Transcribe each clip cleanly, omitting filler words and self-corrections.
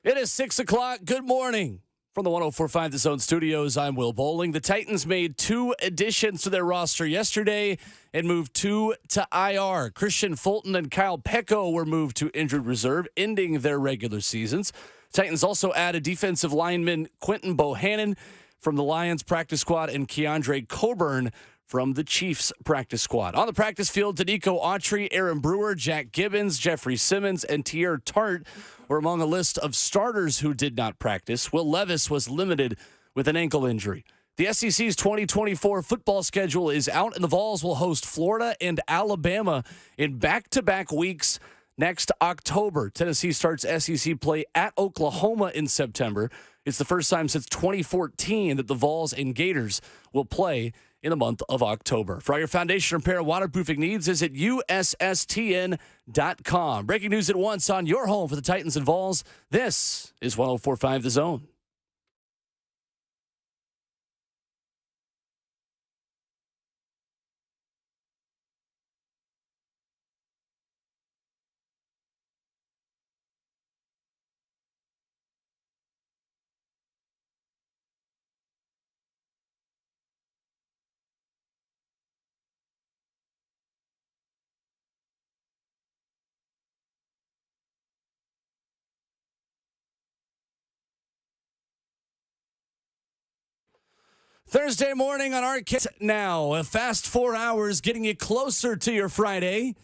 It is 6 o'clock. Good morning. From the 104.5 The Zone Studios, I'm Will Bowling. The Titans made 2 additions to their roster yesterday and moved 2 to IR. Kristian Fulton and Kyle Pecco were moved to injured reserve, ending their regular seasons. Titans also added defensive lineman Quentin Bohannon from the Lions practice squad and Keandre Coburn from the Chiefs practice squad. On the practice field, Danico Autry, Aaron Brewer, Jack Gibbons, Jeffrey Simmons, and Tier Tart were among a list of starters who did not practice. Will Levis was limited with an ankle injury. The SEC's 2024 football schedule is out, and the Vols will host Florida and Alabama in back-to-back weeks next October. Tennessee starts SEC play at Oklahoma in September. It's the first time since 2014 that the Vols and Gators will play in the month of October. For all your foundation repair and waterproofing needs, visit USSTN.com. Breaking news at once on your home for the Titans and Vols. This is 104.5 The Zone. Thursday morning on RKW now. A fast 4 hours getting you closer to your Friday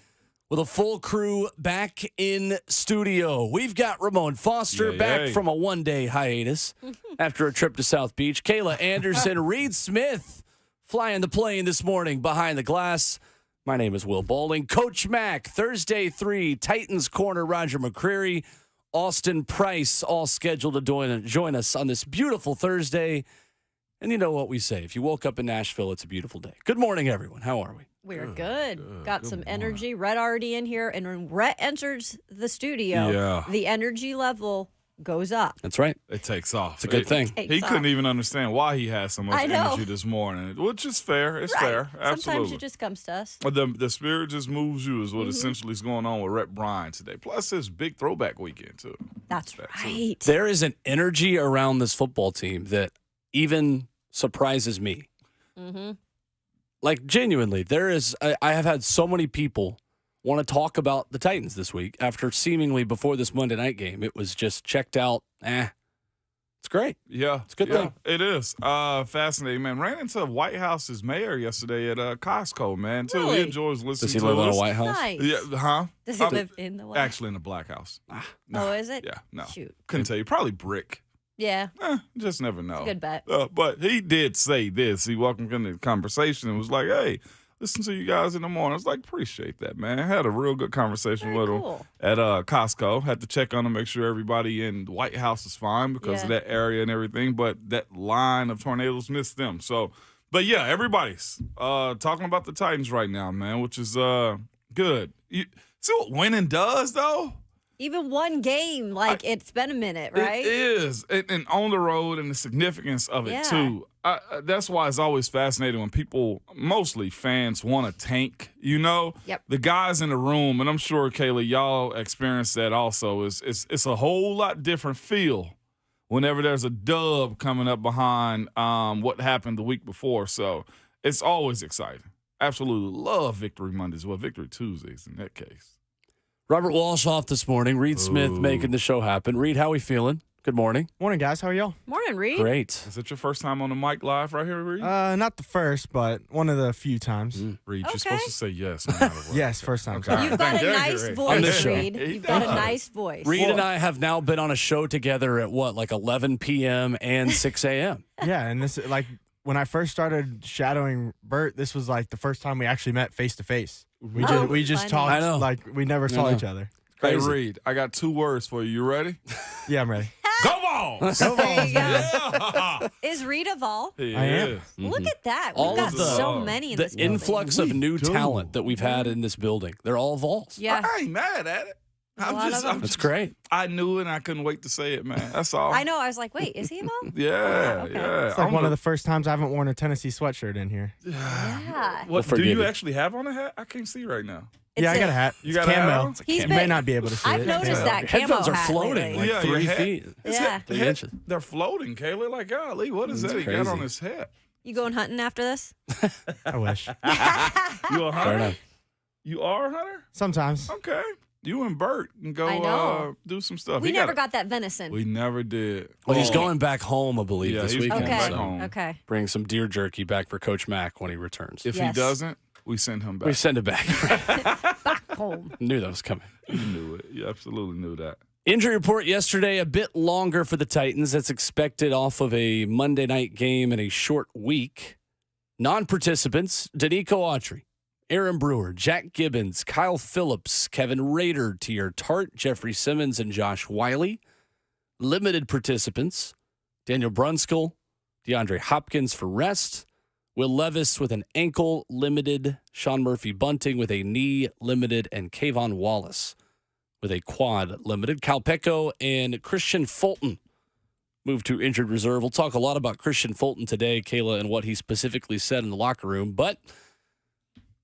with a full crew back in studio. We've got Ramon Foster back from a one-day hiatus after a trip to South Beach. Kayla Anderson, Reed Smith flying the plane this morning behind the glass. My name is Will Bowling. Coach Mac, Thursday 3, Titans corner Roger McCreary, Austin Price, all scheduled to join us on this beautiful Thursday. And you know what we say. If you woke up in Nashville, it's a beautiful day. Good morning, everyone. How are we? We're good. Got some energy. Rhett already in here. And when Rhett enters the studio, the energy level goes up. That's right. It takes off. It's a good thing. He couldn't even understand why he had so much energy this morning, which is fair. It's fair. Absolutely. Sometimes it just comes to us. The spirit just moves you is what essentially is going on with Rhett Bryan today. Plus, it's big throwback weekend, too. That's right. There is an energy around this football team that even surprises me. Like, genuinely, there is. I have had so many people want to talk about the Titans this week after seemingly before this Monday night game. It was just checked out. It's great. Yeah. It's a good thing. It is. Fascinating, man. Ran into White House's mayor yesterday at Costco, man, too. Really? He enjoys listening to us. Does he live in a White House? Nice. Yeah, huh? Does he live in the White House? Actually, in the Black House. Oh, is it? Yeah, no. Shoot. Couldn't tell you. Probably brick. Yeah. Just never know. It's a good bet. But he did say this. He welcomed into the conversation and was like, hey, listen to you guys in the morning. I was like, appreciate that, man. I had a real good conversation with him at Costco. Had to check on him, make sure everybody in the White House is fine because of that area and everything. But that line of tornadoes missed them. So, but yeah, everybody's talking about the Titans right now, man, which is good. You see what winning does, though? Even one game, it's been a minute, right? It is. And on the road and the significance of it, too. That's why it's always fascinating when people, mostly fans, want to tank, you know? Yep. The guys in the room, and I'm sure, Kayla, y'all experienced that also, it's a whole lot different feel whenever there's a dub coming up behind what happened the week before. So it's always exciting. Absolutely love Victory Mondays. Well, Victory Tuesdays in that case. Robert Walsh off this morning. Reed Smith making the show happen. Reed, how we feeling? Good morning. Morning, guys. How are y'all? Morning, Reed. Great. Is it your first time on the mic live right here, Reed? Not the first, but one of the few times. Reed, you're supposed to say yes. No matter what. Yes, first time. You've got a nice voice, Reed. He You've got a does. nice voice. Reed and I have now been on a show together at like 11 p.m. and 6 a.m. Yeah, and this when I first started shadowing Bert, this was like the first time we actually met face to face. We just talked I know. like we never saw each other. Hey, Crazy. Reed, I got 2 words for you. You ready? Yeah, I'm ready. Go on! There you go. Yeah. Is Reed a Vol? He I am. is. Look at that. All We've of got the- so many in The this building. influx of new talent that we've had in this building. They're all Vols. Yeah. I ain't mad at it. That's great. I knew it and I couldn't wait to say it, man. That's all. I know. I was like, wait, is he a Vol? Yeah, okay. yeah. It's like one of the first times I haven't worn a Tennessee sweatshirt in here. Yeah. What do forgive you you. actually have on a hat? I can't see right now. It's I got a hat. You got a hat on? You may not be able to see I've it. noticed that camo Headphones are hat floating lately. like 3 your feet. Yeah. 3 inches. They're floating, Kayla. Like, golly, what is that he got crazy. on his head? You going hunting after this? I wish. You a Fair hunter? enough. You are a hunter? Sometimes. Okay. You and Bert can I go know. do some stuff. We He never got that venison. We never did. Well, he's going back home, I believe, Yeah, this he's weekend. going okay. back home. Okay. Bring some deer jerky back for Coach Mack when he returns. If Yes. he doesn't, we send him back. We send it back. Home. Knew that was coming. You knew it. You absolutely knew that. Injury report yesterday, a bit longer for the Titans. That's expected off of a Monday night game and a short week. Non-participants, Danico Autry, Aaron Brewer, Jack Gibbons, Kyle Phillips, Kevin Rader, Tier Tart, Jeffrey Simmons, and Josh Wiley. Limited participants, Daniel Brunskill, DeAndre Hopkins for rest, Will Levis with an ankle limited, Sean Murphy Bunting with a knee limited, and Kayvon Wallace with a quad limited. Cal Pecco and Kristian Fulton moved to injured reserve. We'll talk a lot about Kristian Fulton today, Kayla, and what he specifically said in the locker room, but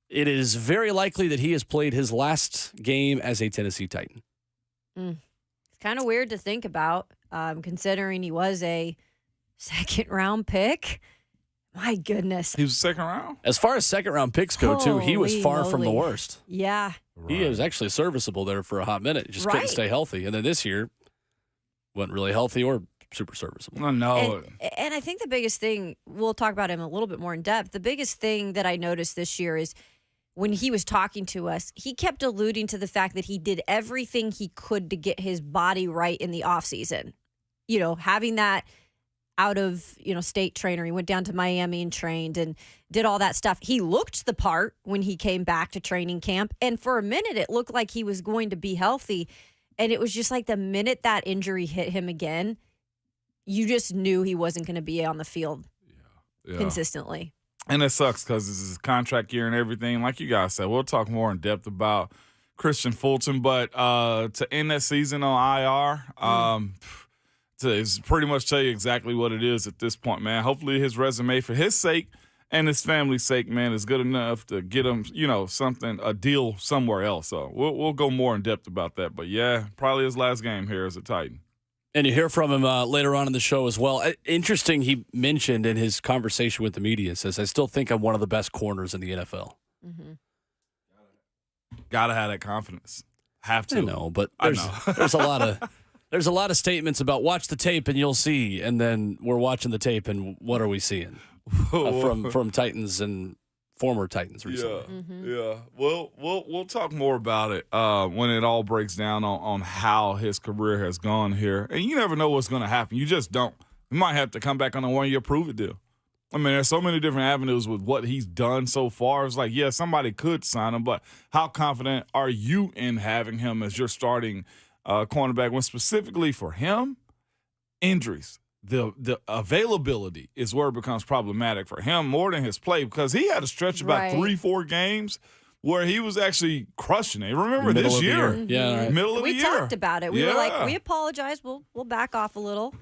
it is very likely that he has played his last game as a Tennessee Titan. It's kind of weird to think about, considering he was a second-round pick. My goodness. He was second round? As far as second-round picks go, too, he was Holy far from the moly. worst. Yeah. He was actually serviceable there for a hot minute. He just couldn't Right. stay healthy. And then this year, wasn't really healthy or super serviceable. No. And I think the biggest thing, we'll talk about him a little bit more in depth. The biggest thing that I noticed this year is when he was talking to us, he kept alluding to the fact that he did everything he could to get his body right in the offseason. You know, having that out of, state trainer. He went down to Miami and trained and did all that stuff. He looked the part when he came back to training camp. And for a minute, it looked like he was going to be healthy. And it was just like the minute that injury hit him again, you just knew he wasn't going to be on the field consistently. And it sucks because this is his contract year and everything. Like you guys said, we'll talk more in depth about Kristian Fulton. But to end that season on IR, to pretty much tell you exactly what it is at this point, man. Hopefully his resume for his sake and his family's sake, man, is good enough to get him, a deal somewhere else. So we'll go more in depth about that. But, yeah, probably his last game here as a Titan. And you hear from him later on in the show as well. Interesting, he mentioned in his conversation with the media, says, I still think I'm one of the best corners in the NFL. Mm-hmm. Got to have that confidence. Have to. I know, but there's a lot of statements about watch the tape and you'll see, and then we're watching the tape and what are we seeing from Titans and former Titans recently? Yeah. We'll talk more about it when it all breaks down on how his career has gone here. And you never know what's going to happen. You just don't. You might have to come back on a one-year prove-it deal. I mean, there's so many different avenues with what he's done so far. It's like, yeah, somebody could sign him, but how confident are you in having him as your starting cornerback when specifically for him, injuries, the availability is where it becomes problematic for him more than his play because he had a stretch about 3-4 games where he was actually crushing it. Remember this year? Yeah, right. Middle of the year. We talked about it. We were like, we apologize. We'll back off a little.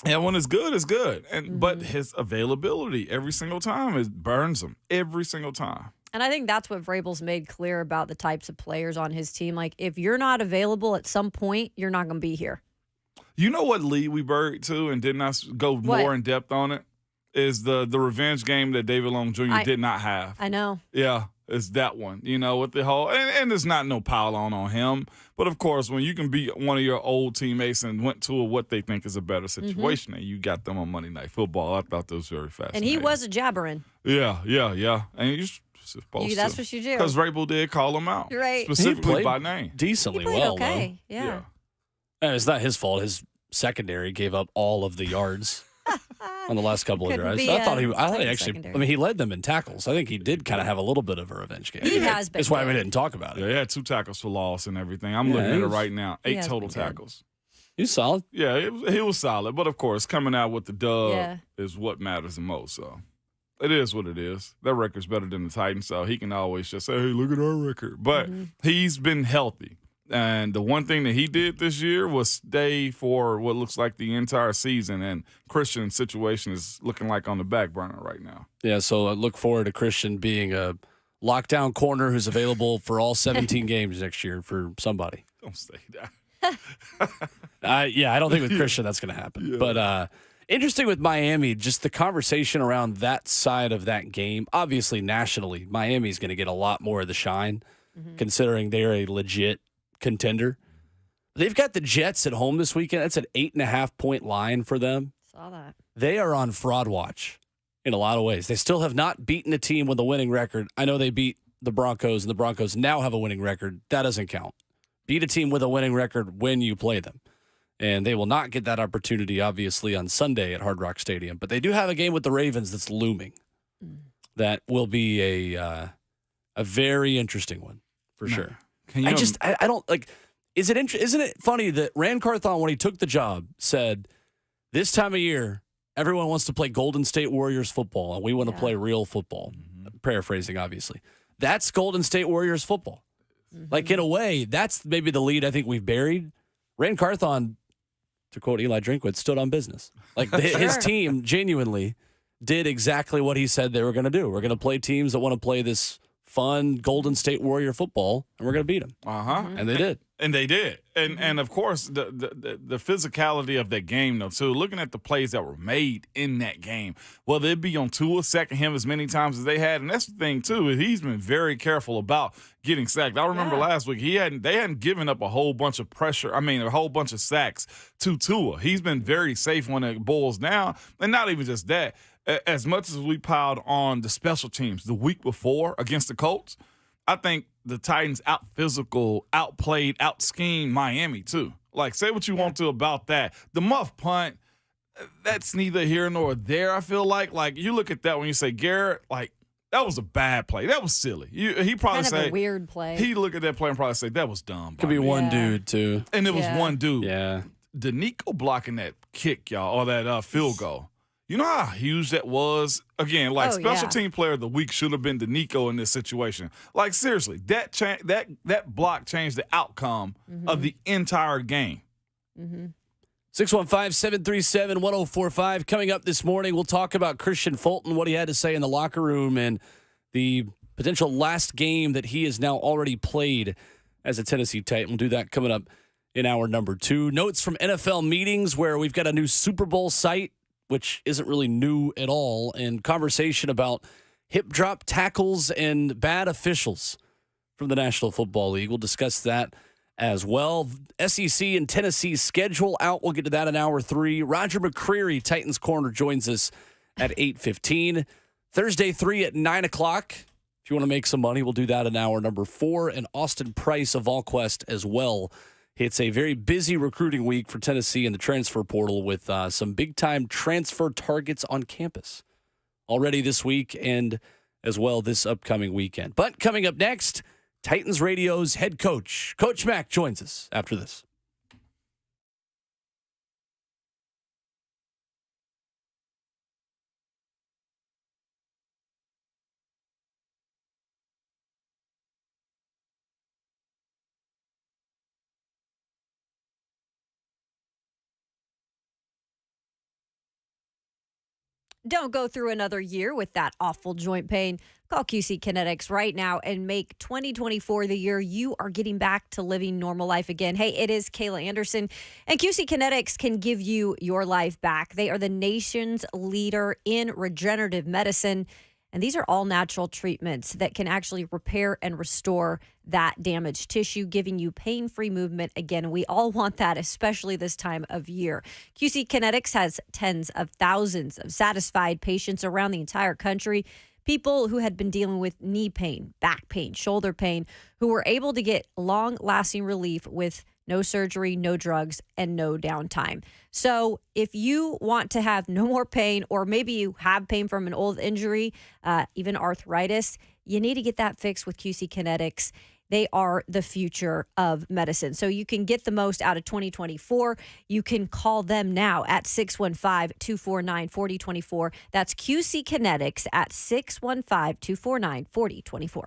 And when it's good, it's good. But his availability every single time, it burns him every single time. And I think that's what Vrabel's made clear about the types of players on his team. Like, if you're not available at some point, you're not going to be here. You know what lead we buried to and did not go more in depth on it? Is the revenge game that David Long Jr. did not have. I know. Yeah, it's that one. With the whole and there's not no pile on him. But of course, when you can beat one of your old teammates and went to what they think is a better situation, and you got them on Monday Night Football, I thought that was very fascinating. And he was a jabbering. Yeah. And you're supposed to. That's what you do. Because Vrabel did call him out. Right. Specifically by name. Decently He played well, okay. though. Yeah. And it's not his fault. His secondary gave up all of the yards on the last couple of Couldn't drives. be I thought a he secondary. he led them in tackles. I think he did kind of have a little bit of a revenge game. He has been That's why we good. didn't talk about Yeah, it. he had 2 tackles for loss and everything. I'm Yeah, looking at he it was- right now. he 8 has total been good. tackles. He's solid. Yeah, he was solid. But, of course, coming out with the dub Yeah. is what matters the most. So it is what it is. That record's better than the Titans, so he can always just say, hey, look at our record. But he's been healthy. And the one thing that he did this year was stay for what looks like the entire season. And Kristian's situation is looking like on the back burner right now. Yeah, so I look forward to Kristian being a lockdown corner who's available for all 17 games next year for somebody. Don't say that. Yeah, I don't think with Kristian that's going to happen. Yeah. But interesting with Miami, just the conversation around that side of that game. Obviously, nationally, Miami's going to get a lot more of the shine, considering they're a legit contender. They've got the Jets at home this weekend. That's an 8.5-point line for them. Saw that. They are on fraud watch in a lot of ways. They still have not beaten a team with a winning record. I know they beat the Broncos, and the Broncos now have a winning record. That doesn't count. Beat a team with a winning record when you play them. And they will not get that opportunity, obviously, on Sunday at Hard Rock Stadium. But they do have a game with the Ravens that's looming. That will be a very interesting one, for sure. I don't, like, isn't it funny that Rand Carthon, when he took the job, said, this time of year, everyone wants to play Golden State Warriors football, and we want to play real football. Paraphrasing, obviously. That's Golden State Warriors football. Like, in a way, that's maybe the lead I think we've buried. Rand Carthon, to quote Eli Drinkwitz, stood on business. Like, his team genuinely did exactly what he said they were going to do. We're going to play teams that want to play this fun Golden State Warrior football, and we're going to beat them. And they did. And they did. And of course, the physicality of that game, though, too. Looking at the plays that were made in that game, whether it be on Tua sacking him as many times as they had. And that's the thing, too, is he's been very careful about getting sacked. I remember last week, they hadn't given up a whole bunch of pressure. I mean, a whole bunch of sacks to Tua. He's been very safe when it boils down. And not even just that. As much as we piled on the special teams the week before against the Colts, I think the Titans outplayed, out-schemed Miami, too. Like, say what you want to about that. The muff punt, that's neither here nor there, I feel like. Like, you look at that when you say, Garrett, like, that was a bad play. That was silly. He probably kind say of a weird play. He look at that play and probably say, that was dumb. Could be one dude, too. And it was one dude. Yeah. Danico blocking that kick, y'all, or that field goal. You know how huge that was? Again, like special team player of the week should have been Danico in this situation. Like, seriously, that block changed the outcome of the entire game. 615-737-1045. Coming up this morning, we'll talk about Kristian Fulton, what he had to say in the locker room, and the potential last game that he has now already played as a Tennessee Titan. We'll do that coming up in hour number 2. Notes from NFL meetings where we've got a new Super Bowl site, which isn't really new at all, and conversation about hip drop tackles and bad officials from the National Football League. We'll discuss that as well. SEC and Tennessee schedule out. We'll get to that in hour 3. Roger McCreary, Titans Corner, joins us at 8:15. Thursday 3 at 9 o'clock. If you want to make some money, we'll do that in hour number 4. And Austin Price of VolQuest as well. It's a very busy recruiting week for Tennessee in the transfer portal with some big-time transfer targets on campus already this week and as well this upcoming weekend. But coming up next, Titans Radio's head coach, Coach Mack, joins us after this. Don't go through another year with that awful joint pain. Call QC Kinetics right now and make 2024 the year you are getting back to living normal life again. Hey, it is Kayla Anderson, and QC Kinetics can give you your life back. They are the nation's leader in regenerative medicine, and these are all natural treatments that can actually repair and restore that damaged tissue, giving you pain-free movement again. We all want that, especially this time of year. QC Kinetics has tens of thousands of satisfied patients around the entire country, people who had been dealing with knee pain, back pain, shoulder pain, who were able to get long-lasting relief with no surgery, no drugs, and no downtime. So if you want to have no more pain, or maybe you have pain from an old injury, even arthritis, you need to get that fixed with QC Kinetics. They are the future of medicine. So you can get the most out of 2024. You can call them now at 615-249-4024. That's QC Kinetics at 615-249-4024.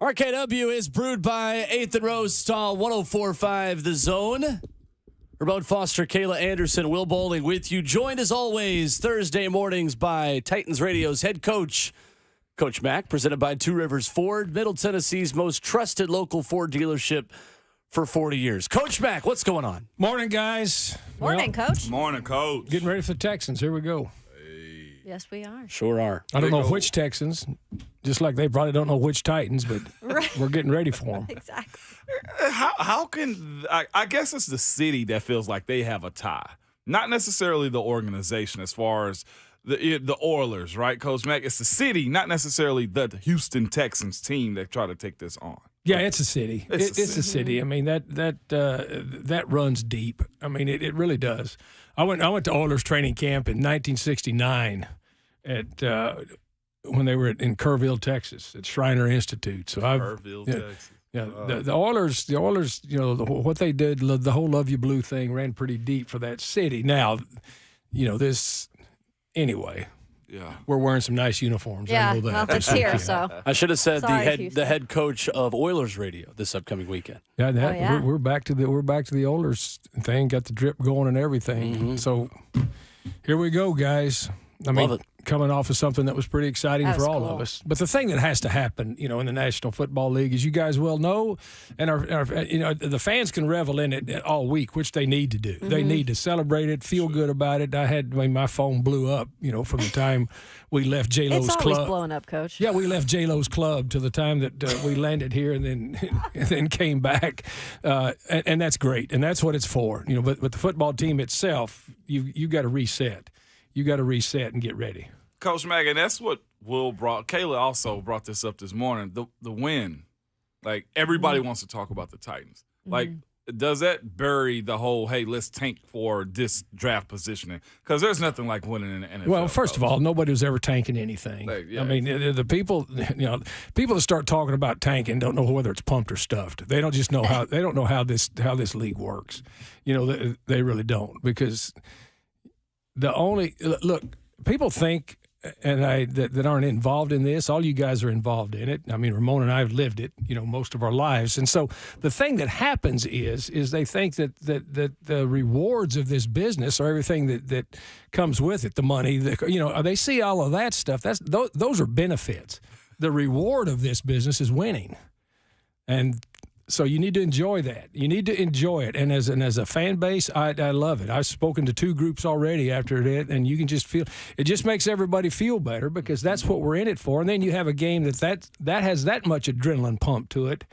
RKW is brewed by 8th and Rose Stall, 104.5 The Zone. Ramon Foster, Kayla Anderson, Will Bowling with you. Joined as always Thursday mornings by Titans Radio's head coach, Coach Mack, presented by Two Rivers Ford, Middle Tennessee's most trusted local Ford dealership for 40 years. Coach Mack, what's going on? Morning, guys. Morning, Coach. Morning, Coach. Getting ready for the Texans. Here we go. Yes, we are. Sure are. I don't know which Texans, just like they probably don't know which Titans, but we're getting ready for them. Exactly. How can I guess it's the city that feels like they have a tie, not necessarily the organization as far as the Oilers, right, Coach Mack? It's the city, not necessarily the Houston Texans team that try to take this on. Yeah, it's a city. It's a city. I mean that runs deep. I mean it really does. I went to Oilers training camp in 1969 at when they were in Kerrville, Texas, at Shriner Institute. So Kerrville, Texas. Yeah, the Oilers, you know, what they did, the whole Love You Blue thing ran pretty deep for that city. Now, you know, anyway. Yeah, we're wearing some nice uniforms. Yeah, I know that. well, it's here, so. I should have said Sorry, the head coach of Oilers Radio this upcoming weekend. Yeah, we're back to the Oilers thing. Got the drip going and everything. Mm-hmm. So here we go, guys. I mean, coming off of something that was pretty exciting for all of us. But the thing that has to happen, you know, in the National Football League, as you guys well know, and our you know, the fans can revel in it all week, which they need to do. Mm-hmm. They need to celebrate it, feel good about it. My phone blew up, you know, from the time we left J-Lo's club. It's always blowing up, Coach. Yeah, we left J-Lo's club to the time that we landed here and then came back, and that's great, and that's what it's for, you know. But the football team itself, you got to reset. You got to reset and get ready. Coach Mack, and that's what Will brought. Kayla also brought this up this morning. The win. Like, everybody wants to talk about the Titans. Like, does that bury the whole, hey, let's tank for this draft positioning? Because there's nothing like winning in the NFL. Well, first of all, nobody was ever tanking anything. I mean, the people, you know, people that start talking about tanking don't know whether it's pumped or stuffed. They don't just know how. They don't know how this league works. You know, they really don't, because look, people think, and that aren't involved in this. All you guys are involved in it. I mean, Ramon and I have lived it, you know, most of our lives. And so the thing that happens is they think that the rewards of this business are everything that comes with it, the money, you know, they see all of that stuff. Those are benefits. The reward of this business is winning, and so you need to enjoy that. You need to enjoy it. And as a fan base, I love it. I've spoken to two groups already after it, and you can just feel it just makes everybody feel better, because that's what we're in it for. And then you have a game that has that much adrenaline pump to it.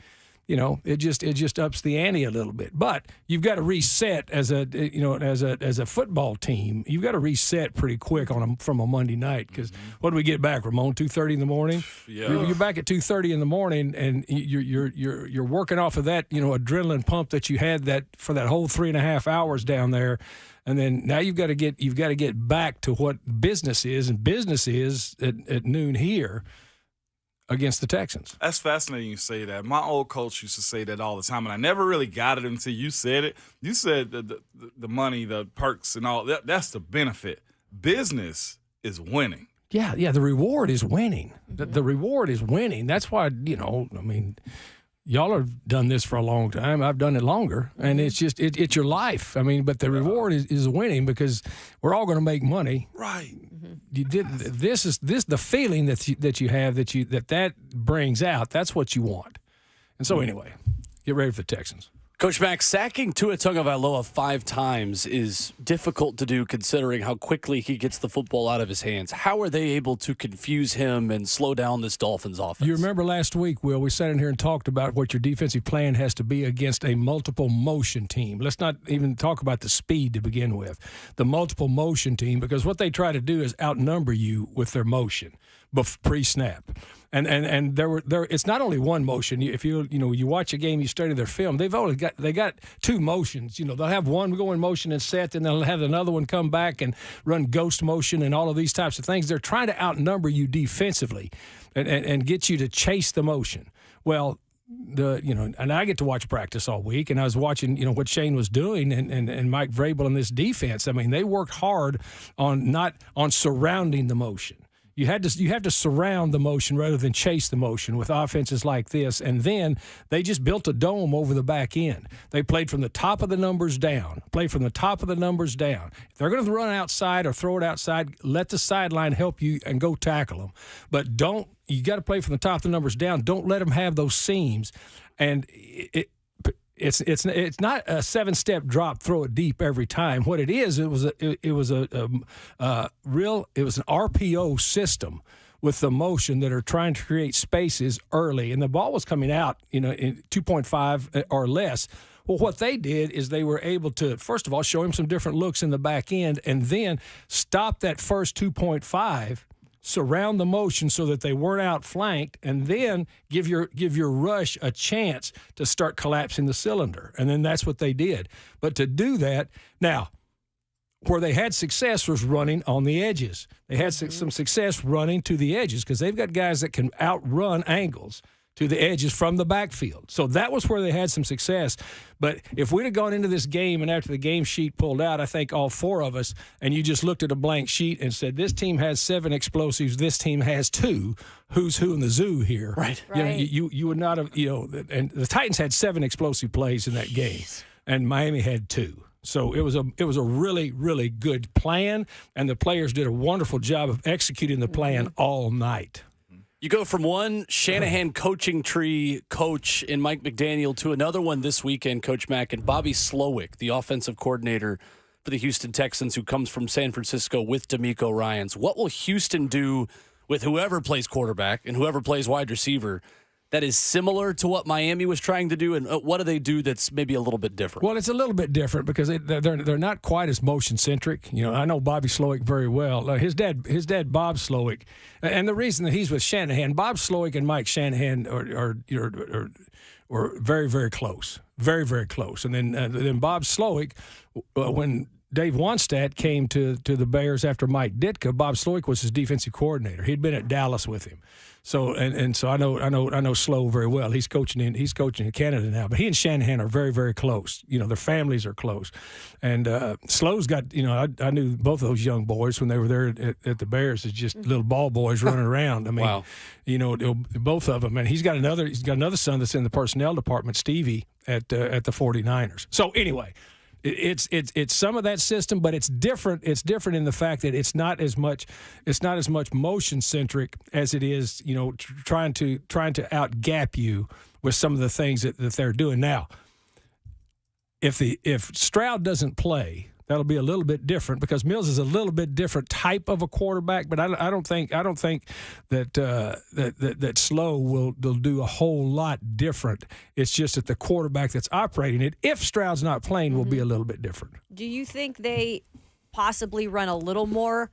You know, it just ups the ante a little bit. But you've got to reset as a football team. You've got to reset pretty quick from a Monday night, because what do we get back, Ramon? 2:30 in the morning. Yeah, you're back at 2:30 in the morning, and you're working off of that, you know, adrenaline pump that you had for that whole 3.5 hours down there. And then now you've got to get back to what business is, and business is at noon here against the Texans. That's fascinating you say that. My old coach used to say that all the time, and I never really got it until you said it. You said the money, the perks, and all that's the benefit. Business is winning. Yeah, the reward is winning. The reward is winning. That's why, you know, I mean, y'all have done this for a long time. I've done it longer, and it's just it's your life. I mean, but the reward is winning, because we're all going to make money. Right. You did this the feeling that you have that brings out. That's what you want. And so anyway, get ready for the Texans. Coach Mack, sacking Tua Tagovailoa 5 times is difficult to do, considering how quickly he gets the football out of his hands. How are they able to confuse him and slow down this Dolphins offense? You remember last week, Will, we sat in here and talked about what your defensive plan has to be against a multiple motion team. Let's not even talk about the speed to begin with. The multiple motion team, because what they try to do is outnumber you with their motion pre-snap. And it's not only one motion. If you watch a game, you study their film, they got 2 motions. You know, they'll have one go in motion and set, and they'll have another one come back and run ghost motion and all of these types of things. They're trying to outnumber you defensively and get you to chase the motion. Well, and I get to watch practice all week, and I was watching, you know, what Shane was doing and Mike Vrabel in this defense. I mean, they worked hard on surrounding the motion. You have to surround the motion rather than chase the motion with offenses like this. And then they just built a dome over the back end. They played from the top of the numbers down. If they're going to run outside or throw it outside, let the sideline help you and go tackle them. But you got to play from the top of the numbers down. Don't let them have those seams. And it's not a 7-step drop, throw it deep every time. What it is, it was an RPO system with the motion that are trying to create spaces early, and the ball was coming out, in 2.5 or less. Well, what they did is they were able to, first of all, show him some different looks in the back end, and then stop that first 2.5. Surround the motion so that they weren't outflanked, and then give your rush a chance to start collapsing the cylinder. And then that's what they did. But to do that, now, where they had success was running on the edges. They had some success running to the edges because they've got guys that can outrun angles to the edges from the backfield. So that was where they had some success. But if we'd have gone into this game and after the game sheet pulled out, I think all four of us, and you just looked at a blank sheet and said, this team has 7 explosives, this team has 2, who's who in the zoo here? Right. You would not have, and the Titans had 7 explosive plays in that game, and Miami had 2. So it was a really, really good plan, and the players did a wonderful job of executing the plan all night. You go from one Shanahan coaching tree coach in Mike McDaniel to another one this weekend, Coach Mack, and Bobby Slowick, the offensive coordinator for the Houston Texans, who comes from San Francisco with DeMeco Ryans. What will Houston do with whoever plays quarterback and whoever plays wide receiver that is similar to what Miami was trying to do, and what do they do that's maybe a little bit different? Well, it's a little bit different because they're not quite as motion centric. I know Bobby Slowick very well. His dad Bob Slowick, and the reason that he's with Shanahan, Bob Slowick and Mike Shanahan are very, very close, very, very close. And then Bob Slowick, when Dave Wannstedt came to the Bears after Mike Ditka, Bob Slowick was his defensive coordinator. He'd been at Dallas with him. So so I know Slow very well. He's coaching in Canada now, but he and Shanahan are very, very close. Their families are close, and Slow's got I knew both of those young boys when they were there at the Bears as just little ball boys running around. I mean, wow. Both of them, and he's got another son that's in the personnel department, Stevie at the 49ers. So anyway. It's some of that system, but it's different. It's different in the fact that it's not as much motion centric as it is, trying to out gap you with some of the things that they're doing now. If Stroud doesn't play, that'll be a little bit different because Mills is a little bit different type of a quarterback. But I don't think that Slow will do a whole lot different. It's just that the quarterback that's operating it, if Stroud's not playing, will be a little bit different. Do you think they possibly run a little more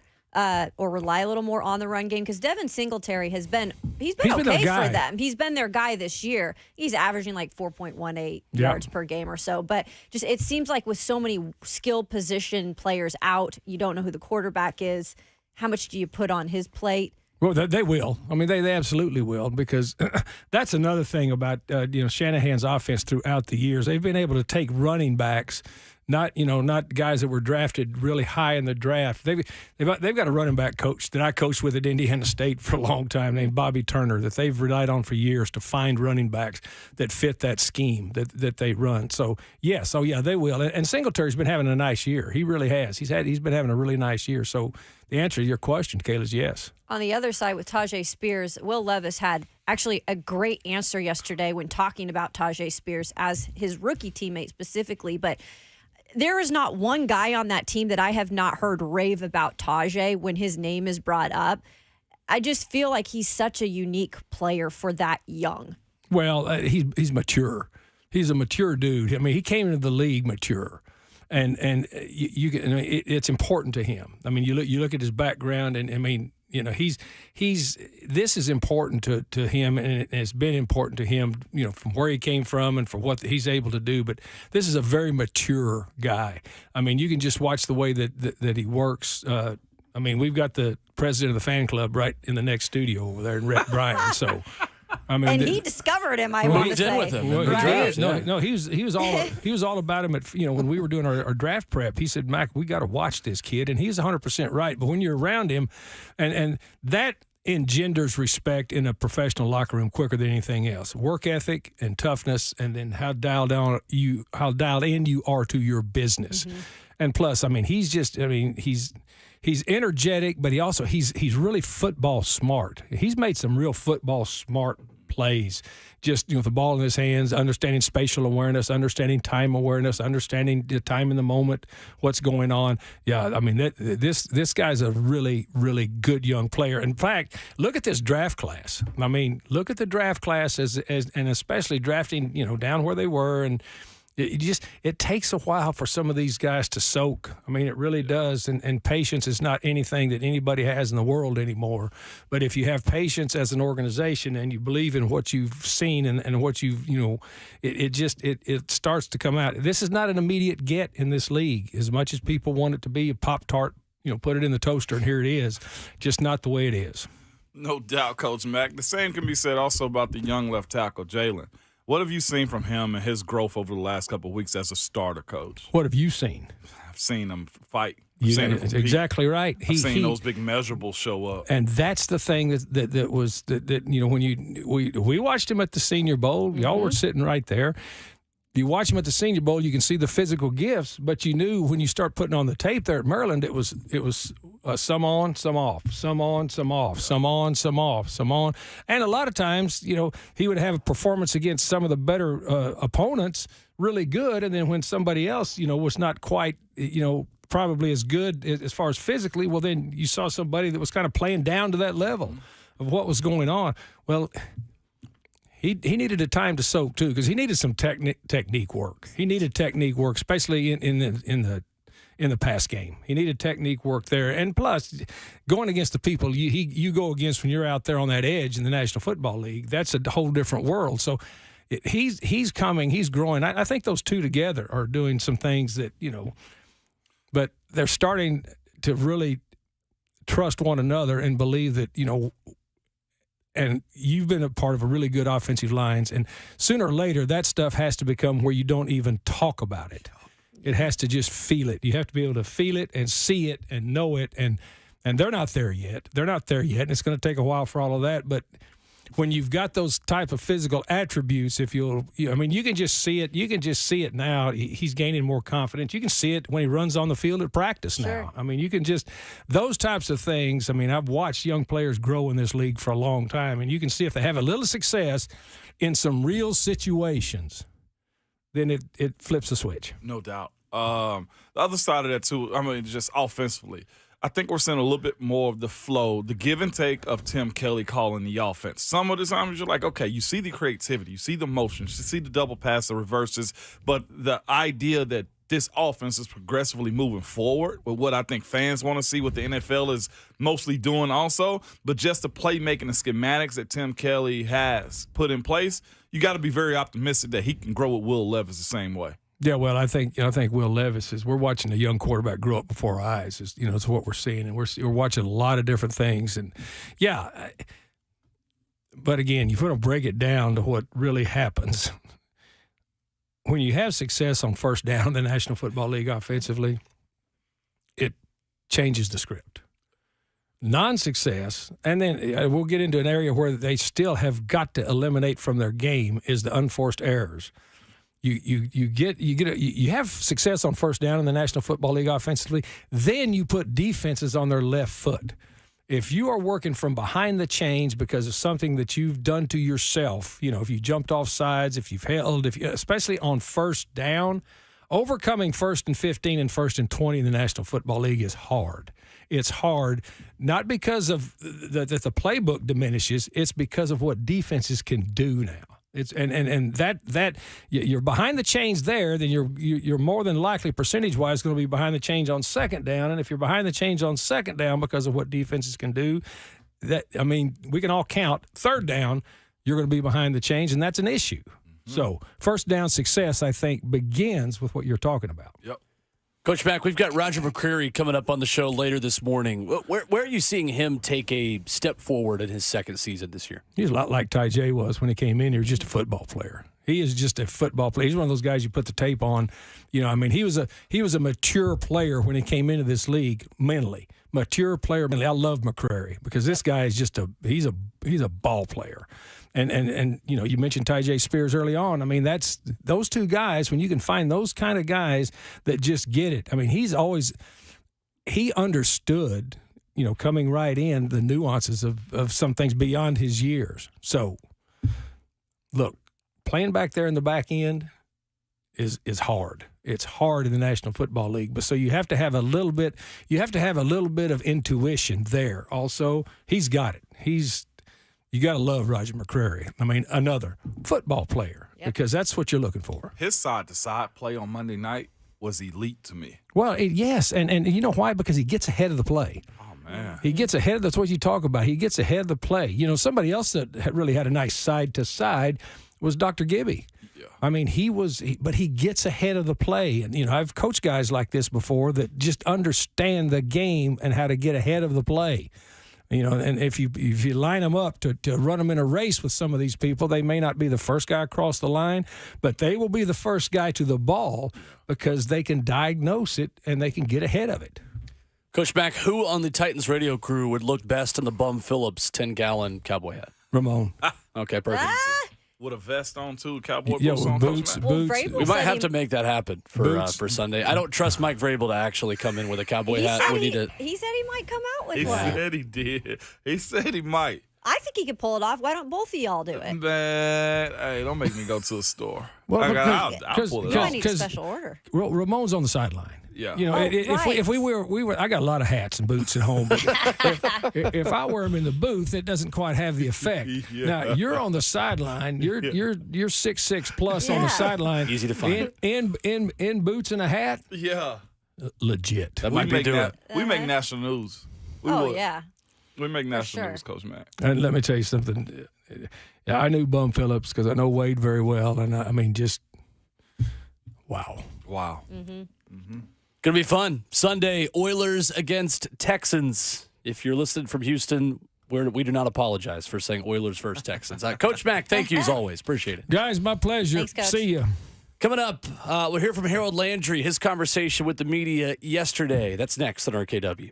or rely a little more on the run game? Because Devin Singletary he's been okay for them. He's been their guy this year. He's averaging like 4.18 yards per game or so. But just it seems like with so many skilled position players out, you don't know who the quarterback is. How much do you put on his plate? Well, they will. I mean, they absolutely will because that's another thing about Shanahan's offense throughout the years. They've been able to take running backs. Not guys that were drafted really high in the draft. They've got a running back coach that I coached with at Indiana State for a long time named Bobby Turner that they've relied on for years to find running backs that fit that scheme that they run. So they will. And Singletary's been having a nice year. He really has. He's been having a really nice year. So the answer to your question, Kayla, is yes. On the other side with Tajay Spears, Will Levis had actually a great answer yesterday when talking about Tajay Spears as his rookie teammate specifically, but there is not one guy on that team that I have not heard rave about Tajay when his name is brought up. I just feel like he's such a unique player for that young. Well, he's mature. He's a mature dude. I mean, he came into the league mature, and it's important to him. I mean, you look at his background, and I mean, this is important to him, and it's been important to him, from where he came from and for what he's able to do. But this is a very mature guy. I mean, you can just watch the way that he works. I mean, we've got the president of the fan club right in the next studio over there, Rhett Bryan. So, I mean, and he discovered him. I want to say. with him. Well, Right? he was all about him at when we were doing our draft prep. He said, "Mac, we got to watch this kid," and he's 100% right. But when you're around him, and that engenders respect in a professional locker room quicker than anything else. Work ethic and toughness, and then how dialed in you are to your business. Mm-hmm. And plus, I mean, he's energetic, but he's really football smart. He's made some real football smart plays. Just with the ball in his hands, understanding spatial awareness, understanding time awareness, understanding the time in the moment, what's going on. Yeah, I mean this guy's a really, really good young player. In fact, look at this draft class. I mean, look at the draft class as and especially drafting down where they were, and it takes a while for some of these guys to soak. I mean, it really does. And patience is not anything that anybody has in the world anymore. But if you have patience as an organization and you believe in what you've seen and what it starts to come out. This is not an immediate get in this league. As much as people want it to be a Pop-Tart, put it in the toaster and here it is. Just not the way it is. No doubt, Coach Mack. The same can be said also about the young left tackle, Jalen. What have you seen from him and his growth over the last couple of weeks as a starter, Coach? What have you seen? I've seen him fight. Exactly right. I've seen those big measurables show up, and that's the thing that when we watched him at the Senior Bowl. Y'all were sitting right there. You watch him at the Senior Bowl, you can see the physical gifts, but you knew when you start putting on the tape there at Maryland, it was some on, some off, some on, some off, some on, some off, some on. And a lot of times, he would have a performance against some of the better opponents, really good, and then when somebody else, was not quite, probably as good as far as physically, well, then you saw somebody that was kind of playing down to that level of what was going on. Well, He needed a time to soak too, because he needed some technique work. He needed technique work, especially in the pass game. He needed technique work there, and plus, going against the people you go against when you're out there on that edge in the National Football League, that's a whole different world. So he's coming, he's growing. I think those two together are doing some things that but they're starting to really trust one another and believe that And you've been a part of a really good offensive lines, and sooner or later that stuff has to become where you don't even talk about it. It has to just feel it. You have to be able to feel it and see it and know it, and they're not there yet. They're not there yet, and it's going to take a while for all of that. But when you've got those type of physical attributes, you can just see it. You can just see it now. He's gaining more confidence. You can see it when he runs on the field at practice now. Sure. I mean, you can just those types of things. I mean, I've watched young players grow in this league for a long time, and you can see if they have a little success in some real situations, then it flips a switch. No doubt. The other side of that too. I mean, just offensively. I think we're seeing a little bit more of the flow, the give and take of Tim Kelly calling the offense. Some of the times you're like, okay, you see the creativity, you see the motions, you see the double pass, the reverses, but the idea that this offense is progressively moving forward with what I think fans want to see, what the NFL is mostly doing also, but just the playmaking and schematics that Tim Kelly has put in place, you got to be very optimistic that he can grow with Will Levis the same way. Yeah, well, I think Will Levis we're watching a young quarterback grow up before our eyes. It's what we're seeing, and we're watching a lot of different things, and yeah. But again, you want to break it down to what really happens when you have success on first down in the National Football League offensively. It changes the script. Non-success, and then we'll get into an area where they still have got to eliminate from their game is the unforced errors. You have success on first down in the National Football League offensively, then you put defenses on their left foot. If you are working from behind the chains because of something that you've done to yourself, if you jumped off sides, if you've held, especially on first down, overcoming 1st and 15 and 1st and 20 in the National Football League is hard. It's hard, not because of that the playbook diminishes, it's because of what defenses can do now. It's and that you're behind the chains there, then you're more than likely percentage-wise going to be behind the chains on second down. And if you're behind the chains on second down because of what defenses can do, we can all count third down, you're going to be behind the chains, and that's an issue. Mm-hmm. So first down success, I think, begins with what you're talking about. Yep. Coach Mack, we've got Roger McCreary coming up on the show later this morning. Where are you seeing him take a step forward in his second season this year? He's a lot like Ty J was when he came in. He was just a football player. He is just a football player. He's one of those guys you put the tape on. He was a mature player when he came into this league mentally. Mature player mentally. I love McCreary because this guy is just he's a ball player. And you mentioned Ty J. Spears early on. I mean, that's those two guys, when you can find those kind of guys that just get it. I mean, he understood, coming right in, the nuances of some things beyond his years. So, look, playing back there in the back end is hard. It's hard in the National Football League. But so you have to have a little bit of intuition there. Also, he's got it. You got to love Roger McCreary. I mean, another football player, because that's what you're looking for. His side-to-side play on Monday night was elite to me. Well, yes, and you know why? Because he gets ahead of the play. Oh, man. He gets ahead. That's what you talk about. He gets ahead of the play. Somebody else that really had a nice side-to-side was Dr. Gibby. Yeah. I mean, but he gets ahead of the play. And, I've coached guys like this before that just understand the game and how to get ahead of the play. And if you line them up to run them in a race with some of these people, they may not be the first guy across the line, but they will be the first guy to the ball because they can diagnose it and they can get ahead of it. Coach Mack, who on the Titans radio crew would look best in the Bum Phillips 10-gallon cowboy hat? Ramon. Okay, perfect. With a vest on, too, cowboy Yeah, boots with on. boots. We might have to make that happen for Sunday. I don't trust Mike Vrabel to actually come in with a cowboy hat. He said he might come out with one. He said he did. He said he might. I think he could pull it off. Why don't both of y'all do it? Man, hey, don't make me go to a store. Well, I'll pull it I off. need a special order. Ramon's on the sideline. Yeah. If we were, I got a lot of hats and boots at home. But if I wear them in the booth, it doesn't quite have the effect. Yeah. Now you're on the sideline. You're 6'6" plus on the sideline. Easy to find. In boots and a hat. Yeah. Legit. That might be doing it. We make national news. We make national news, Coach Mack. And let me tell you something. I knew Bum Phillips because I know Wade very well, and I mean, just wow. Wow. Going to be fun. Sunday, Oilers against Texans. If you're listening from Houston, we do not apologize for saying Oilers versus Texans. Coach Mack, thank you as always. Appreciate it. Guys, my pleasure. Thanks, Coach. See you. Coming up, we'll hear from Harold Landry, his conversation with the media yesterday. That's next on RKW.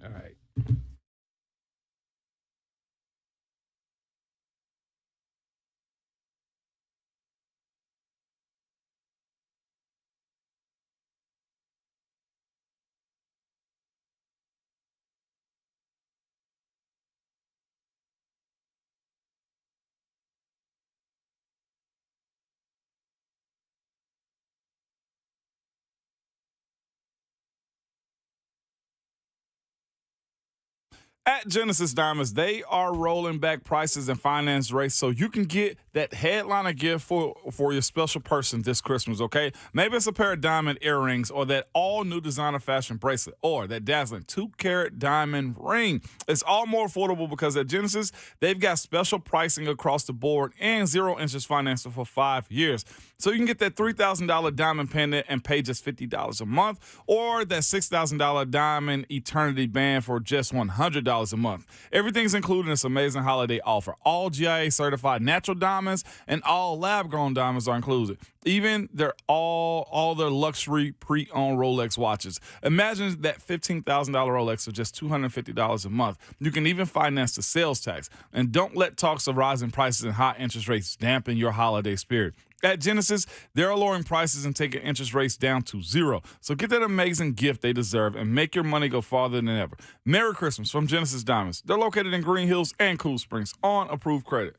All right. At Genesis Diamonds, they are rolling back prices and finance rates so you can get that headliner gift for your special person this Christmas, okay? Maybe it's a pair of diamond earrings or that all-new designer fashion bracelet or that dazzling 2-carat diamond ring. It's all more affordable because at Genesis, they've got special pricing across the board and zero-interest financing for 5 years. So you can get that $3,000 diamond pendant and pay just $50 a month or that $6,000 diamond eternity band for just $100 a month. Everything's included in this amazing holiday offer. All GIA certified natural diamonds and all lab-grown diamonds are included. Even all their luxury pre-owned Rolex watches. Imagine that $15,000 Rolex for just $250 a month. You can even finance the sales tax. And don't let talks of rising prices and high interest rates dampen your holiday spirit. At Genesis, they're lowering prices and taking interest rates down to 0. So get that amazing gift they deserve and make your money go farther than ever. Merry Christmas from Genesis Diamonds. They're located in Green Hills and Cool Springs on approved credit.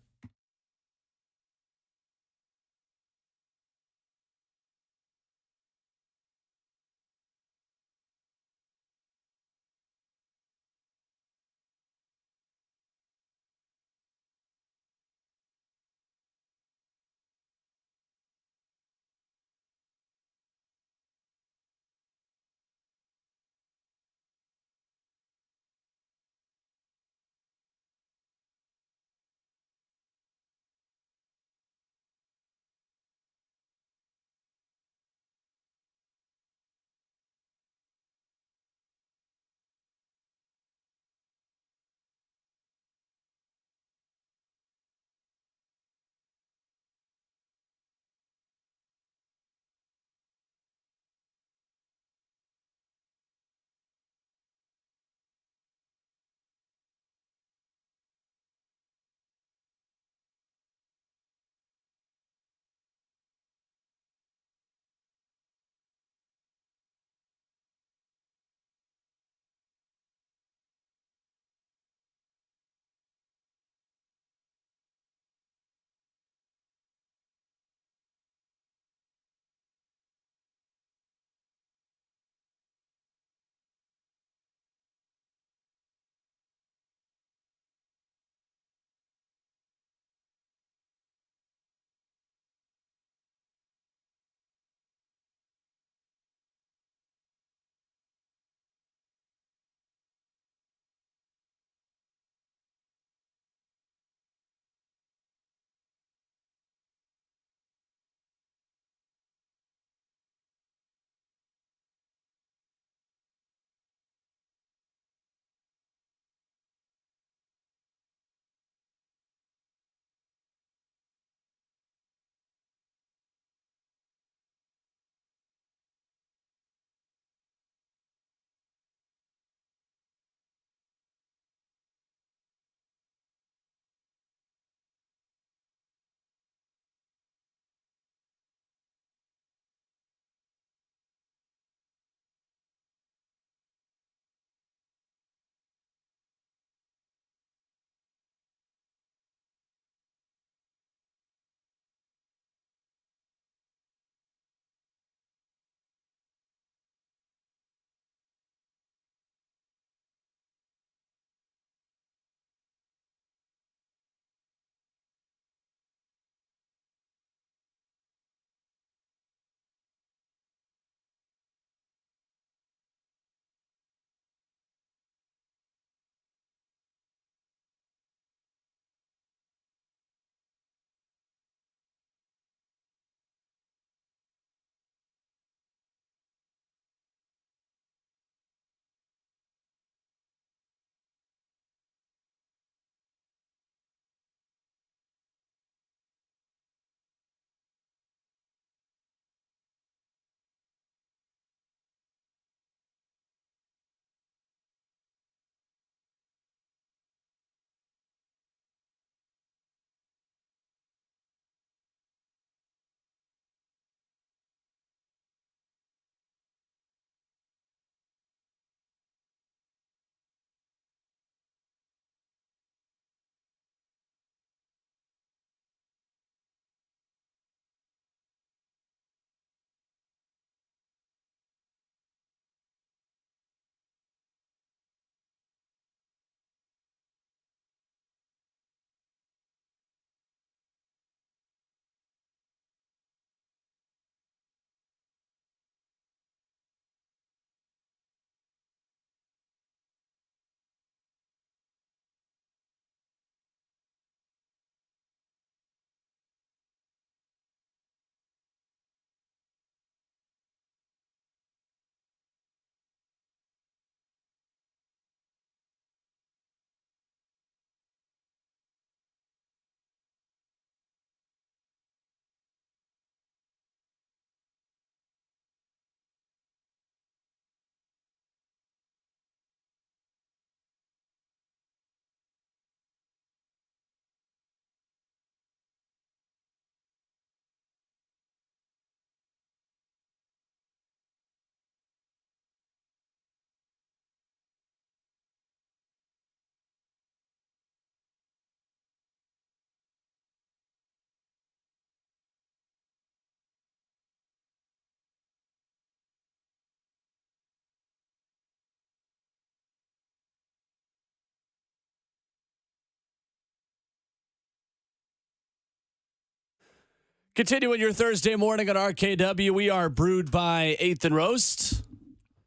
Continuing your Thursday morning on RKW, we are brewed by 8th and Roast.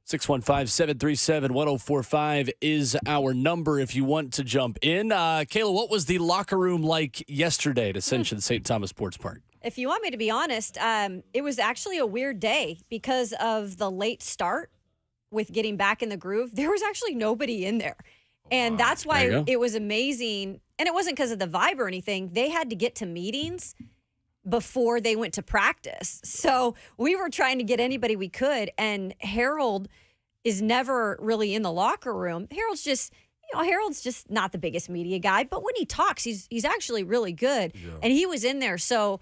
615-737-1045 is our number if you want to jump in. Kayla, what was the locker room like yesterday at Ascension St. Thomas Sports Park? If you want me to be honest, it was actually a weird day because of the late start with getting back in the groove. There was actually nobody in there. And that's why it was amazing. And it wasn't because of the vibe or anything. They had to get to meetings before they went to practice. So we were trying to get anybody we could. And Harold is never really in the locker room. Harold's just not the biggest media guy. But when he talks, he's actually really good. Yeah. And he was in there. So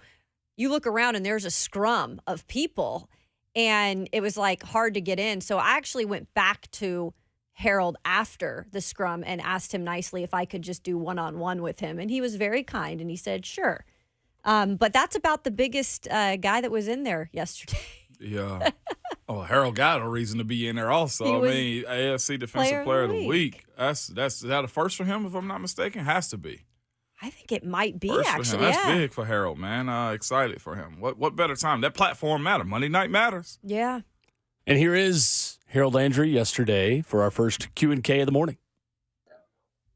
you look around and there's a scrum of people. And it was like hard to get in. So I actually went back to Harold after the scrum and asked him nicely if I could just do one-on-one with him. And he was very kind and he said, sure. But that's about the biggest guy that was in there yesterday. Yeah. Oh, Harold got a reason to be in there also. AFC Defensive Player of the Week. Is that a first for him, if I'm not mistaken? Has to be. I think it might be, first actually. For him. That's big for Harold, man. Excited for him. What better time? That platform matters. Monday night matters. Yeah. And here is Harold Landry yesterday for our first Q&K of the morning.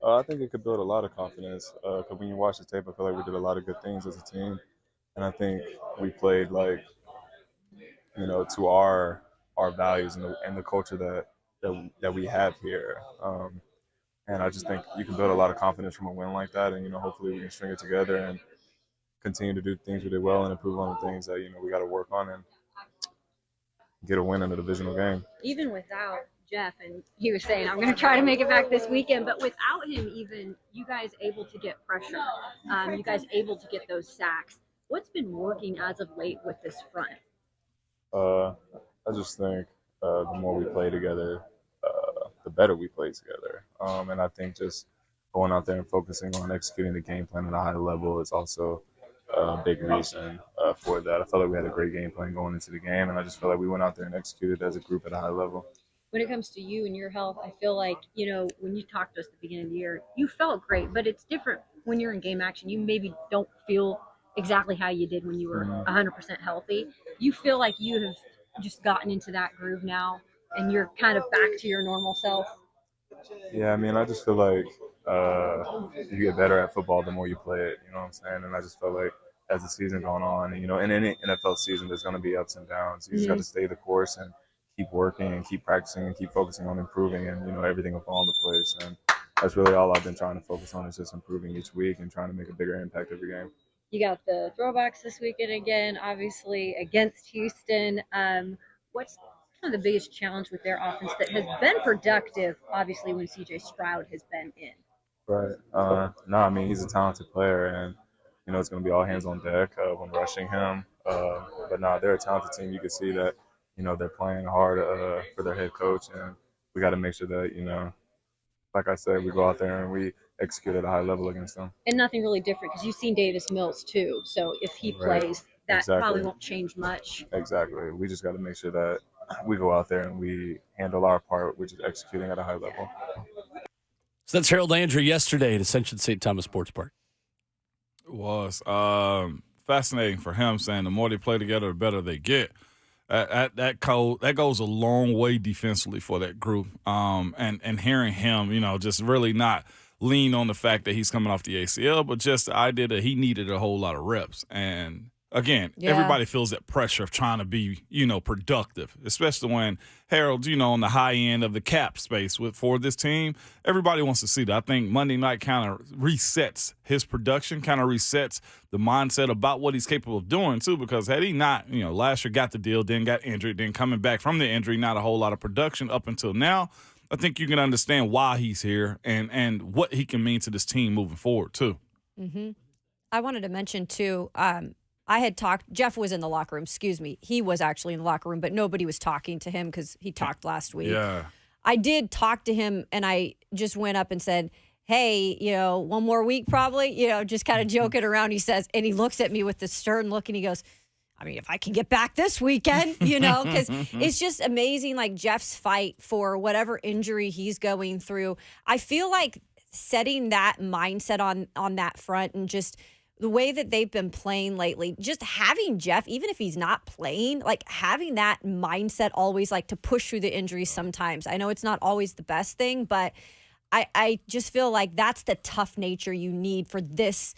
I think it could build a lot of confidence because when you watch the tape, I feel like we did a lot of good things as a team. And I think we played to our values and the culture that we have here. And I just think you can build a lot of confidence from a win like that. And, hopefully we can string it together and continue to do things we did well and improve on the things that, we got to work on and get a win in a divisional game. Even without Jeff, and he was saying, I'm going to try to make it back this weekend, but without him even, you guys able to get pressure, you guys able to get those sacks. What's been working as of late with this front? I just think the more we play together, the better we play together. And I think just going out there and focusing on executing the game plan at a high level is also a big reason for that. I felt like we had a great game plan going into the game, and I just felt like we went out there and executed as a group at a high level. When it comes to you and your health, I feel like, when you talked to us at the beginning of the year, you felt great, but it's different when you're in game action. You maybe don't feel exactly how you did when you were 100% healthy. You feel like you have just gotten into that groove now and you're kind of back to your normal self? Yeah, I just feel like you get better at football the more you play it, you know what I'm saying? And I just felt like as the season going on, and, in any NFL season, there's going to be ups and downs. You just got to stay the course and keep working and keep practicing and keep focusing on improving, and, everything will fall into place. And that's really all I've been trying to focus on, is just improving each week and trying to make a bigger impact every game. You got the throwbacks this weekend again, obviously, against Houston. What's kind of the biggest challenge with their offense that has been productive, obviously, when C.J. Stroud has been in? Right. He's a talented player, and, it's going to be all hands on deck when rushing him. But they're a talented team. You can see that, they're playing hard for their head coach, and we got to make sure that, like I said, we go out there and we execute at a high level against them. And nothing really different because you've seen Davis Mills too. So if he plays, that probably won't change much. Exactly. We just got to make sure that we go out there and we handle our part, which is executing at a high level. So that's Harold Landry yesterday at Ascension St. Thomas Sports Park. It was fascinating for him, saying the more they play together, the better they get. That goes a long way defensively for that group. And hearing him, just really not lean on the fact that he's coming off the ACL, but just the idea that he needed a whole lot of reps. And again, everybody feels that pressure of trying to be, productive, especially when Harold's, on the high end of the cap space for this team. Everybody wants to see that. I think Monday night kind of resets his production, kind of resets the mindset about what he's capable of doing, too, because had he not, last year got the deal, then got injured, then coming back from the injury, not a whole lot of production up until now. I think you can understand why he's here and what he can mean to this team moving forward, too. Mm-hmm. I wanted to mention, too, I had talked, Jeff was in the locker room, excuse me. He was actually in the locker room, but nobody was talking to him because he talked last week. Yeah. I did talk to him, and I just went up and said, hey, one more week probably, just kind of joking around. He says, and he looks at me with this stern look, and he goes, if I can get back this weekend, because it's just amazing, like Jeff's fight for whatever injury he's going through. I feel like setting that mindset on that front and just the way that they've been playing lately, just having Jeff, even if he's not playing, like having that mindset always like to push through the injuries sometimes. I know it's not always the best thing, but I just feel like that's the tough nature you need for this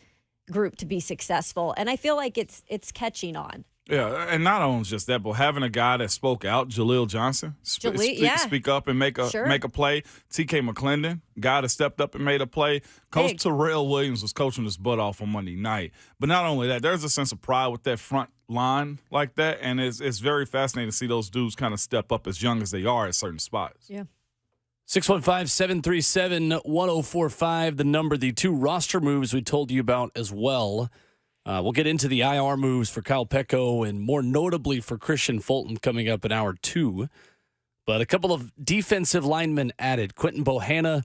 group to be successful. And I feel like it's catching on. Yeah, and not only just that, but having a guy that spoke out, Jaleel Johnson, speak up and make a play. T.K. McClendon, guy that stepped up and made a play. Coach Terrell Williams was coaching his butt off on Monday night. But not only that, there's a sense of pride with that front line like that, and it's very fascinating to see those dudes kind of step up as young as they are at certain spots. Yeah. 615-737-1045, the number, the 2 roster moves we told you about as well. We'll get into the IR moves for Kyle Pecco and more notably for Kristian Fulton coming up in hour 2. But a couple of defensive linemen added. Quentin Bohanna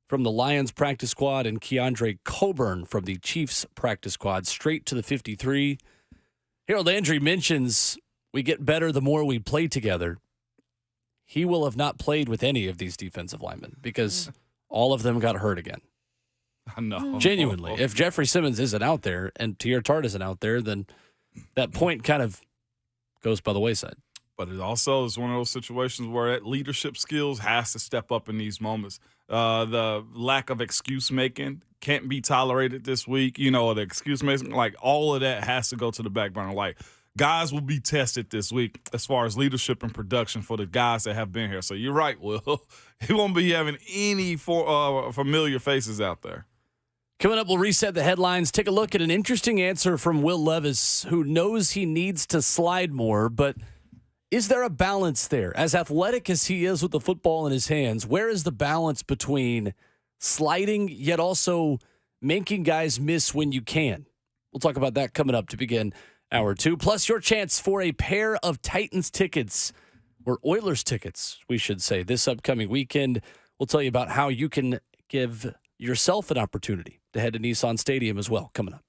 from the Lions practice squad and Keandre Coburn from the Chiefs practice squad straight to the 53. Harold Landry mentions we get better the more we play together. He will have not played with any of these defensive linemen because all of them got hurt again. I know. Genuinely. If Jeffrey Simmons isn't out there and Tier Tart isn't out there, then that point kind of goes by the wayside. But it also is one of those situations where that leadership skills has to step up in these moments. The lack of excuse making can't be tolerated this week. You know, the excuse making, like all of that has to go to the back burner. Like, guys will be tested this week as far as leadership and production for the guys that have been here. So you're right, Will. He won't be having any familiar faces out there. Coming up, we'll reset the headlines. Take a look at an interesting answer from Will Levis, who knows he needs to slide more, but is there a balance there? As athletic as he is with the football in his hands, where is the balance between sliding yet also making guys miss when you can? We'll talk about that coming up to begin hour 2. Plus your chance for a pair of Titans tickets, or Oilers tickets, we should say, this upcoming weekend. We'll tell you about how you can give yourself an opportunity to head to Nissan Stadium as well, coming up.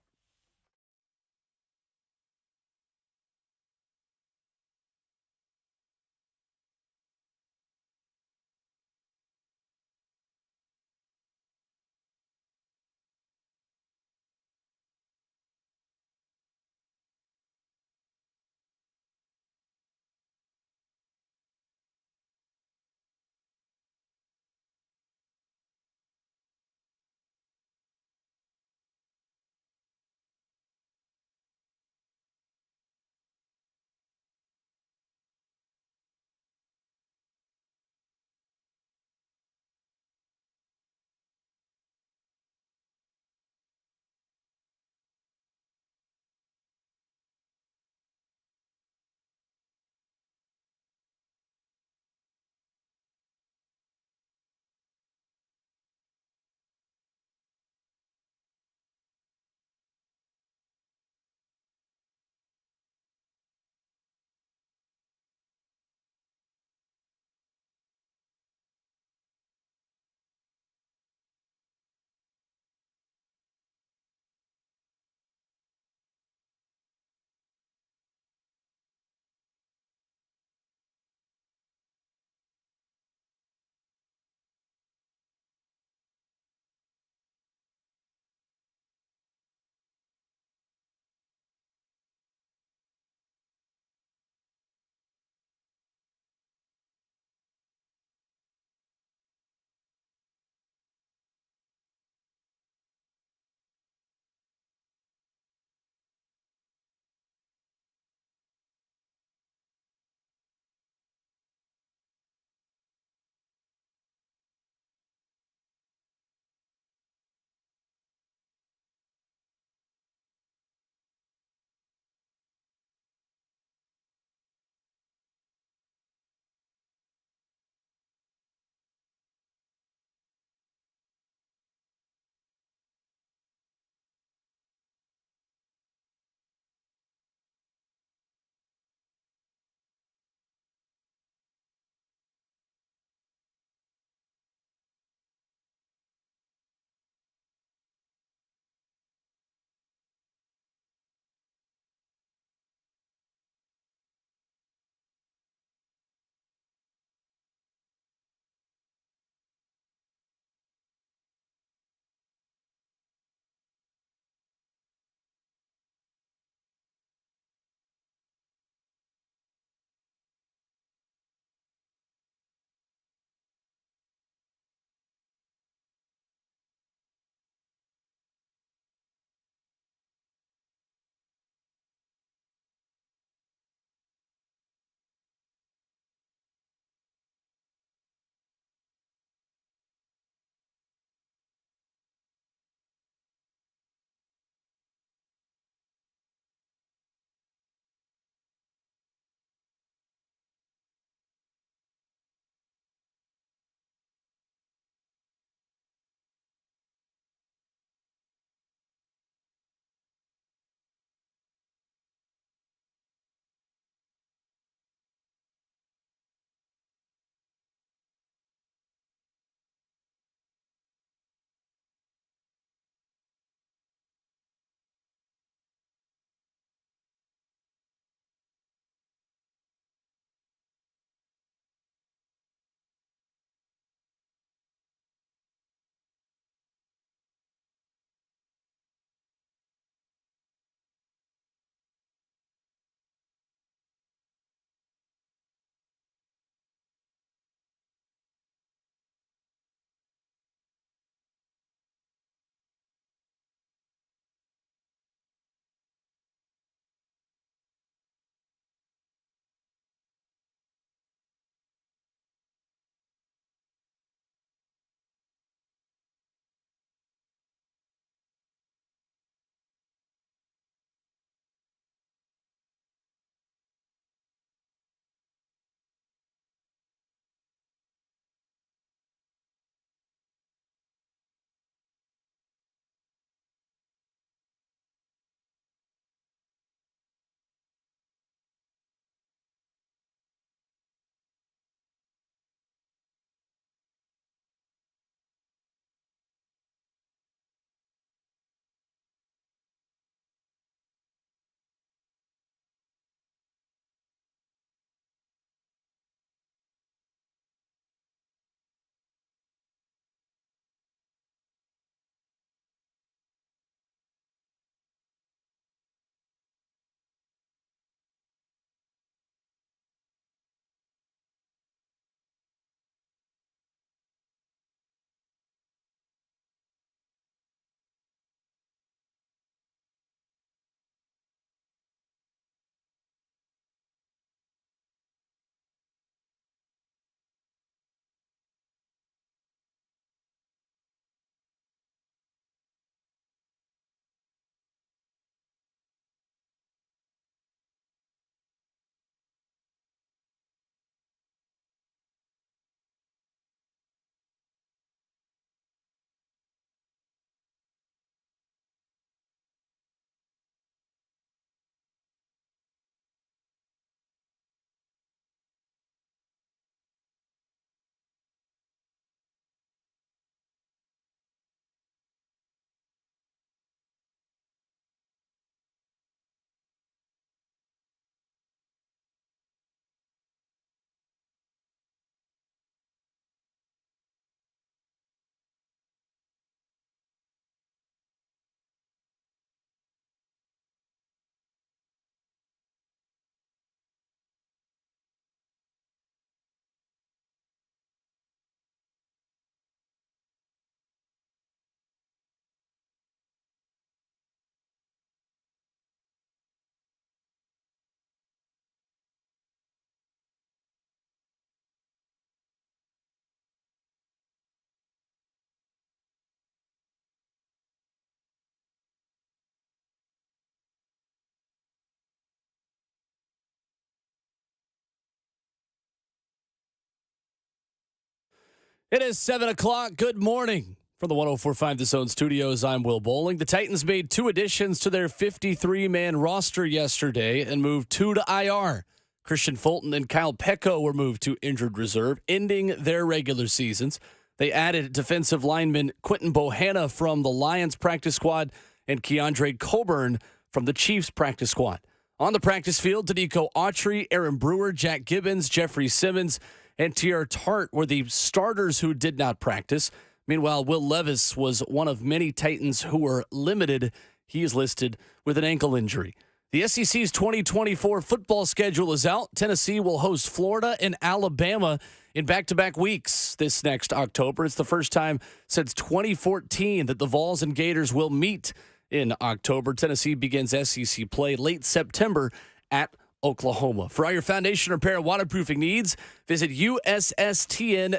It is 7 o'clock. Good morning. From the 104.5 The Zone studios, I'm Will Bowling. The Titans made 2 additions to their 53-man roster yesterday and moved 2 to IR. Kristian Fulton and Kyle Pecco were moved to injured reserve, ending their regular seasons. They added defensive lineman Quentin Bohanna from the Lions practice squad and Keandre Coburn from the Chiefs practice squad. On the practice field, Danico Autry, Aaron Brewer, Jack Gibbons, Jeffrey Simmons, and Tier Tart were the starters who did not practice. Meanwhile, Will Levis was one of many Titans who were limited. He is listed with an ankle injury. The SEC's 2024 football schedule is out. Tennessee will host Florida and Alabama in back-to-back weeks this next October. It's the first time since 2014 that the Vols and Gators will meet in October. Tennessee begins SEC play late September at Oklahoma. For all your foundation repair and waterproofing needs, visit USSTN.com.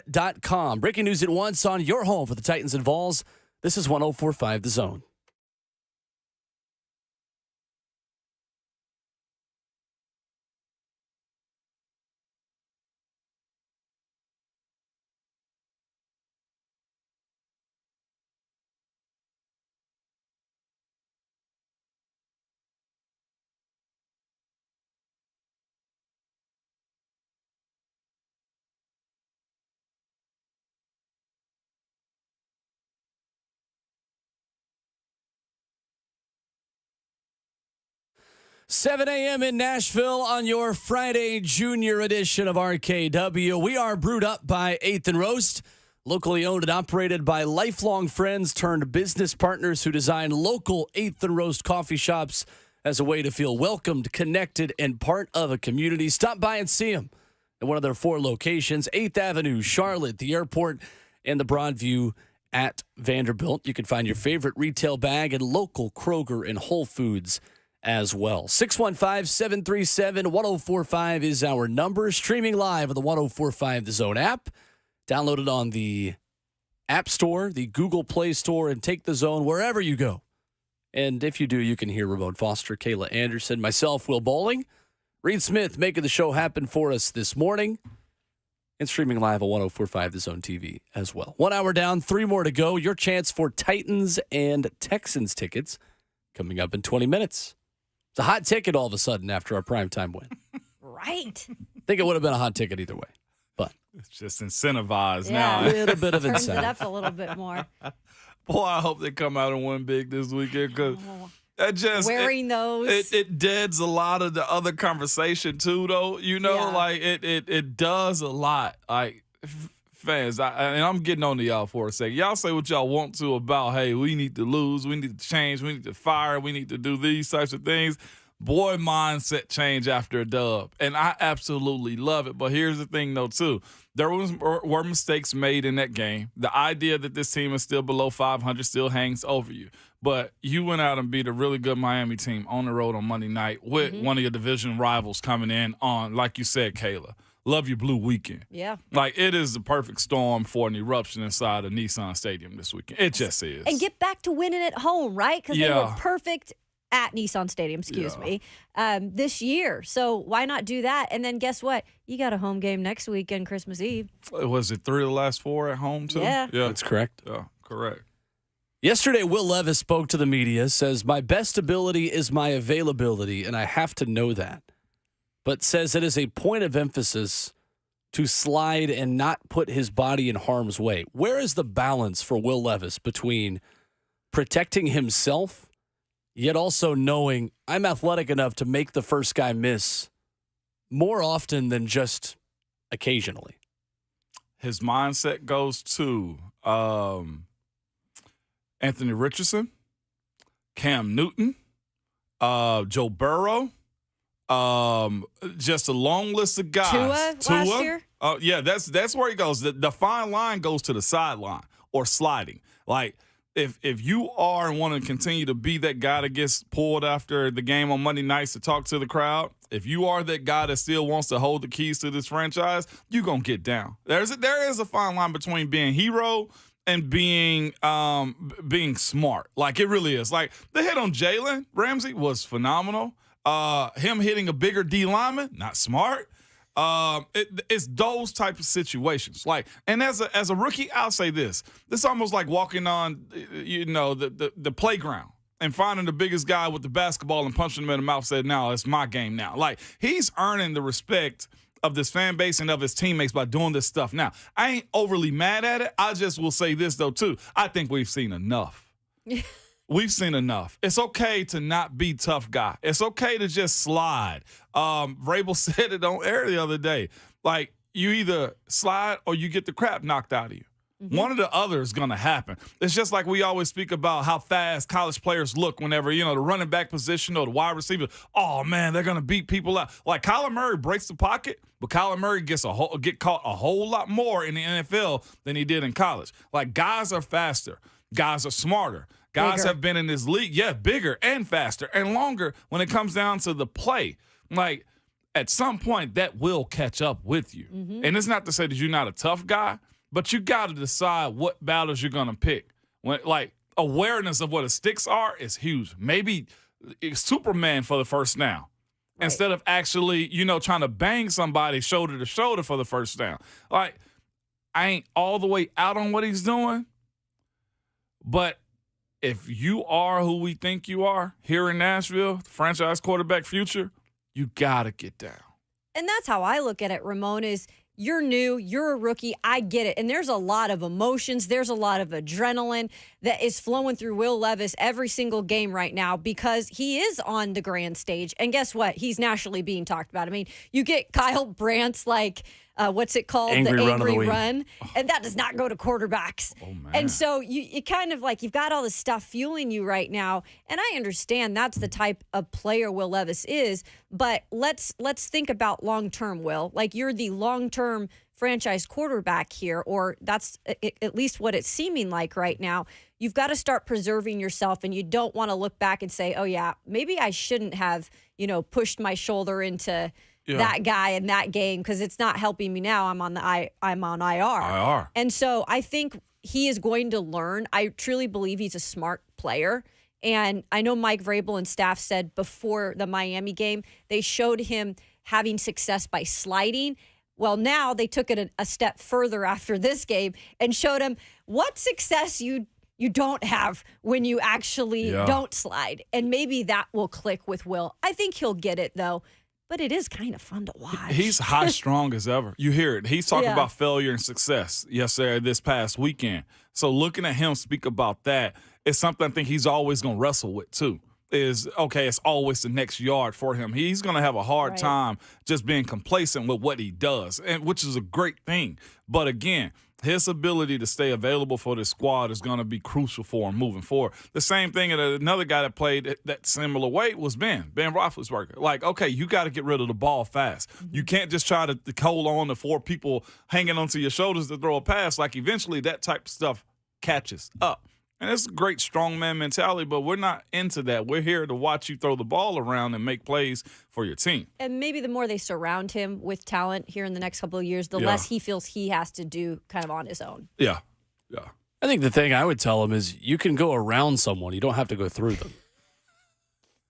Breaking news at once on your home for the Titans and Vols. This is 104.5 The Zone. $7 a.m. in Nashville on your Friday junior edition of RKW. We are brewed up by 8th and Roast, locally owned and operated by lifelong friends turned business partners who design local 8th and Roast coffee shops as a way to feel welcomed, connected, and part of a community. Stop by and see them at one of their 4 locations, 8th Avenue, Charlotte, the airport, and the Broadview at Vanderbilt. You can find your favorite retail bag at local Kroger and Whole Foods as well. 615-737-1045 is our number. Streaming live on the 1045 The Zone app. Download it on the App Store, the Google Play Store, and take The Zone wherever you go. And if you do, you can hear Ramon Foster, Kayla Anderson, myself, Will Bowling, Reed Smith making the show happen for us this morning, and streaming live on 1045 The Zone TV as well. 1 hour down, 3 more to go. Your chance for Titans and Texans tickets coming up in 20 minutes. It's a hot ticket all of a sudden after our primetime win. Right. I think it would have been a hot ticket either way, but It's just incentivized Yeah. now. a little bit of Turns it incentive. up a little bit more. Boy, I hope they come out and win big this weekend because that just Wearing those. it deads a lot of the other conversation too, though. You know, Yeah. like it does a lot. Like fans, and I'm getting on to y'all for a second. Y'all say what y'all want to about, hey, we need to lose, we need to change, we need to fire, we need to do these types of things. Boy, mindset change after a dub, and I absolutely love it. But here's the thing, though, too. There were mistakes made in that game. The idea that this team is still below 500 still hangs over you. But you went out and beat a really good Miami team on the road on Monday night with one of your division rivals coming in on, like you said, Kayla, love your blue weekend. Yeah. Like, it is the perfect storm for an eruption inside of Nissan Stadium this weekend. It just is. And get back to winning at home, right? Because they were Yeah. perfect at Nissan Stadium, this year. So why not do that? And then guess what? You got a home game next weekend, Christmas Eve. Was it 3 of the last 4 at home, too? Yeah. That's correct. Yeah, correct. Yesterday, Will Levis spoke to the media, says, my best ability is my availability, and I have to know that. But says it is a point of emphasis to slide and not put his body in harm's way. Where is the balance for Will Levis between protecting himself, yet also knowing I'm athletic enough to make the first guy miss more often than just occasionally? His mindset goes to Anthony Richardson, Cam Newton, Joe Burrow, just a long list of guys. Tua last year? Oh, yeah, that's where he goes. The fine line goes to the sideline or sliding. Like, if you are and want to continue to be that guy that gets pulled after the game on Monday nights to talk to the crowd, if you are that guy that still wants to hold the keys to this franchise, you're going to get down. There is a fine line between being hero and being smart. Like, it really is. Like, the hit on Jalen Ramsey was phenomenal. Him hitting a bigger D lineman, not smart. It's those type of situations. Like, and as a rookie, I'll say this: this is almost like walking on, the playground and finding the biggest guy with the basketball and punching him in the mouth. Said, "No, it's my game now." Like, he's earning the respect of this fan base and of his teammates by doing this stuff. Now, I ain't overly mad at it. I just will say this though too: I think we've seen enough. We've seen enough. It's okay to not be tough guy. It's okay to just slide. Vrabel said it on air the other day. Like, you either slide or you get the crap knocked out of you. Mm-hmm. One or the other is going to happen. It's just like we always speak about how fast college players look whenever, the running back position or the wide receiver. Oh, man, they're going to beat people out. Like, Kyler Murray breaks the pocket, but Kyler Murray get caught a whole lot more in the NFL than he did in college. Like, guys are faster. Guys are smarter. Guys have been in this league, bigger and faster and longer when it comes down to the play. Like, at some point, that will catch up with you. Mm-hmm. And it's not to say that you're not a tough guy, but you got to decide what battles you're going to pick. Awareness of what the sticks are is huge. Maybe it's Superman for the first down instead of actually, trying to bang somebody shoulder to shoulder for the first down. Like, I ain't all the way out on what he's doing, but if you are who we think you are here in Nashville, the franchise quarterback future, you got to get down. And that's how I look at it, Ramon, is you're new, you're a rookie, I get it. And there's a lot of emotions, there's a lot of adrenaline that is flowing through Will Levis every single game right now because he is on the grand stage. And guess what? He's nationally being talked about. I mean, you get Kyle Brandt's what's it called? Angry the Run of the Angry Week. Run. And that does not go to quarterbacks. Oh, man. And so you kind of you've got all this stuff fueling you right now. And I understand that's the type of player Will Levis is. But let's think about long-term, Will. Like, you're the long-term franchise quarterback here, or that's at least what it's seeming like right now. You've got to start preserving yourself, and you don't want to look back and say, oh, yeah, maybe I shouldn't have, pushed my shoulder into that guy in that game because it's not helping me now. I'm on IR. And so I think he is going to learn. I truly believe he's a smart player. And I know Mike Vrabel and staff said before the Miami game, they showed him having success by sliding. Well, now they took it a step further after this game and showed him what success you don't have when you actually don't slide. And maybe that will click with Will. I think he'll get it, though. But it is kind of fun to watch. He's high strong as ever. You hear it. He's talking about failure and success this past weekend. So looking at him speak about that is something I think he's always going to wrestle with too. It's always the next yard for him. He's going to have a hard time just being complacent with what he does, and which is a great thing. But again, his ability to stay available for the squad is going to be crucial for him moving forward. The same thing, and another guy that played that similar way was Ben Roethlisberger. Like, okay, you got to get rid of the ball fast. Mm-hmm. You can't just try to hold on to four people hanging onto your shoulders to throw a pass. Like, eventually that type of stuff catches up. And it's a great strongman mentality, but we're not into that. We're here to watch you throw the ball around and make plays for your team. And maybe the more they surround him with talent here in the next couple of years, the less he feels he has to do kind of on his own. Yeah. I think the thing I would tell him is you can go around someone. You don't have to go through them.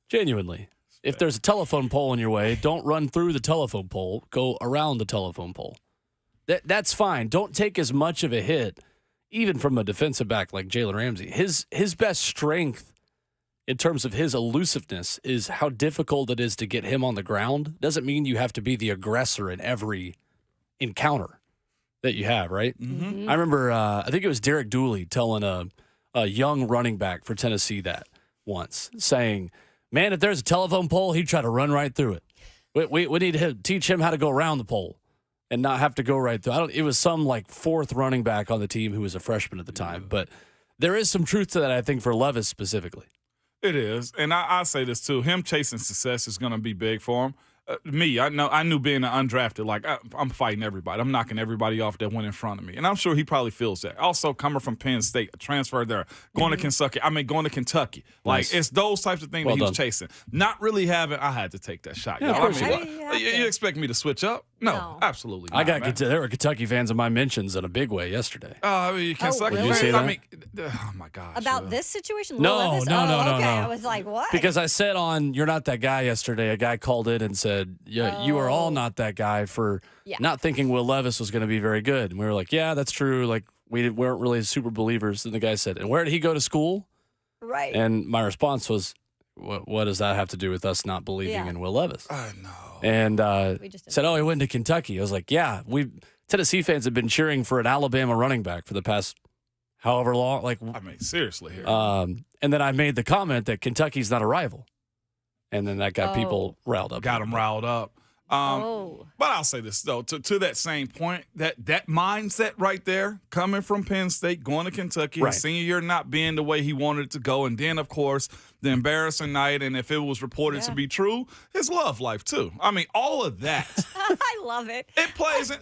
Genuinely. If there's a telephone pole in your way, don't run through the telephone pole. Go around the telephone pole. That's fine. Don't take as much of a hit. Even from a defensive back like Jalen Ramsey, his best strength in terms of his elusiveness is how difficult it is to get him on the ground. Doesn't mean you have to be the aggressor in every encounter that you have, right? Mm-hmm. I remember, I think it was Derek Dooley telling a young running back for Tennessee that once, saying, man, if there's a telephone pole, he'd try to run right through it. We need to teach him how to go around the pole and not have to go right through. It was some fourth running back on the team who was a freshman at the time. But there is some truth to that, I think, for Levis specifically. It is. And I say this too. Him chasing success is going to be big for him. I knew being an undrafted, I'm fighting everybody. I'm knocking everybody off that went in front of me. And I'm sure he probably feels that. Also, coming from Penn State, a transfer there, going to Kentucky. Nice. It's those types of things that he was chasing. Not really having, I had to take that shot. Yeah, you expect me to switch up? No. Absolutely not. There were Kentucky fans in my mentions in a big way yesterday. Kentucky really? You see that? Oh, my gosh. About this situation? No. Okay. I was like, what? Because I said on You're Not That Guy yesterday, a guy called in and said, said, "Yeah, you are all not that guy for not thinking Will Levis was going to be very good." And we were like, "Yeah, that's true. Like we weren't really super believers." And the guy said, "And where did he go to school?" Right. And my response was, "What does that have to do with us not believing in Will Levis?" I know. And We just said, "Oh, he went to Kentucky." I was like, "Yeah, Tennessee fans have been cheering for an Alabama running back for the past however long." Like, I mean, seriously here. and then I made the comment that Kentucky's not a rival, and then that got people riled up. Got them riled up. But I'll say this, though, to that same point, that mindset right there, coming from Penn State, going to Kentucky, his senior year not being the way he wanted it to go, and then, of course, the embarrassing night, and if it was reported to be true, his love life, too. I mean, all of that. I love it. It plays in.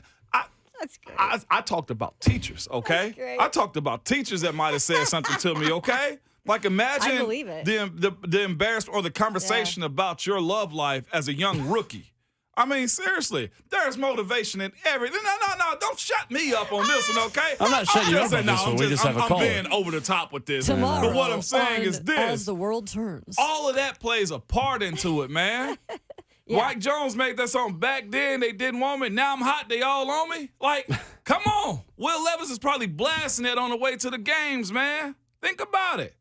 That's great. I talked about teachers, okay? That's great. I talked about teachers that might have said something to me, okay? Like, imagine I believe it. the embarrassment or the conversation about your love life as a young rookie. I mean, seriously, there's motivation in everything. No, don't shut me up on this one, okay? I'm not shutting you up on this one. We just have a I'm call. being over the top with this. Tomorrow, But what I'm saying is this. as the world turns. All of that plays a part into it, man. Mike Jones made that song back then. They didn't want me. Now I'm hot. They all on me. Like, come on. Will Levis is probably blasting it on the way to the games, man. Think about it.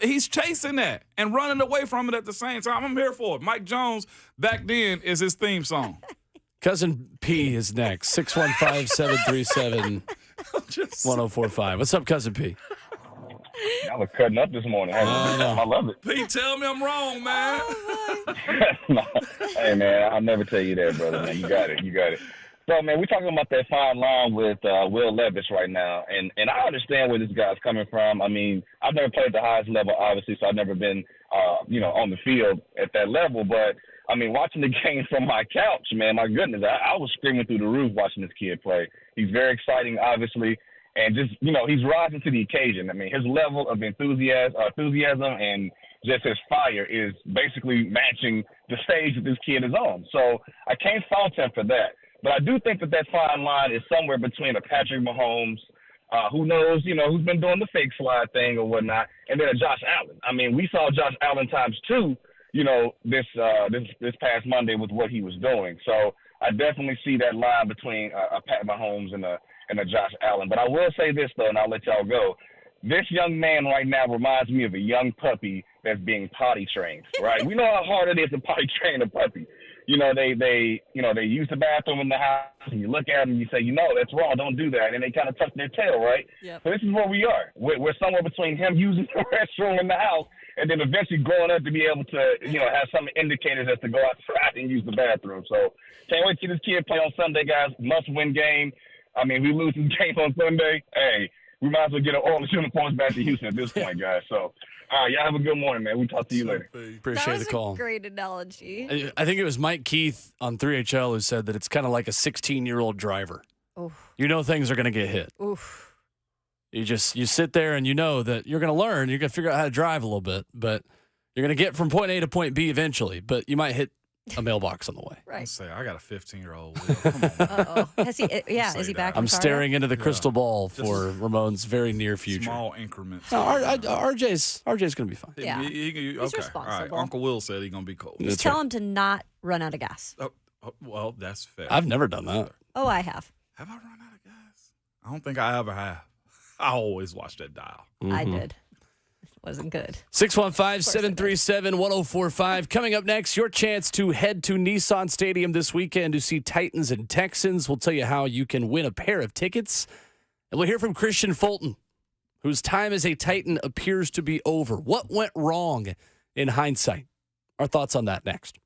He's chasing that and running away from it at the same time. I'm here for it. Mike Jones back then is his theme song. Cousin P is next. 615-737-1045. What's up, Cousin P? I was cutting up this morning. I love it. Pete, tell me I'm wrong, man. No. Hey, man, I'll never tell you that, brother. Man. You got it. So, man, we're talking about that fine line with Will Levis right now, and I understand where this guy's coming from. I mean, I've never played at the highest level, obviously, so I've never been, on the field at that level. But, I mean, watching the game from my couch, man, my goodness, I was screaming through the roof watching this kid play. He's very exciting, obviously, and just, he's rising to the occasion. I mean, his level of enthusiasm and just his fire is basically matching the stage that this kid is on. So I can't fault him for that. But I do think that fine line is somewhere between a Patrick Mahomes, who knows, who's been doing the fake slide thing or whatnot, and then a Josh Allen. I mean, we saw Josh Allen times two, this past Monday with what he was doing. So I definitely see that line between a Pat Mahomes and a Josh Allen. But I will say this, though, and I'll let y'all go. This young man right now reminds me of a young puppy that's being potty trained, right? We know how hard it is to potty train a puppy. They use the bathroom in the house, and you look at them and you say, that's wrong, don't do that. And they kind of tuck their tail, right? Yep. So this is where we are. We're somewhere between him using the restroom in the house and then eventually growing up to be able to, have some indicators as to go outside and use the bathroom. So can't wait to see this kid play on Sunday, guys. Must-win game. I mean, we lose this game on Sunday. Hey, we might as well get all the uniforms back to Houston at this point, guys. So, all right, y'all have a good morning, man. We'll talk to you later. Appreciate the call. That was a great analogy. I think it was Mike Keith on 3HL who said that it's kind of like a 16-year-old driver. Oof. Things are going to get hit. Oof. You sit there and you know that you're going to learn. You're going to figure out how to drive a little bit, but you're going to get from point A to point B eventually, but you might hit a mailbox on the way. I Right. say, I got a 15-year-old. Come on. Uh-oh. Is he back? I'm from staring into the crystal ball for Ramon's very near future. Small increments. No, RJ's going to be fine. Yeah. Okay. All right. responsible. Uncle Will said he's going to be cool. Just tell him to not run out of gas. Well, that's fair. I've never done that. Oh, I have. Have I run out of gas? I don't think I ever have. I always watch that dial. I did. Wasn't good. 615-737-1045. Coming up next, your chance to head to Nissan Stadium this weekend to see Titans and Texans. We'll tell you how you can win a pair of tickets. And we'll hear from Kristian Fulton, whose time as a Titan appears to be over. What went wrong in hindsight? Our thoughts on that next.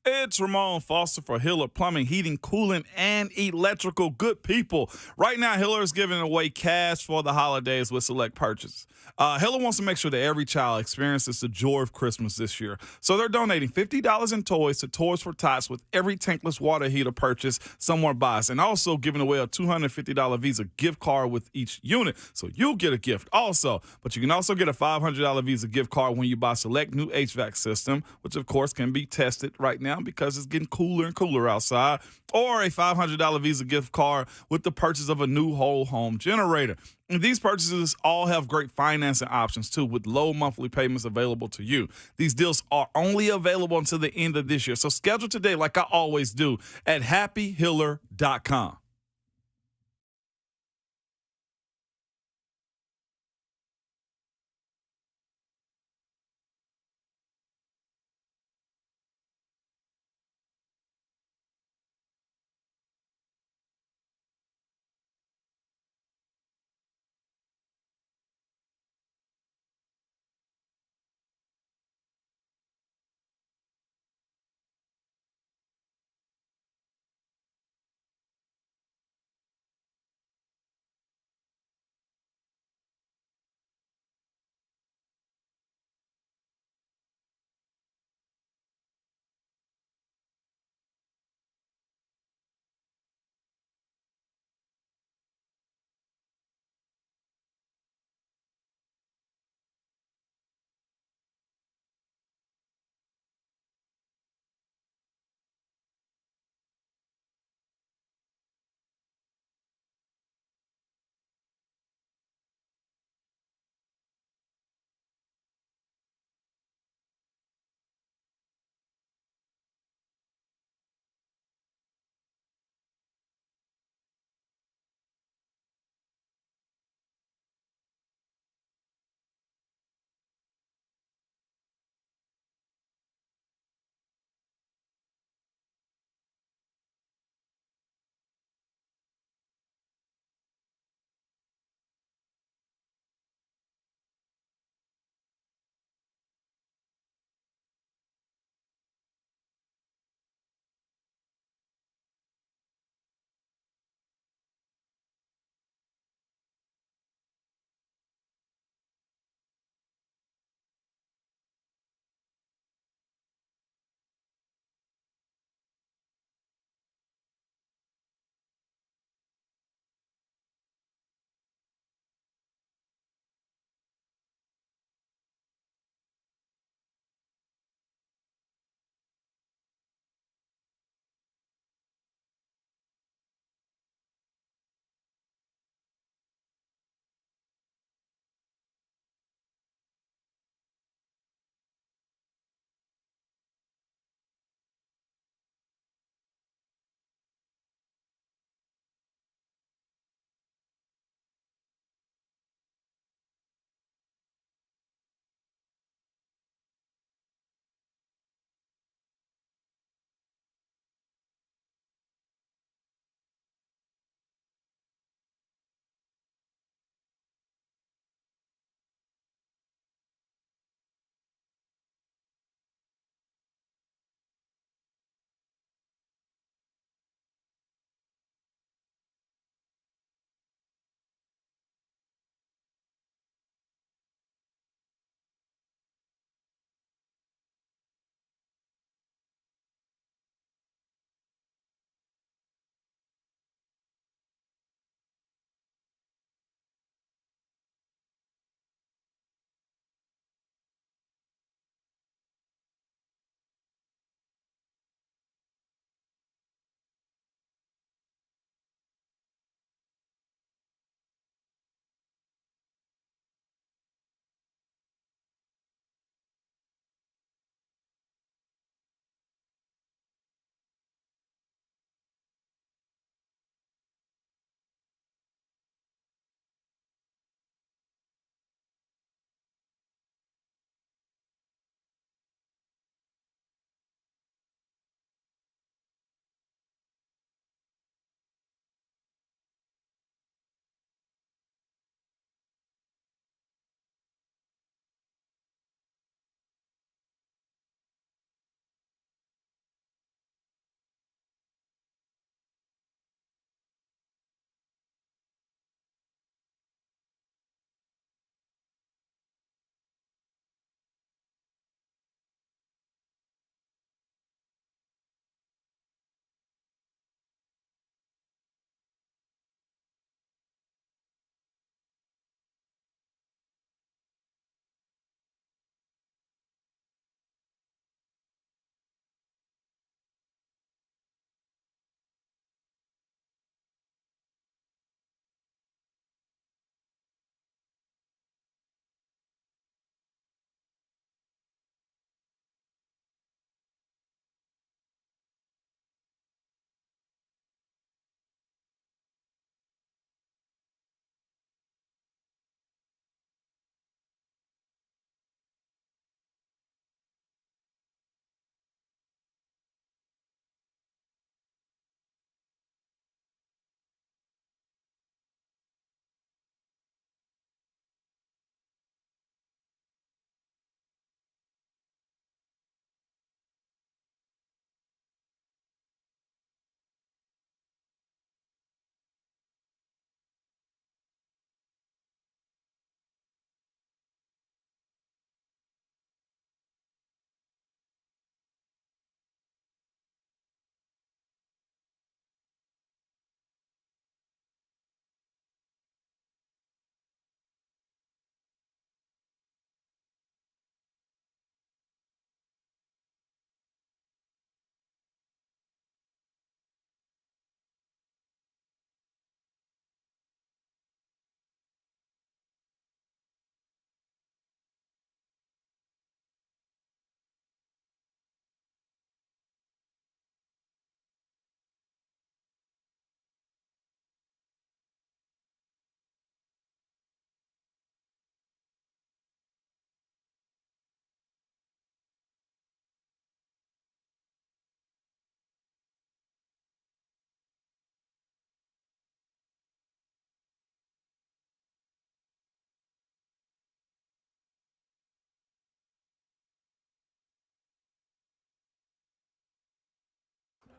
It's Ramon Foster for Hiller Plumbing, Heating, Cooling, and Electrical. Good people. Right now, Hiller is giving away cash for the holidays with select purchases. Hiller wants to make sure that every child experiences the joy of Christmas this year. So they're donating $50 in toys to Toys for Tots with every tankless water heater purchase someone buys, and also giving away a $250 Visa gift card with each unit. So you'll get a gift also, but you can also get a $500 Visa gift card when you buy select new HVAC system, which of course can be tested right now because it's getting cooler and cooler outside, or a $500 Visa gift card with the purchase of a new whole home generator. And these purchases all have great financing options too, with low monthly payments available to you. These deals are only available until the end of this year. So schedule today, like I always do, at happyhiller.com.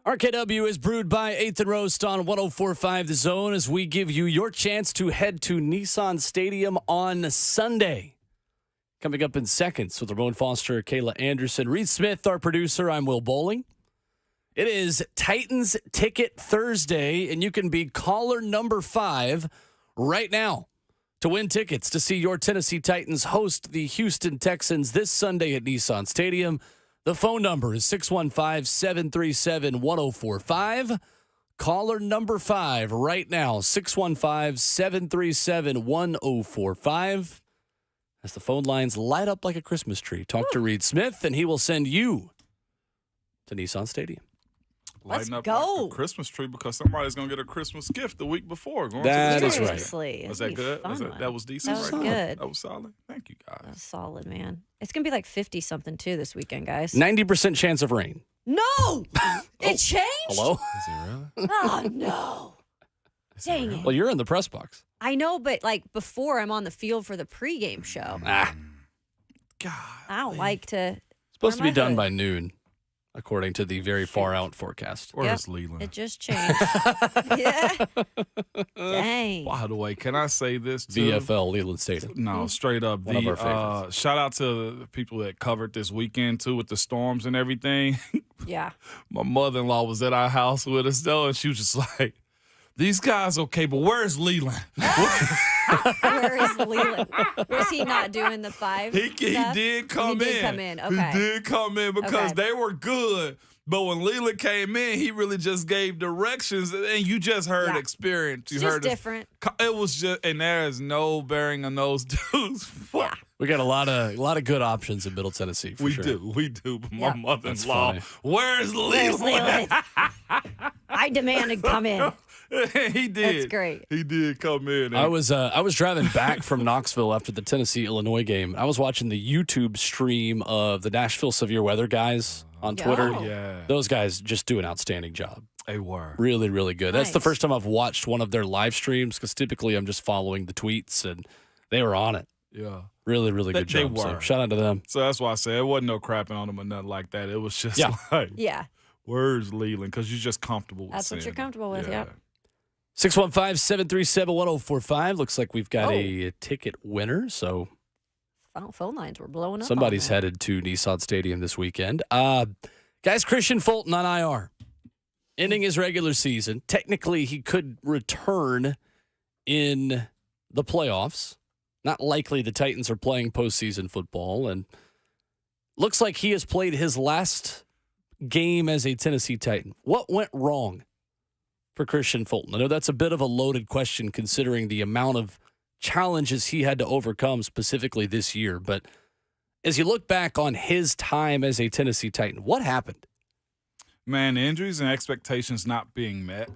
RKW is brewed by 8th and Roast on 104.5 The Zone as we give you your chance to head to Nissan Stadium on Sunday. Coming up in seconds with Ramon Foster, Kayla Anderson, Reed Smith, our producer. I'm Will Bowling. It is Titans Ticket Thursday, and you can be caller number 5 right now to win tickets to see your Tennessee Titans host the Houston Texans this Sunday at Nissan Stadium. The phone number is 615-737-1045. Caller number 5 right now, 615-737-1045. As the phone lines light up like a Christmas tree, talk to Reed Smith, and he will send you to Nissan Stadium. Lighting up go. like a Christmas tree because somebody's going to get a Christmas gift the week before. That is right. Seriously. Was that good? That was decent? That was right? good. That was solid. Thank you, guys. That's solid, man. It's going to be like 50-something, too, this weekend, guys. 90% chance of rain. No! It changed? Hello? Is it really? Oh, no. Dang it. Well, you're in the press box. I know, but like before I'm on the field for the pregame show. Ah, God. I don't like to. supposed to be my done hood. by noon, according to the very far out forecast. Where's Leland? It just changed. Yeah. Dang. By the way, can I say this too? VFL Leland Stadium. No, straight up. One of our favorites. Shout out to the people that covered this weekend too with the storms and everything. Yeah. My mother-in-law was at our house with us though, and she was just like, "These guys okay, but where's Leland?" Where is Leland? Was he not doing the 5? He stuff? did come He in. did come in. Okay. He did come in because Okay. they were good. But when Leland came in, he really just gave directions, and you just heard Yeah. experience. You It's heard just different. It was just, and there is no bearing on those dudes. Yeah. We got a lot of good options in Middle Tennessee. For We sure. do. But Yeah. my mother-in-law, That's where's Where's Leland? Leland? I demanded come in. He did. That's great. He did come in. I was driving back from Knoxville after the Tennessee-Illinois game. I was watching the YouTube stream of the Nashville Severe Weather guys on Twitter. Oh. Yeah, Those guys just do an outstanding job. they were. Really, really good. That's the Nice. first time I've watched one of their live streams because typically I'm just following the tweets, and they were on it. Yeah. Really, really good They job. So were. shout out to them. So that's why I said it wasn't no crapping on them or nothing like that. It was just Yeah. like, Yeah. where's Leland? Because you're just comfortable with That's what saying you're it. comfortable with, yep. 615-737-1045. Looks like we've got Oh. a ticket winner. So Phone lines were blowing up. somebody's on that. headed to Nissan Stadium this weekend. Guys, Kristian Fulton on IR. Ending his regular season. Technically, he could return in the playoffs. Not likely the Titans are playing postseason football. And looks like he has played his last game as a Tennessee Titan. What went wrong for Kristian Fulton? I know that's a bit of a loaded question considering the amount of challenges he had to overcome specifically this year. But as you look back on his time as a Tennessee Titan, what happened? Man, the injuries and expectations not being met.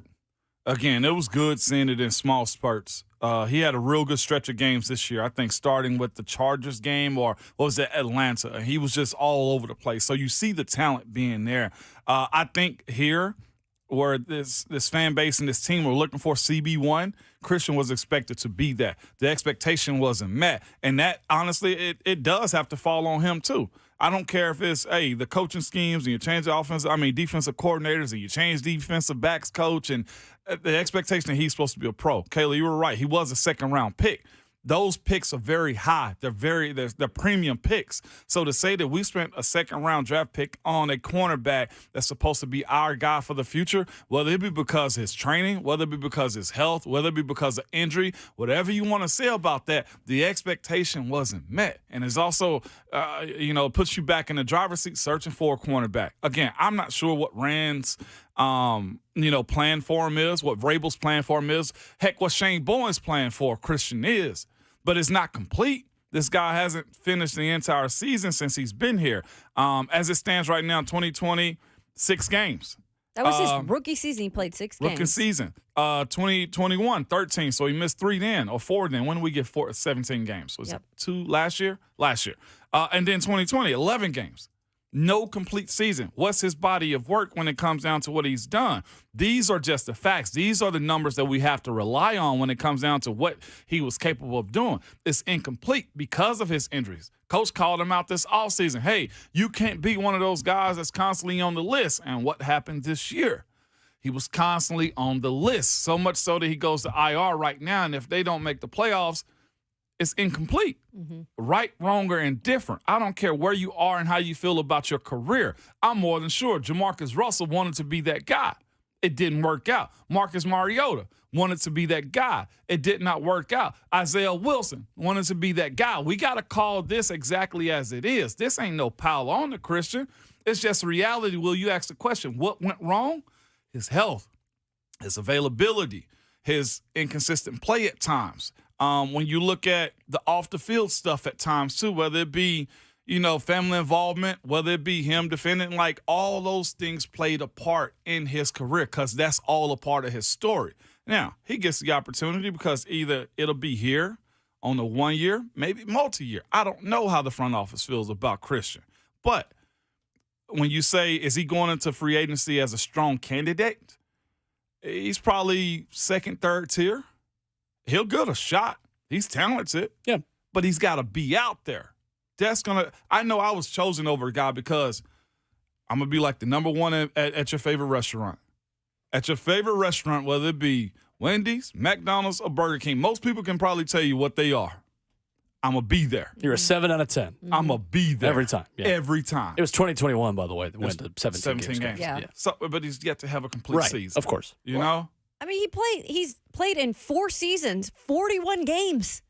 Again, it was good seeing it in small spurts. He had a real good stretch of games this year, I think, starting with the Chargers game or what was it, Atlanta. And he was just all over the place. So you see the talent being there. I think here where this fan base and this team were looking for CB1, Kristian was expected to be that. The expectation wasn't met. And that, honestly, it does have to fall on him, too. I don't care if it's, the coaching schemes and you change the defensive coordinators and you change defensive backs coach and the expectation that he's supposed to be a pro. Kayla, you were right. He was a second-round pick. Those picks are very high. They're premium picks. So to say that we spent a second-round draft pick on a cornerback that's supposed to be our guy for the future, whether it be because of his training, whether it be because of his health, whether it be because of injury, whatever you want to say about that, the expectation wasn't met. And it's also, puts you back in the driver's seat searching for a cornerback. Again, I'm not sure what Rand's plan for him is, what Vrabel's plan for him is. Heck, what Shane Bowen's plan for Kristian is. But it's not complete. This guy hasn't finished the entire season since he's been here. As it stands right now, 2020, 6 games. That was his rookie season. He played 6 games. Rookie season. 2021, 13. So he missed 3 then, or 4 then. When did we get 17 games? Was it 2 last year? Last year. And then 2020, 11 games. No complete season. What's his body of work when it comes down to what he's done? These are just the facts. These are the numbers that we have to rely on when it comes down to what he was capable of doing. It's incomplete because of his injuries. Coach called him out this offseason. Hey, you can't be one of those guys that's constantly on the list. And what happened this year? He was constantly on the list, so much so that he goes to IR right now. And if they don't make the playoffs, it's incomplete. Right, wrong, or indifferent. I don't care where you are and how you feel about your career. I'm more than sure Jamarcus Russell wanted to be that guy. It didn't work out. Marcus Mariota wanted to be that guy. It did not work out. Isaiah Wilson wanted to be that guy. We got to call this exactly as it is. This ain't no pile on the Christian. It's just reality. Will you ask the question, what went wrong? His health, his availability, his inconsistent play at times. When you look at the off-the-field stuff at times, too, whether it be, family involvement, whether it be him defending, like all those things played a part in his career because that's all a part of his story. Now, he gets the opportunity because either it'll be here on the 1 year, maybe multi-year. I don't know how the front office feels about Kristian. But when you say, is he going into free agency as a strong candidate? He's probably second, third tier. He'll get a shot. He's talented. Yeah. But he's got to be out there. I know I was chosen over a guy because I'm going to be like the number one at your favorite restaurant. At your favorite restaurant, whether it be Wendy's, McDonald's, or Burger King, most people can probably tell you what they are. I'm going to be there. You're a 7 out of 10. I'm going to be there. Every time. Yeah. Every time. It was 2021, by the way, that went to 17 games. Yeah. So, but he's yet to have a complete season. Of course. You know? I mean, he's played in 4 seasons, 41 games.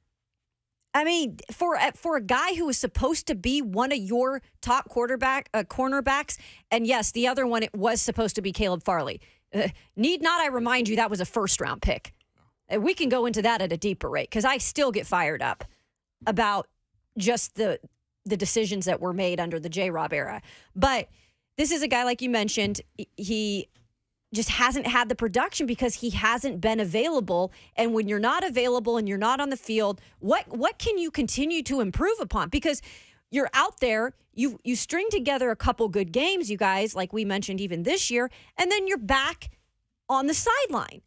I mean, for a guy who was supposed to be one of your top cornerbacks, and yes, the other one, it was supposed to be Caleb Farley. Need not I remind you that was a first-round pick. We can go into that at a deeper rate because I still get fired up about just the decisions that were made under the J-Rob era. But this is a guy, like you mentioned, he just hasn't had the production because he hasn't been available. And when you're not available and you're not on the field, what can you continue to improve upon? Because you're out there, you string together a couple good games, you guys, like we mentioned even this year, and then you're back on the sideline.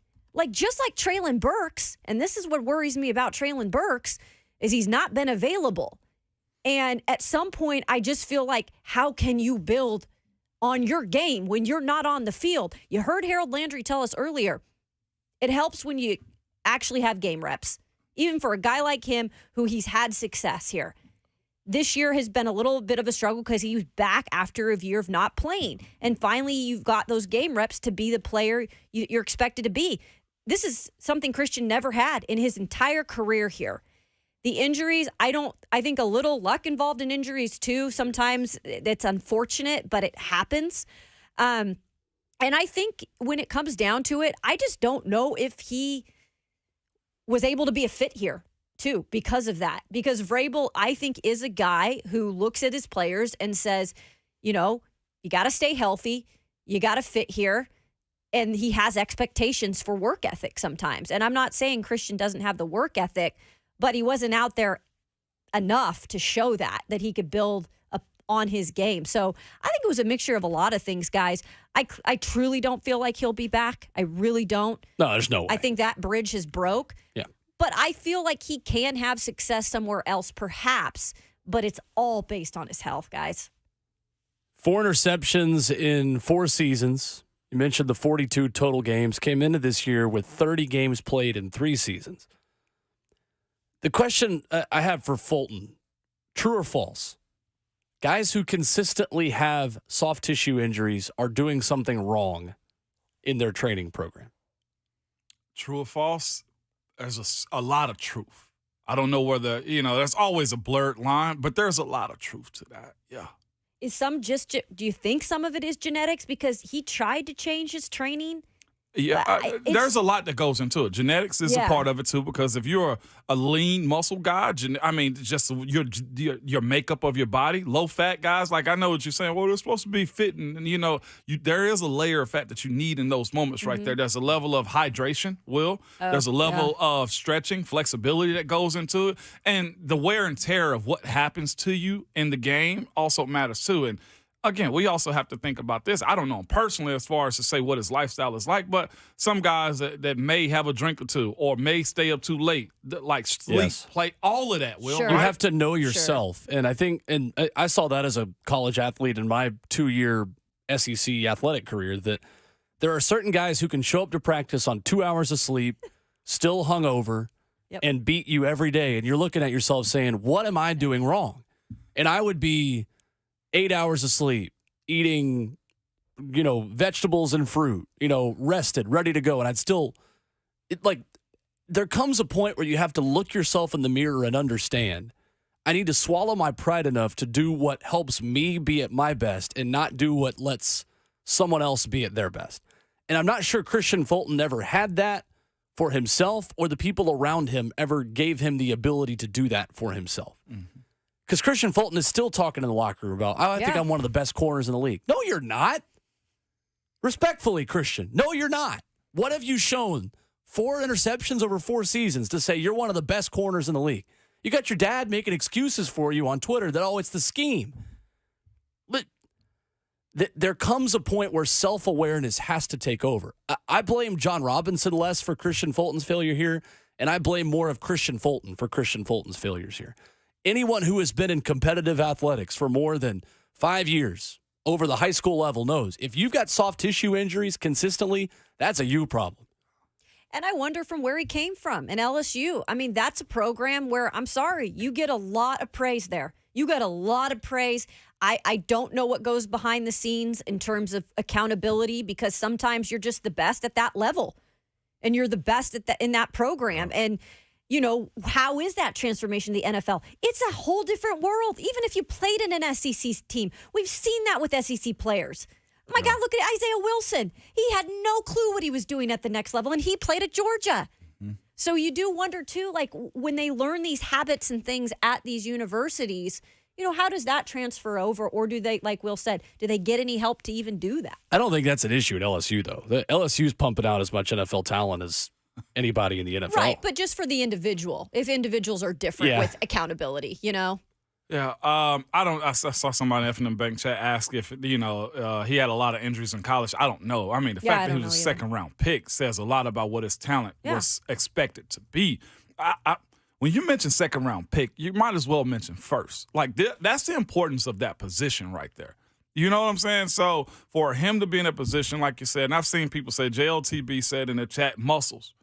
Just like Traylon Burks, and this is what worries me about Traylon Burks, is he's not been available. And at some point, I just feel like, how can you build on your game when you're not on the field? You heard Harold Landry tell us earlier, it helps when you actually have game reps, even for a guy like him who he's had success here. This year has been a little bit of a struggle because he was back after a year of not playing. And finally, you've got those game reps to be the player you're expected to be. This is something Kristian never had in his entire career here. The injuries, I think a little luck involved in injuries too. Sometimes it's unfortunate, but it happens. And I think when it comes down to it, I just don't know if he was able to be a fit here too because of that. Because Vrabel, I think, is a guy who looks at his players and says, you got to stay healthy. You got to fit here. And he has expectations for work ethic sometimes. And I'm not saying Kristian doesn't have the work ethic, but he wasn't out there enough to show that he could build up on his game. So I think it was a mixture of a lot of things, guys. I truly don't feel like he'll be back. I really don't. No, there's no way. I think that bridge has broke. Yeah. But I feel like he can have success somewhere else, perhaps. But it's all based on his health, guys. 4 interceptions in 4 seasons. You mentioned the 42 total games. Came into this year with 30 games played in 3 seasons. The question I have for Fulton, true or false? Guys who consistently have soft tissue injuries are doing something wrong in their training program. True or false? There's a lot of truth. I don't know whether, there's always a blurred line, but there's a lot of truth to that. Yeah. Is do you think some of it is genetics because he tried to change his training? Yeah, there's a lot that goes into it. Genetics is a part of it too, because if you're a lean muscle guy, just your makeup of your body, low fat guys, like I know what you're saying. Well, they're supposed to be fit, and there is a layer of fat that you need in those moments right there. There's a level of hydration, there's a level of stretching, flexibility that goes into it, and the wear and tear of what happens to you in the game also matters too. And again, we also have to think about this. I don't know him personally as far as to say what his lifestyle is like, but some guys that may have a drink or two or may stay up too late, like sleep, play, all of that. Will, Sure. You right? have to know yourself. Sure. And I think, and I saw that as a college athlete in my 2-year SEC athletic career, that there are certain guys who can show up to practice on 2 hours of sleep, still hungover, and beat you every day. And you're looking at yourself saying, what am I doing wrong? And I would be 8 hours of sleep, eating, vegetables and fruit, rested, ready to go. And I'd still, there comes a point where you have to look yourself in the mirror and understand, I need to swallow my pride enough to do what helps me be at my best and not do what lets someone else be at their best. And I'm not sure Kristian Fulton ever had that for himself, or the people around him ever gave him the ability to do that for himself. Because Kristian Fulton is still talking in the locker room about, I think I'm one of the best corners in the league. No, you're not. Respectfully, Kristian, no, you're not. What have you shown? 4 interceptions over 4 seasons to say you're one of the best corners in the league. You got your dad making excuses for you on Twitter that, it's the scheme. But there comes a point where self-awareness has to take over. I blame John Robinson less for Kristian Fulton's failure here, and I blame more of Kristian Fulton for Kristian Fulton's failures here. Anyone who has been in competitive athletics for more than 5 years over the high school level knows if you've got soft tissue injuries consistently, that's a you problem. And I wonder from where he came from in LSU. I mean, that's a program where, I'm sorry, you get a lot of praise there. You get a lot of praise. I don't know what goes behind the scenes in terms of accountability, because sometimes you're just the best at that level and you're the best at in that program. And, how is that transformation to the NFL? It's a whole different world. Even if you played in an SEC team, we've seen that with SEC players. My God, look at Isaiah Wilson. He had no clue what he was doing at the next level, and he played at Georgia. So you do wonder, too, when they learn these habits and things at these universities, how does that transfer over? Or do they, like Will said, do they get any help to even do that? I don't think that's an issue at LSU, though. The LSU's pumping out as much NFL talent as anybody in the NFL. Right, but just for the individual. If individuals are different with accountability, Yeah, I saw somebody in the bank chat ask if, he had a lot of injuries in college. I don't know. I mean, the fact that he was a second-round pick says a lot about what his talent was expected to be. When you mention second-round pick, you might as well mention first. That's the importance of that position right there. You know what I'm saying? So for him to be in a position, like you said, and I've seen people say, JLTB said in the chat, muscles.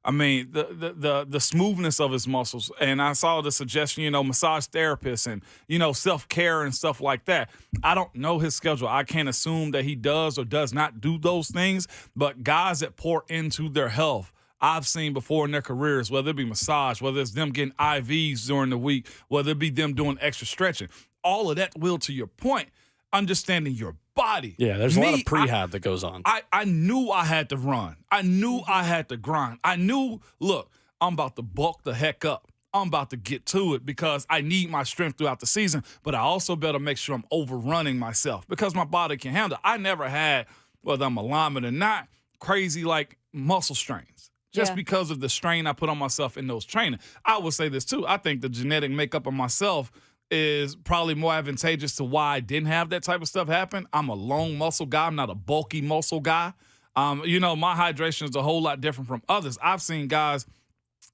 I mean, the smoothness of his muscles. And I saw the suggestion, massage therapists and, self-care and stuff like that. I don't know his schedule. I can't assume that he does or does not do those things. But guys that pour into their health, I've seen before in their careers, whether it be massage, whether it's them getting IVs during the week, whether it be them doing extra stretching. All of that, Will, to your point, understanding your body. Yeah, there's a lot of prehab that goes on. I knew I had to run. I knew I had to grind. I knew, look, I'm about to bulk the heck up. I'm about to get to it because I need my strength throughout the season, but I also better make sure I'm overrunning myself because my body can handle it. I never had, whether I'm a lineman or not, crazy muscle strains. Just because of the strain I put on myself in those training. I would say this too. I think the genetic makeup of myself is probably more advantageous to why I didn't have that type of stuff happen. I'm a long muscle guy. I'm not a bulky muscle guy. My hydration is a whole lot different from others. I've seen guys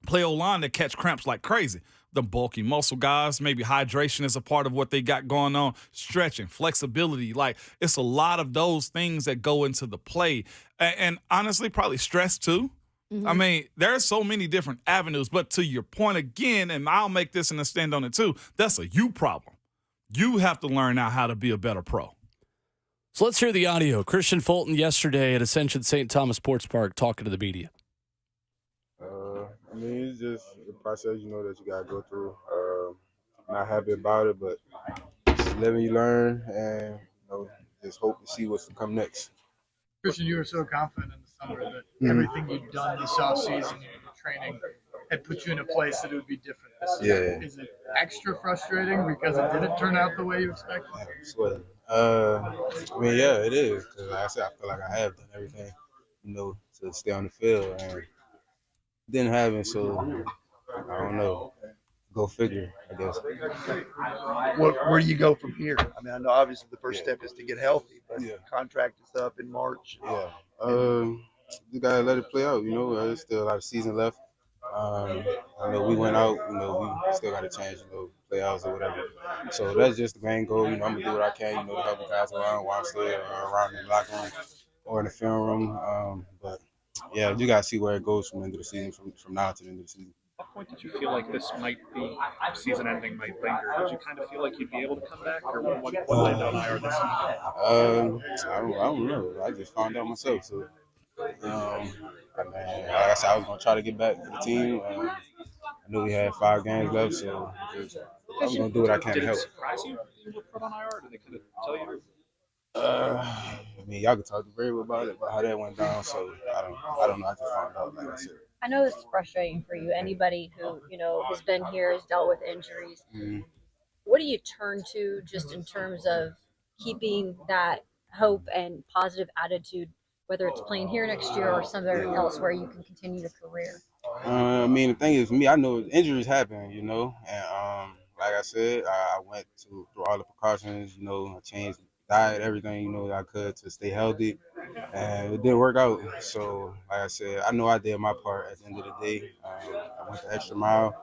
play O-line that catch cramps like crazy. The bulky muscle guys, maybe hydration is a part of what they got going on, stretching, flexibility. It's a lot of those things that go into the play. And honestly, probably stress too. Mm-hmm. I mean, there are so many different avenues, but to your point again, and I'll make this and stand on it too, that's a you problem. You have to learn now how to be a better pro. So let's hear the audio. Kristian Fulton yesterday at Ascension St. Thomas Sports Park talking to the media. It's just the process, that you got to go through. Not happy about it, but just live and you learn and, just hope to see what's to come next. Kristian, you were so confident in the summer that everything you'd done this offseason and your training had put you in a place that it would be different this year. Yeah. Is it extra frustrating because it didn't turn out the way you expected? It is. Because like I said, I feel like I have done everything, to stay on the field. And it didn't happen, so I don't know. go figure, I guess. Where do you go from here? I mean, I know obviously the first step is to get healthy, but contract is up in March. Yeah. You gotta let it play out. There's still a lot of season left. I know we went out. We still got to change. Playoffs or whatever. So that's just the main goal. I'm gonna do what I can. To help the guys around while I'm still around in the locker room or in the film room. But yeah, you gotta see where it goes from the end of the season, from now to the end of the season. At what point did you feel like this might be season ending, might linger? Did you kind of feel like you'd be able to come back, or what led down IR this season? I don't know. I just found out myself. So, like I said, I was gonna try to get back to the team. I knew we had 5 games left, so I was gonna do what I can to help. Did it surprise you you were put on IR? Did they kind of tell you? Y'all can talk to Brave about it, about how that went down. So I don't know. I just found out, like I said. I know this is frustrating for you. Anybody who, has been here, has dealt with injuries. Mm-hmm. What do you turn to just in terms of keeping that hope and positive attitude, whether it's playing here next year or somewhere else where you can continue your career? The thing is, for me, I know injuries happen, and like I said, I went through all the precautions, I changed diet, everything, that I could to stay healthy, and it didn't work out. So, like I said, I know I did my part at the end of the day. I went the extra mile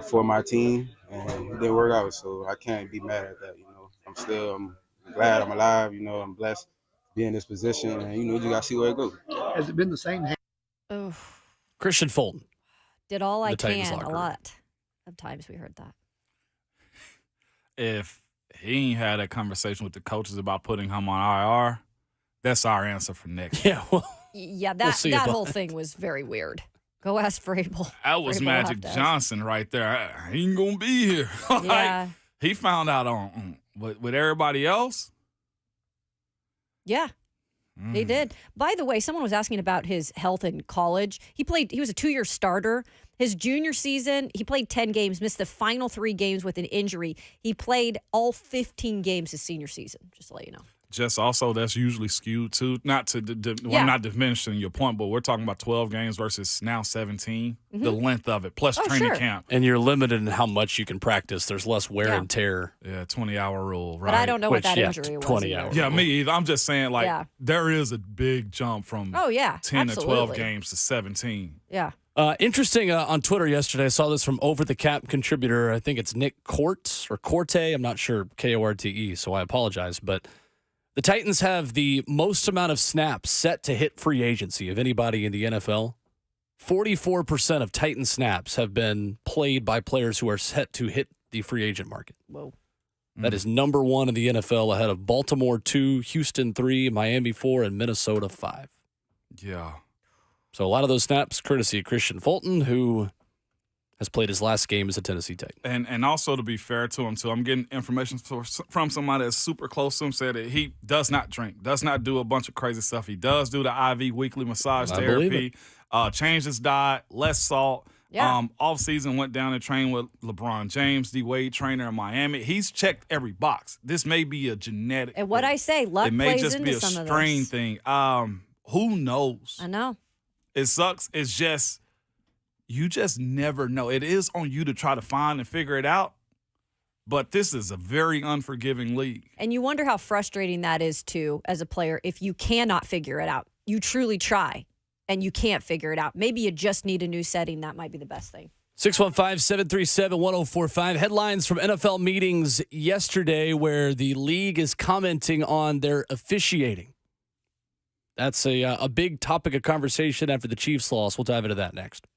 for my team, and it didn't work out, so I can't be mad at that, I'm glad I'm alive, I'm blessed to be in this position, and, you just got to see where it goes. Has it been the same? Oh, Kristian Fulton. did all I The Titans can. locker A room. lot of times we heard that. If he ain't had a conversation with the coaches about putting him on IR, that's our answer for next year. Yeah, well, Yeah, We'll that see that about whole that. thing was very weird. Go ask Vrabel. That was Vrabel Magic left us. Johnson right there. I ain't gonna be here. Like, Yeah. he found out with everybody else. Yeah. He did. By the way, someone was asking about his health in college. He was a 2-year starter. His junior season, he played 10 games, missed the final 3 games with an injury. He played all 15 games his senior season, just to let you know. Just also, that's usually skewed too. Not to, Yeah. I'm not diminishing your point, but we're talking about 12 games versus now 17. Mm-hmm. The length of it, plus Oh, training sure. camp. and you're limited in how much you can practice. There's less wear Yeah. and tear. Yeah, 20-hour rule, right? But I don't know Which, what that yeah, injury was. 20 either. hours. Yeah, me either. I'm just saying, like, Yeah. there is a big jump from Oh, yeah. 10 absolutely. to 12 games to 17. Yeah. Interesting on Twitter yesterday. I saw this from Over the Cap contributor. I think it's Nick Corte. I'm not sure, Korte, so I apologize. But the Titans have the most amount of snaps set to hit free agency of anybody in the NFL. 44% of Titan snaps have been played by players who are set to hit the free agent market. Whoa. That is number 1 in the NFL, ahead of Baltimore 2, Houston 3, Miami 4, and Minnesota 5. Yeah. So a lot of those snaps, courtesy of Kristian Fulton, who has played his last game as a Tennessee Titan. And also, to be fair to him, too, I'm getting information from somebody that's super close to him, said that he does not drink, does not do a bunch of crazy stuff. He does do the IV weekly massage I believe therapy, changed his diet, less salt. Yeah. Off season, went down and trained with LeBron James, D Wade trainer in Miami. He's checked every box. This may be a genetic And what thing. I say, luck It may plays just into be a some of strain this. thing. Who knows? I know. It sucks. It's just, you just never know. It is on you to try to find and figure it out. But this is a very unforgiving league. And you wonder how frustrating that is, too, as a player, if you cannot figure it out. You truly try, and you can't figure it out. Maybe you just need a new setting. That might be the best thing. 615-737-1045. Headlines from NFL meetings yesterday where the league is commenting on their officiating. That's a big topic of conversation after the Chiefs loss. We'll dive into that next.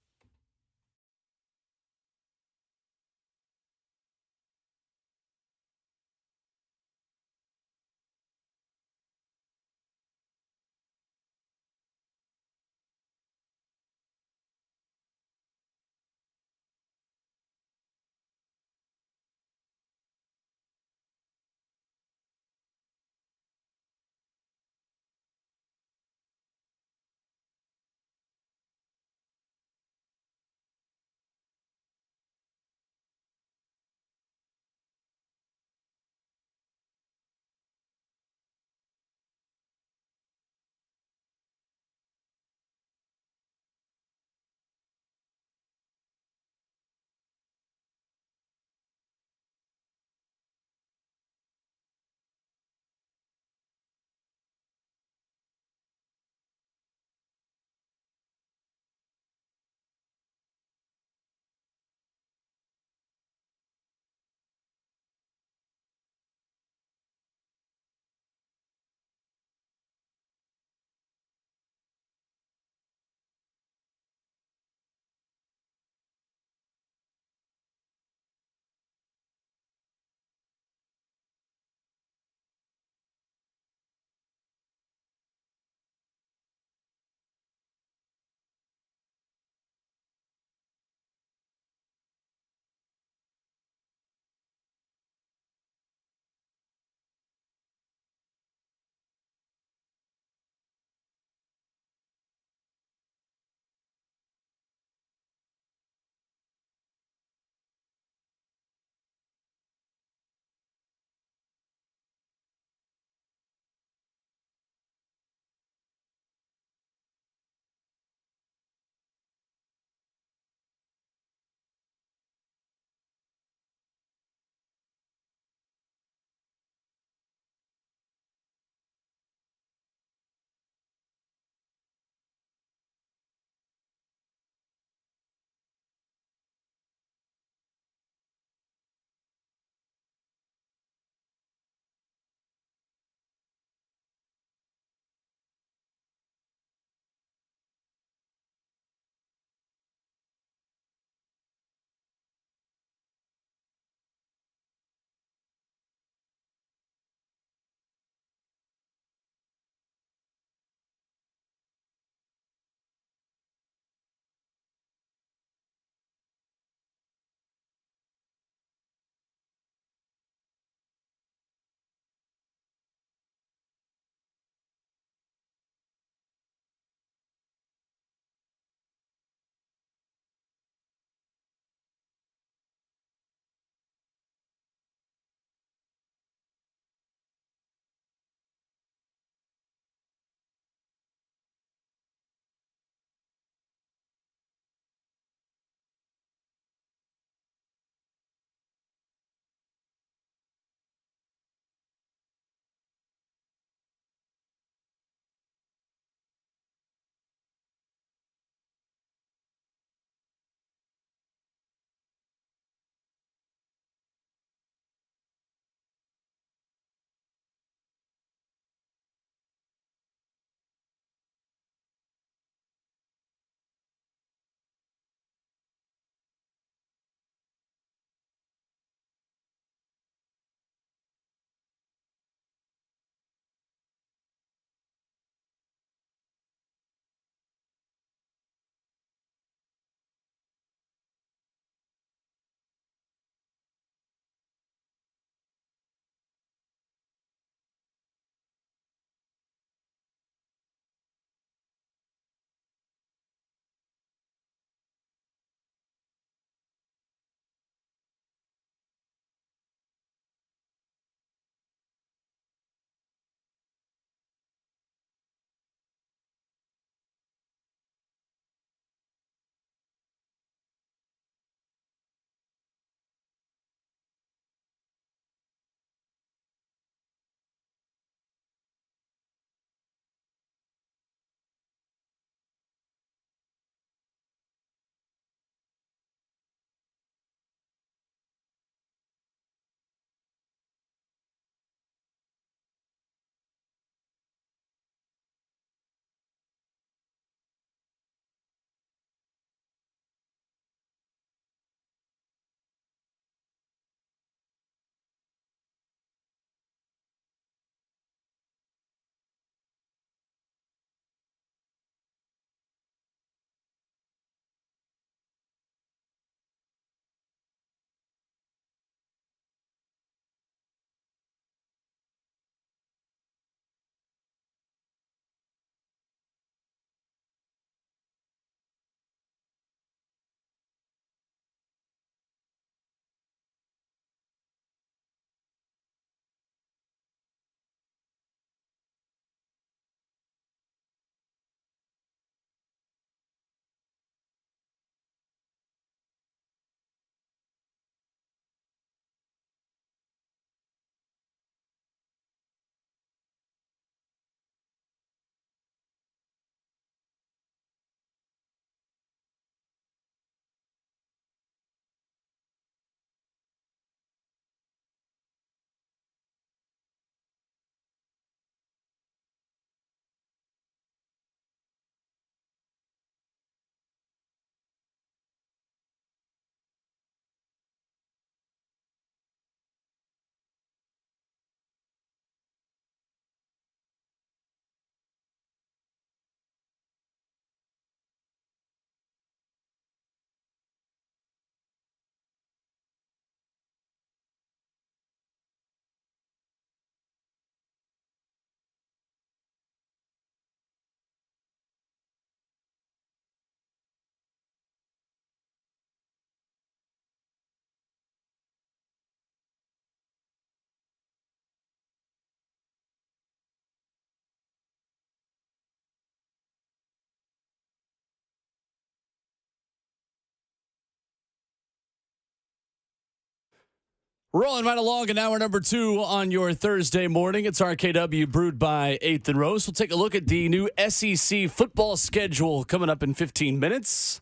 Rolling right along in hour number 2 on your Thursday morning. It's RKW brewed by 8th and Rose. We'll take a look at the new SEC football schedule coming up in 15 minutes.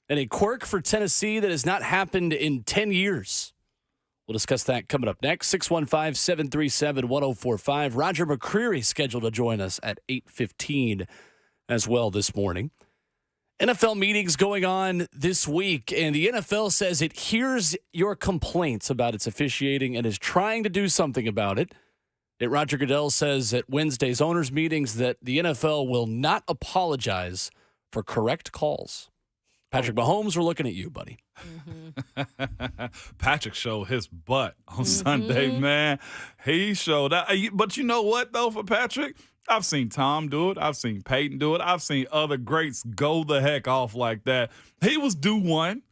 And a quirk for Tennessee that has not happened in 10 years. We'll discuss that coming up next. 615-737-1045. Roger McCreary scheduled to join us at 8:15 as well this morning. NFL meetings going on this week, and the NFL says it hears your complaints about its officiating and is trying to do something about it. Roger Goodell says at Wednesday's owners' meetings that the NFL will not apologize for correct calls. Patrick Mahomes, we're looking at you, buddy. Mm-hmm. Patrick showed his butt on Sunday, man. He showed that. But you know what, though, for Patrick? I've seen Tom do it. I've seen Peyton do it. I've seen other greats go the heck off like that. He was due one.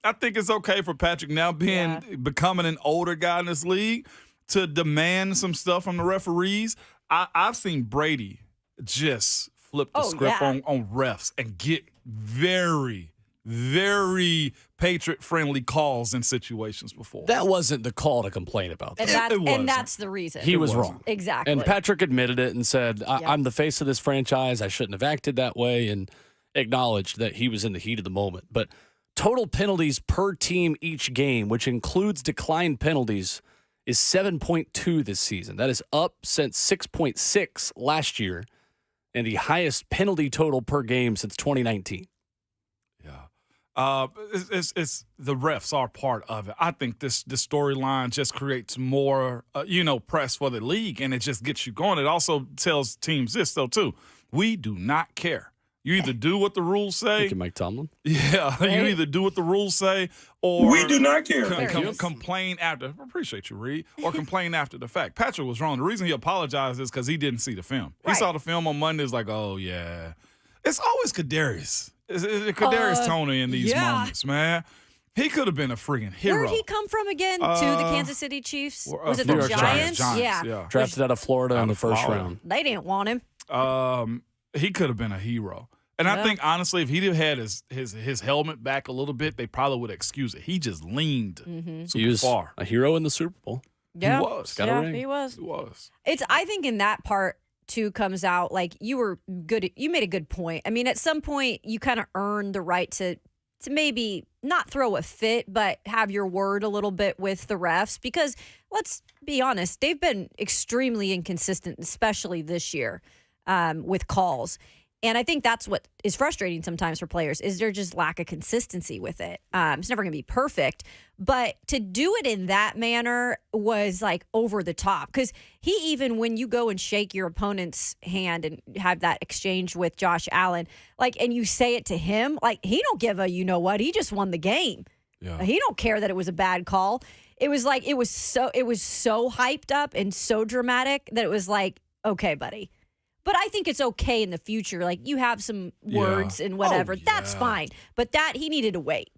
I think it's okay for Patrick now becoming an older guy in this league to demand some stuff from the referees. I've seen Brady just flip the script on refs and get very, very Patriot-friendly calls in situations before. That wasn't the call to complain about. And that's the reason. He was wrong. Exactly. And Patrick admitted it and said, I'm the face of this franchise. I shouldn't have acted that way, and acknowledged that he was in the heat of the moment. But total penalties per team each game, which includes declined penalties, is 7.2 this season. That is up since 6.6 last year, and the highest penalty total per game since 2019. It's the refs are part of it. I think this storyline just creates more, press for the league, and it just gets you going. It also tells teams this, though, too. We do not care. You either do what the rules say. Thank you, Mike Tomlin. Yeah, right. You either do what the rules say, or we do not care. Complain after. I appreciate you, Reed. Or complain after the fact. Patrick was wrong. The reason he apologized is because he didn't see the film. He saw the film on Monday. It's like, oh yeah, it's always Kadarius. Kadarius Toney in these moments, man. He could have been a freaking hero. Where did he come from again? To the Kansas City Chiefs? Was it the Giants? Yeah. Drafted out of Florida in the first round. They didn't want him. He could have been a hero. And I think, honestly, if he'd have had his helmet back a little bit, they probably would excuse it. He just leaned super far. A hero in the Super Bowl. Yeah. He was. Got a ring. He was. He was. I think in that part, too, comes out like you were good. You made a good point. I mean, at some point, you kind of earned the right to maybe not throw a fit, but have your word a little bit with the refs, because let's be honest, they've been extremely inconsistent, especially this year with calls. And I think that's what is frustrating sometimes for players, is there just lack of consistency with it. It's never going to be perfect, but to do it in that manner was like over the top. Because he, even when you go and shake your opponent's hand and have that exchange with Josh Allen, like, and you say it to him, like, he don't give a you know what, he just won the game. Yeah. He don't care that it was a bad call. It was like it was so hyped up and so dramatic that it was like, okay, buddy. But I think it's okay in the future. Like, you have some words and whatever. That's fine. But he needed to wait.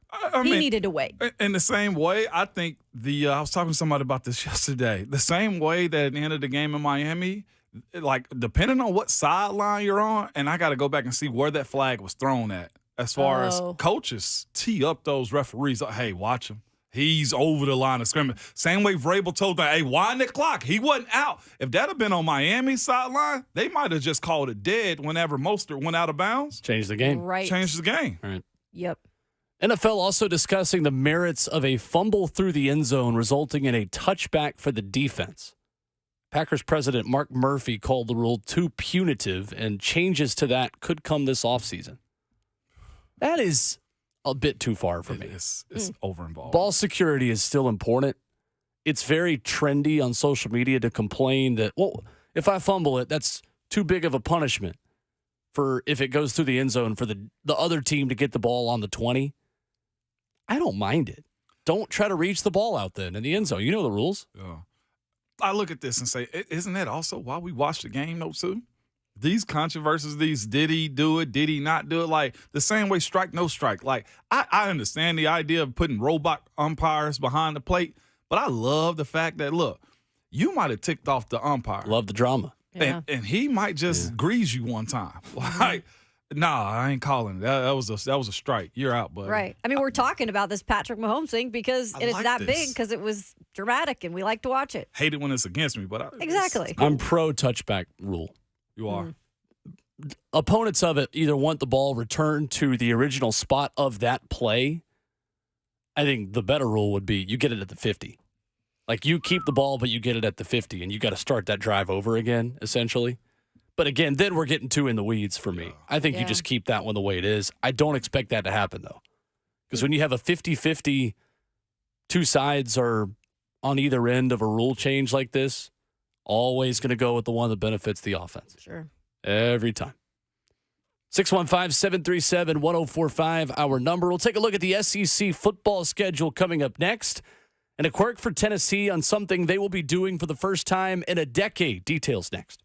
He needed to wait. In the same way, I think I was talking to somebody about this yesterday. The same way that at the end of the game in Miami, like, depending on what sideline you're on, and I got to go back and see where that flag was thrown at, as far as coaches tee up those referees. Like, hey, watch him. He's over the line of scrimmage. Same way Vrabel told them, hey, wind the clock. He wasn't out. If that had been on Miami's sideline, they might have just called it dead whenever Mostert went out of bounds. Changed the game. Right. Changed the game. All right. Yep. NFL also discussing the merits of a fumble through the end zone resulting in a touchback for the defense. Packers president Mark Murphy called the rule too punitive, and changes to that could come this offseason. That is a bit too far for me. It's over-involved. Ball security is still important. It's very trendy on social media to complain that, well, if I fumble it, that's too big of a punishment for if it goes through the end zone for the other team to get the ball on the 20. I don't mind it. Don't try to reach the ball out then in the end zone. You know the rules. Yeah. I look at this and say, isn't that also why we watch the game, though, too? These controversies, did he do it, did he not do it? Like, the same way strike, no strike. Like, I understand the idea of putting robot umpires behind the plate, but I love the fact that, look, you might have ticked off the umpire. Love the drama. Yeah. And he might just grease you one time. Like, Nah, I ain't calling it. That was a strike. You're out, buddy. Right. I mean, we're talking about this Patrick Mahomes thing because I it's like that this. big because it was dramatic and we like to watch it. Hate it when it's against me, but Exactly. I'm pro touchback rule. You are. Opponents of it either want the ball returned to the original spot of that play. I think the better rule would be you get it at the 50. Like you keep the ball, but you get it at the 50, and you got to start that drive over again, essentially. But again, then we're getting too in the weeds for me. I think you just keep that one the way it is. I don't expect that to happen, though. Because when you have a 50-50, two sides are on either end of a rule change like this, always going to go with the one that benefits the offense. Sure. Every time. 615-737-1045, our number. We'll take a look at the SEC football schedule coming up next. And a quirk for Tennessee on something they will be doing for the first time in a decade. Details next.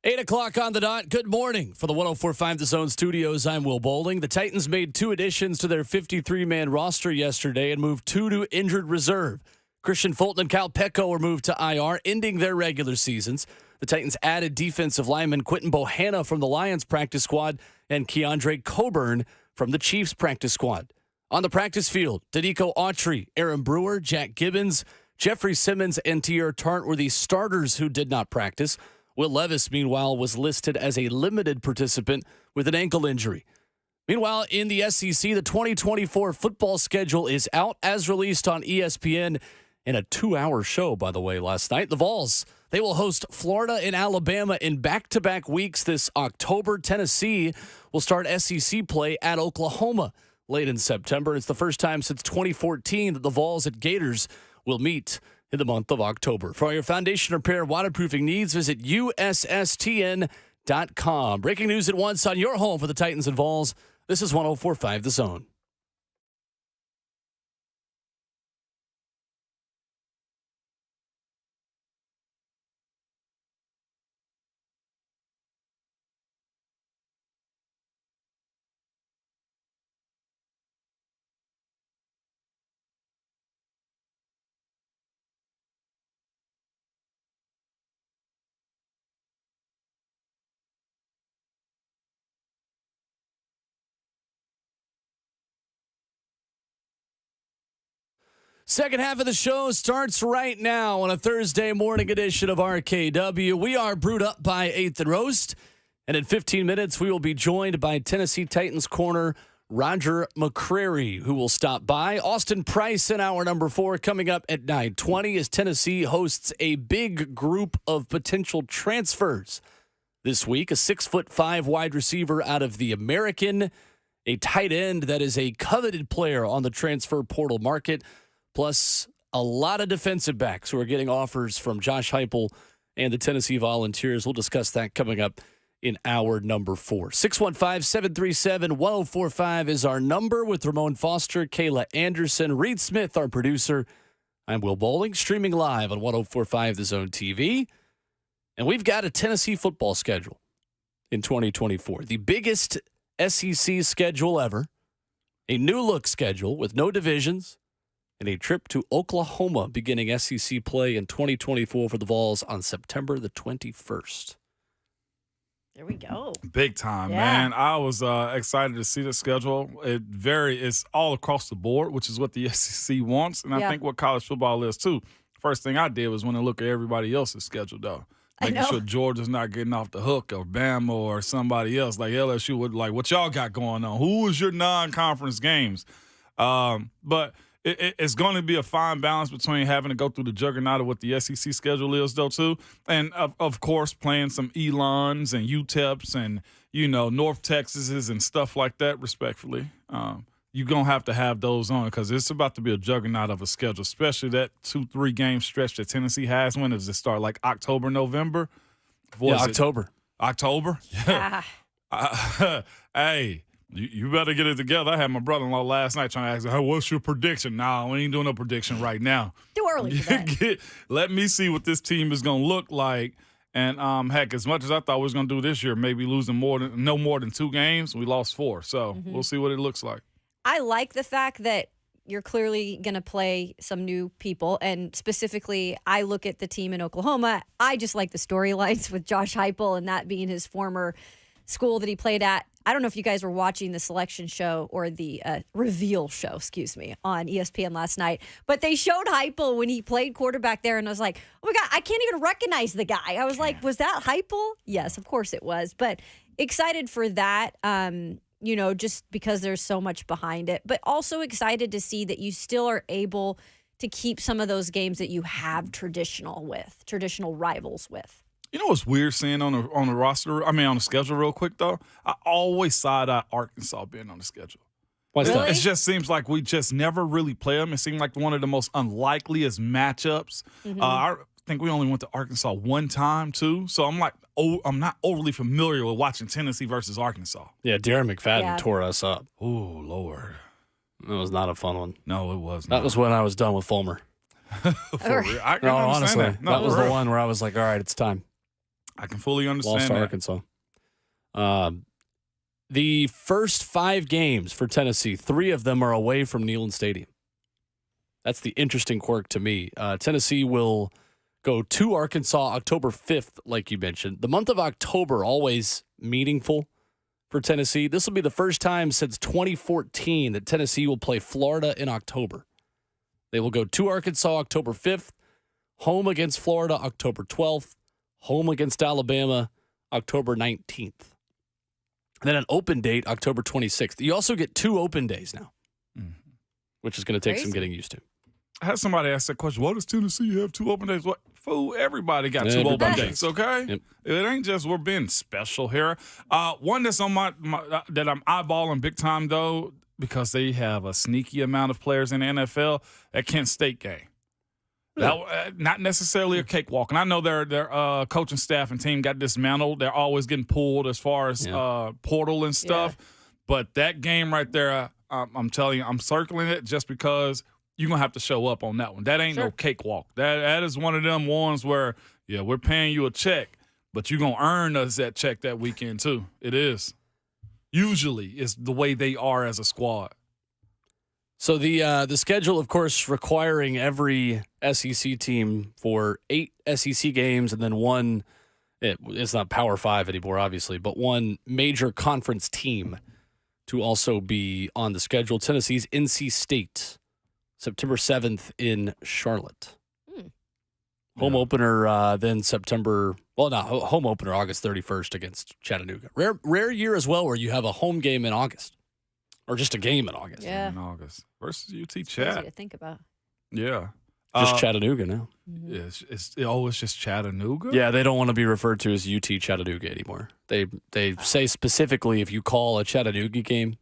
8 o'clock on the dot. Good morning. For the 104.5 The Zone studios, I'm Will Bowling. The Titans made 2 additions to their 53-man roster yesterday and moved 2 to injured reserve. Kristian Fulton and Kyle Pecco were moved to IR, ending their regular seasons. The Titans added defensive lineman Quentin Bohanna from the Lions practice squad and Keandre Coburn from the Chiefs practice squad. On the practice field, Danico Autry, Aaron Brewer, Jack Gibbons, Jeffrey Simmons, and Tier Tarnt were the starters who did not practice. Will Levis, meanwhile, was listed as a limited participant with an ankle injury. Meanwhile, in the SEC, the 2024 football schedule is out as released on ESPN in a 2-hour show, by the way, last night. The Vols, they will host Florida and Alabama in back-to-back weeks this October. Tennessee will start SEC play at Oklahoma late in September. It's the first time since 2014 that the Vols at Gators will meet in the month of October. For all your foundation repair waterproofing needs, visit USSTN.com. Breaking news at once on your home for the Titans and Vols. This is 104.5 The Zone. Second half of the show starts right now on a Thursday morning edition of RKW. We are brewed up by 8th and Roast, and in 15 minutes, we will be joined by Tennessee Titans corner Roger McCreary, who will stop by. Austin Price in hour number 4 coming up at 9:20 as Tennessee hosts a big group of potential transfers this week. A 6'5" wide receiver out of the American, a tight end that is a coveted player on the transfer portal market, plus a lot of defensive backs who are getting offers from Josh Heupel and the Tennessee Volunteers. We'll discuss that coming up in hour number 4. 615-737-1045 is our number with Ramon Foster, Kayla Anderson, Reed Smith, our producer. I'm Will Bowling, streaming live on 104.5 The Zone TV. And we've got a Tennessee football schedule in 2024. The biggest SEC schedule ever. A new look schedule with no divisions. And a trip to Oklahoma beginning SEC play in 2024 for the Vols on September the 21st. There we go. Big time, man. I was excited to see the schedule. It's all across the board, which is what the SEC wants, and I think what college football is too. First thing I did was when I look at everybody else's schedule, though. Making sure Georgia's not getting off the hook, or Bama, or somebody else like LSU. What y'all got going on? Who is your non-conference games? But it's going to be a fine balance between having to go through the juggernaut of what the SEC schedule is, though, too. And, of course, playing some Elons and UTEPs and, North Texases and stuff like that, respectfully. You're going to have those on because it's about to be a juggernaut of a schedule, especially that 2-3 game stretch that Tennessee has. When does it start? Like October, November? October. October? Yeah. Hey. You better get it together. I had my brother-in-law last night trying to ask, hey, what's your prediction? Nah, we ain't doing no prediction right now. Too early for that. Let me see what this team is going to look like. And, heck, as much as I thought we was going to do this year, maybe losing no more than 2 games, we lost 4. So we'll see what it looks like. I like the fact that you're clearly going to play some new people. And specifically, I look at the team in Oklahoma. I just like the storylines with Josh Heupel and that being his former school that he played at. I don't know if you guys were watching the selection show or the reveal show, on ESPN last night, but they showed Heupel when he played quarterback there, and I was like, oh my God, I can't even recognize the guy. I was like, was that Heupel? Yes, of course it was, but excited for that, just because there's so much behind it, but also excited to see that you still are able to keep some of those games that you have traditional rivals with. You know what's weird seeing on the roster? I mean, on the schedule, real quick though. I always side-eye Arkansas being on the schedule. What's that? It just seems like we just never really play them. It seemed like one of the most unlikeliest matchups. I think we only went to Arkansas one time too. So I'm not overly familiar with watching Tennessee versus Arkansas. Yeah, Darren McFadden tore us up. Oh Lord, it was not a fun one. No, it wasn't. That was when I was done with Fulmer. For real. Honestly, that was the one where I was like, all right, it's time. I can fully understand Lost to that. Arkansas. The first 5 games for Tennessee, 3 of them are away from Neyland Stadium. That's the interesting quirk to me. Tennessee will go to Arkansas October 5th, like you mentioned. The month of October, always meaningful for Tennessee. This will be the first time since 2014 that Tennessee will play Florida in October. They will go to Arkansas October 5th, home against Florida October 12th, home against Alabama October 19th. And then an open date October 26th. You also get 2 open days now, which is going to take some getting used to. I had somebody ask that question. What does Tennessee have 2 open days? What? Fool, everybody got 2 open days, okay? Yep. It ain't just we're being special here. One that's on my that I'm eyeballing big time, though, because they have a sneaky amount of players in the NFL, that Kent State game. Not necessarily a cakewalk. And I know their coaching staff and team got dismantled. They're always getting pulled as far as portal and stuff. Yeah. But that game right there, I'm telling you, I'm circling it just because you're going to have to show up on that one. That ain't no cakewalk. That is one of them ones where, we're paying you a check, but you're going to earn us that check that weekend too. It is. Usually is the way they are as a squad. So the schedule, of course, requiring every SEC team for 8 SEC games and then one, it's not Power 5 anymore, obviously, but one major conference team to also be on the schedule. Tennessee's NC State, September 7th in Charlotte. Home opener then home opener August 31st against Chattanooga. Rare year as well where you have a home game in August. Or just a game in August. Yeah. In August. Versus UT Chat. Chat. Easy to think about. Yeah. Just Chattanooga now. It's just Chattanooga? Yeah, they don't want to be referred to as UT Chattanooga anymore. They say specifically if you call a Chattanooga game,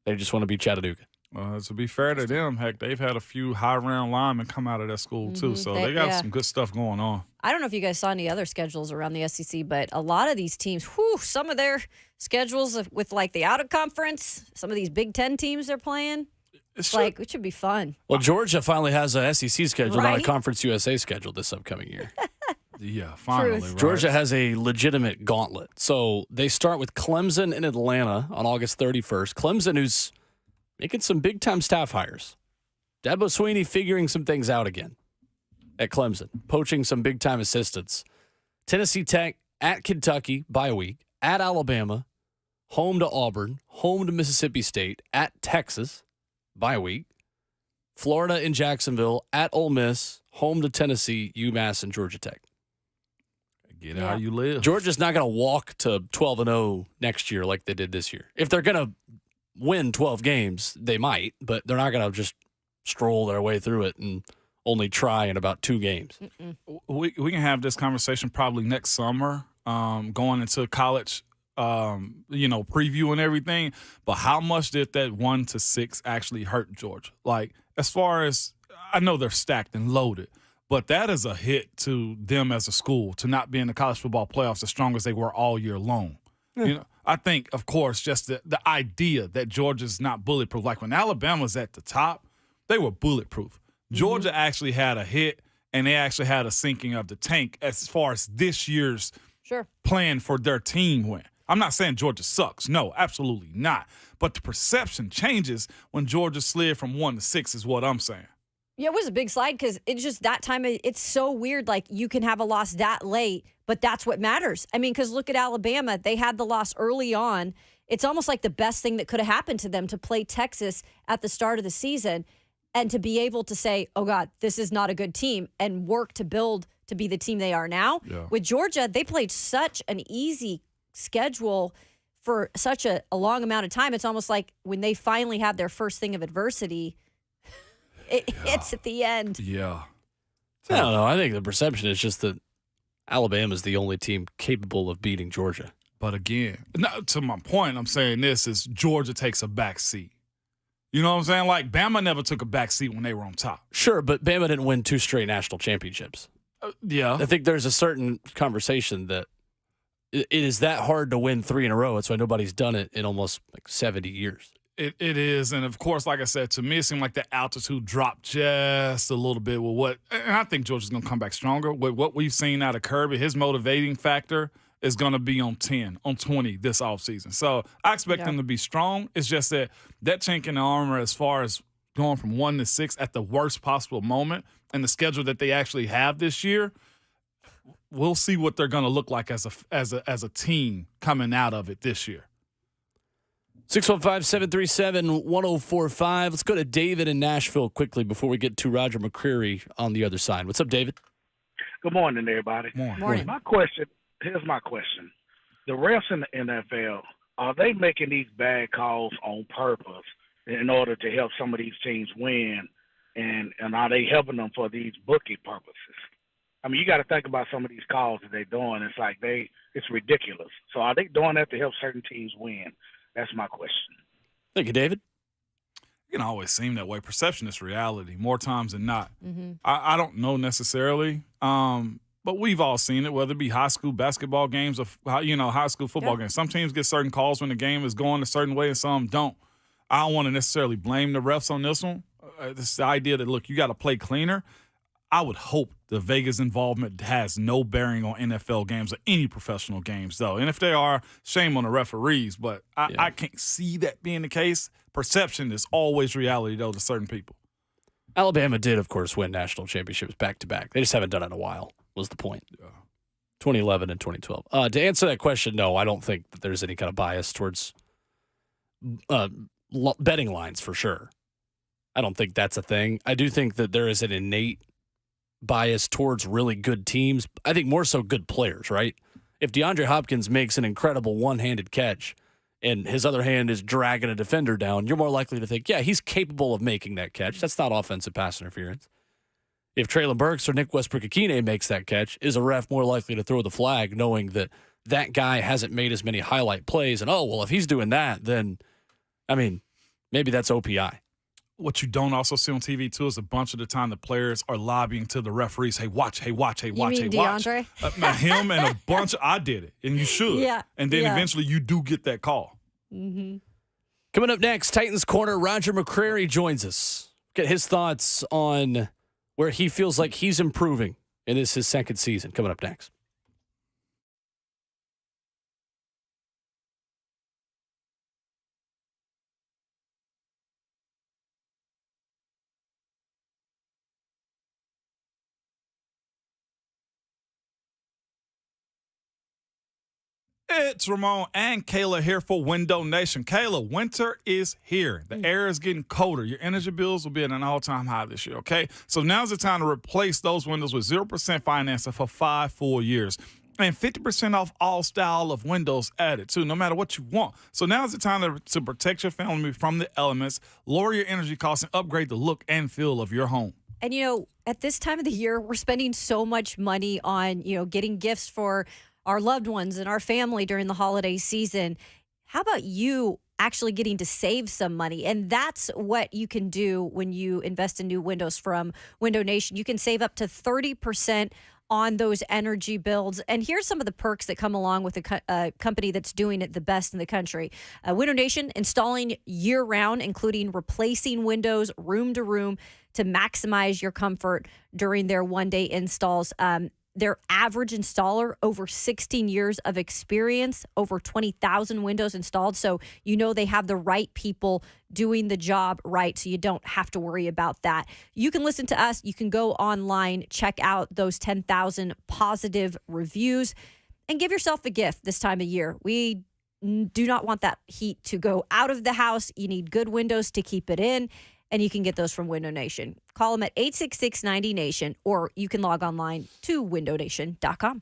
they just want to be Chattanooga. To be fair to them, heck, they've had a few high-round linemen come out of that school, too. So they got some good stuff going on. I don't know if you guys saw any other schedules around the SEC, but a lot of these teams, some of their schedules with, like, the out-of-conference, some of these Big Ten teams they're playing, it should be fun. Well, Georgia finally has a SEC schedule, not a Conference USA schedule this upcoming year. Yeah, finally. Right. Georgia has a legitimate gauntlet. So they start with Clemson in Atlanta on August 31st. Clemson, who's making some big-time staff hires. Dabo Swinney figuring some things out again at Clemson, poaching some big-time assistants. Tennessee Tech at Kentucky, bye week, at Alabama, home to Auburn, home to Mississippi State, at Texas, bye week, Florida in Jacksonville, at Ole Miss, home to Tennessee, UMass, and Georgia Tech. Get how you live. Georgia's not going to walk to 12-0 next year like they did this year. If they're going to win 12 games, they might, but they're not going to just stroll their way through it and only try in about 2 games. We can have this conversation probably next summer, going into college, preview and everything. But how much did that 1-6 actually hurt Georgia? Like, as far as I know, they're stacked and loaded, but that is a hit to them as a school to not be in the college football playoffs as strong as they were all year long. I think, of course, just the idea that Georgia's not bulletproof. Like when Alabama's at the top, they were bulletproof. Georgia actually had a hit, and they actually had a sinking of the tank as far as this year's plan for their team went. I'm not saying Georgia sucks. No, absolutely not. But the perception changes when Georgia slid from 1-6 is what I'm saying. Yeah, it was a big slide because it's just that time. It's so weird. Like, you can have a loss that late, but that's what matters. I mean, because look at Alabama. They had the loss early on. It's almost like the best thing that could have happened to them to play Texas at the start of the season and to be able to say, oh, God, this is not a good team, and work to build to be the team they are now. Yeah. With Georgia, they played such an easy schedule for such a long amount of time. It's almost like when they finally have their first thing of adversity, it hits at the end. Yeah. I don't know. I think the perception is just that Alabama's the only team capable of beating Georgia. But again, to my point, I'm saying this is Georgia takes a back seat. You know what I'm saying? Like, Bama never took a back seat when they were on top. Sure, but Bama didn't win 2 straight national championships. Yeah. I think there's a certain conversation that it is that hard to win 3 in a row. That's why nobody's done it in almost like 70 years. It is, and of course, like I said, to me, it seemed like the altitude dropped just a little bit with what, and I think Georgia's going to come back stronger with what we've seen out of Kirby. His motivating factor is going to be on 10, on 20 this offseason. So I expect them to be strong. It's just that chink in the armor as far as going from 1 to 6 at the worst possible moment and the schedule that they actually have this year, we'll see what they're going to look like as a team coming out of it this year. 615-737-1045. Let's go to David in Nashville quickly before we get to Roger McCreary on the other side. What's up, David? Good morning, everybody. Morning. Here's my question. The refs in the NFL, are they making these bad calls on purpose in order to help some of these teams win? And are they helping them for these bookie purposes? I mean, you got to think about some of these calls that they're doing. It's like it's ridiculous. So are they doing that to help certain teams win? That's my question. Thank you, David. It can always seem that way. Perception is reality more times than not. Mm-hmm. I don't know necessarily, but we've all seen it, whether it be high school basketball games or high school football games. Some teams get certain calls when the game is going a certain way and some don't. I don't want to necessarily blame the refs on this one. This the idea that, look, you got to play cleaner. I would hope the Vegas involvement has no bearing on NFL games or any professional games, though. And if they are, shame on the referees. But I can't see that being the case. Perception is always reality, though, to certain people. Alabama did, of course, win national championships back-to-back. They just haven't done it in a while, was the point. 2011 and 2012. To answer that question, no, I don't think that there's any kind of bias towards betting lines for sure. I don't think that's a thing. I do think that there is an innate bias towards really good teams. I think more so good players, right? If DeAndre Hopkins makes an incredible one-handed catch and his other hand is dragging a defender down, you're more likely to think, yeah, he's capable of making that catch. That's not offensive pass interference. If Traylon Burks or Nick Westbrook-Akine makes that catch, is a ref more likely to throw the flag knowing that that guy hasn't made as many highlight plays? And, if he's doing that, then, maybe that's OPI. What you don't also see on TV, too, is a bunch of the time the players are lobbying to the referees, hey, watch. You mean DeAndre? Him and a bunch I did it, and you should. Yeah. And then eventually you do get that call. Mm-hmm. Coming up next, Titans corner Roger McCreary joins us. Get his thoughts on where he feels like he's improving in his second season. Coming up next. It's Ramon and Kayla here for Window Nation. Kayla, winter is here. The air is getting colder. Your energy bills will be at an all-time high this year, okay? So now's the time to replace those windows with 0% financing for 5 full years. And 50% off all style of windows added, too, no matter what you want. So now's the time to protect your family from the elements, lower your energy costs, and upgrade the look and feel of your home. And, at this time of the year, we're spending so much money on, getting gifts for our loved ones and our family during the holiday season. How about you actually getting to save some money? And that's what you can do when you invest in new windows from Window Nation. You can save up to 30% on those energy bills. And here's some of the perks that come along with a company that's doing it the best in the country. Window Nation installing year-round, including replacing windows room to room to maximize your comfort during their one-day installs. Their average installer, over 16 years of experience, over 20,000 windows installed. So they have the right people doing the job right, so you don't have to worry about that. You can listen to us. You can go online, check out those 10,000 positive reviews, and give yourself a gift this time of year. We do not want that heat to go out of the house. You need good windows to keep it in. And you can get those from Window Nation. Call them at 866-90-NATION, or you can log online to windownation.com.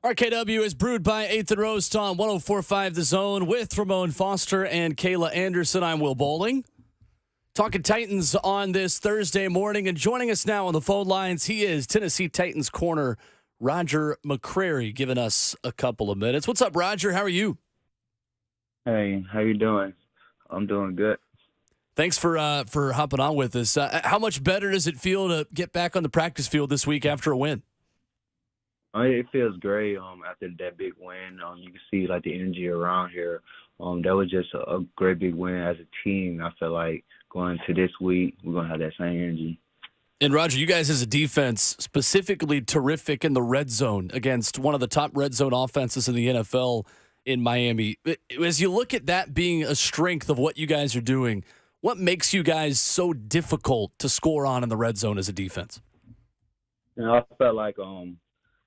RKW is brewed by 8th and Roast on 104.5 The Zone with Ramon Foster and Kayla Anderson. I'm Will Bowling. Talking Titans on this Thursday morning, and joining us now on the phone lines, he is Tennessee Titans corner Roger McCreary, giving us a couple of minutes. What's up, Roger? How are you? Hey, how you doing? I'm doing good. Thanks for hopping on with us. How much better does it feel to get back on the practice field this week after a win? It feels great. After that big win, you can see like the energy around here. That was just a great big win as a team. I feel like going to this week, we're gonna have that same energy. And Roger, you guys as a defense, specifically terrific in the red zone against one of the top red zone offenses in the NFL in Miami. As you look at that being a strength of what you guys are doing, what makes you guys so difficult to score on in the red zone as a defense? I felt like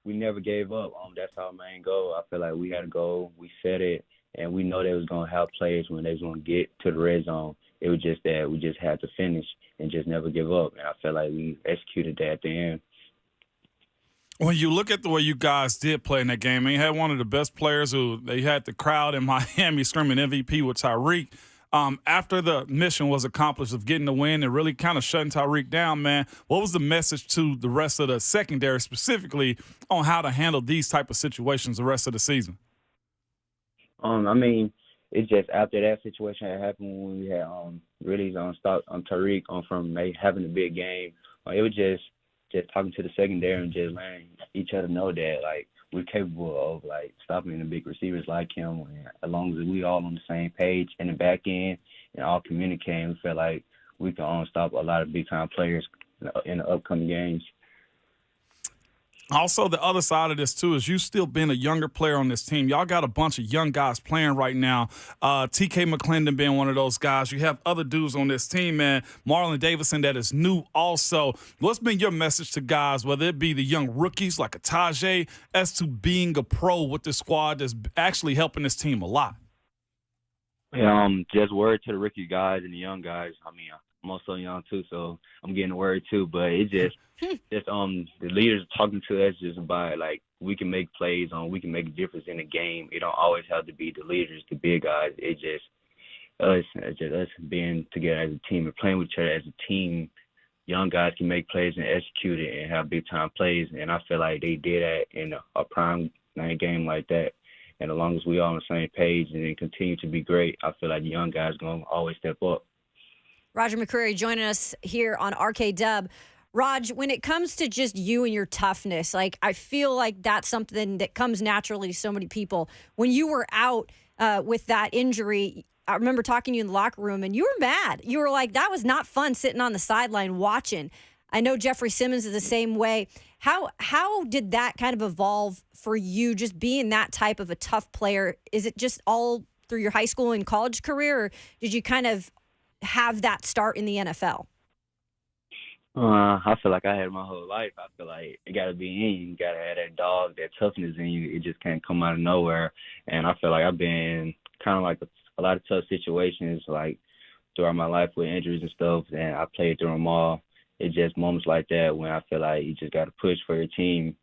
we never gave up. That's our main goal. I feel like we had a goal, we set it, and we know they was gonna have plays when they was gonna get to the red zone. It was just that we just had to finish and just never give up. And I feel like we executed that at the end. When you look at the way you guys did play in that game, you had one of the best players who they had the crowd in Miami screaming MVP with Tyreek. After the mission was accomplished of getting the win and really kind of shutting Tyreek down, man, what was the message to the rest of the secondary specifically on how to handle these type of situations the rest of the season? I mean, it's just after that situation that happened when we had really stop on Tyreek from having a big game. It was just talking to the secondary and just letting each other know that like we're capable of like stopping the big receivers like him. And as long as we all on the same page in the back end and all communicating, we feel like we can stop a lot of big time players in the upcoming games. Also, the other side of this, too, is you still being a younger player on this team. Y'all got a bunch of young guys playing right now. T.K. McClendon being one of those guys. You have other dudes on this team, man. Marlon Davidson that is new also. What's been your message to guys, whether it be the young rookies like a Tajay, as to being a pro with the squad that's actually helping this team a lot? Just word to the rookie guys and the young guys. I mean, I'm also young, too, so I'm getting word, too. But it just the leaders talking to us just about like we can make plays we can make a difference in the game. It don't always have to be the leaders, the big guys. It's just us being together as a team and playing with each other as a team. Young guys can make plays and execute it and have big time plays, and I feel like they did that in a prime night game like that. And as long as we all on the same page and then continue to be great, I feel like the young guys gonna always step up. Roger McCreary joining us here on RKW. Raj, when it comes to just you and your toughness, like I feel like that's something that comes naturally to so many people. When you were out with that injury, I remember talking to you in the locker room and you were mad. You were like, that was not fun sitting on the sideline watching. I know Jeffrey Simmons is the same way. How did that kind of evolve for you, just being that type of a tough player? Is it just all through your high school and college career, or did you kind of have that start in the NFL? I feel like I had my whole life. I feel like it got to be in you. You got to have that dog, that toughness in you. It just can't come out of nowhere. And I feel like I've been kind of like a lot of tough situations like throughout my life with injuries and stuff, and I played through them all. It's just moments like that when I feel like you just got to push for your team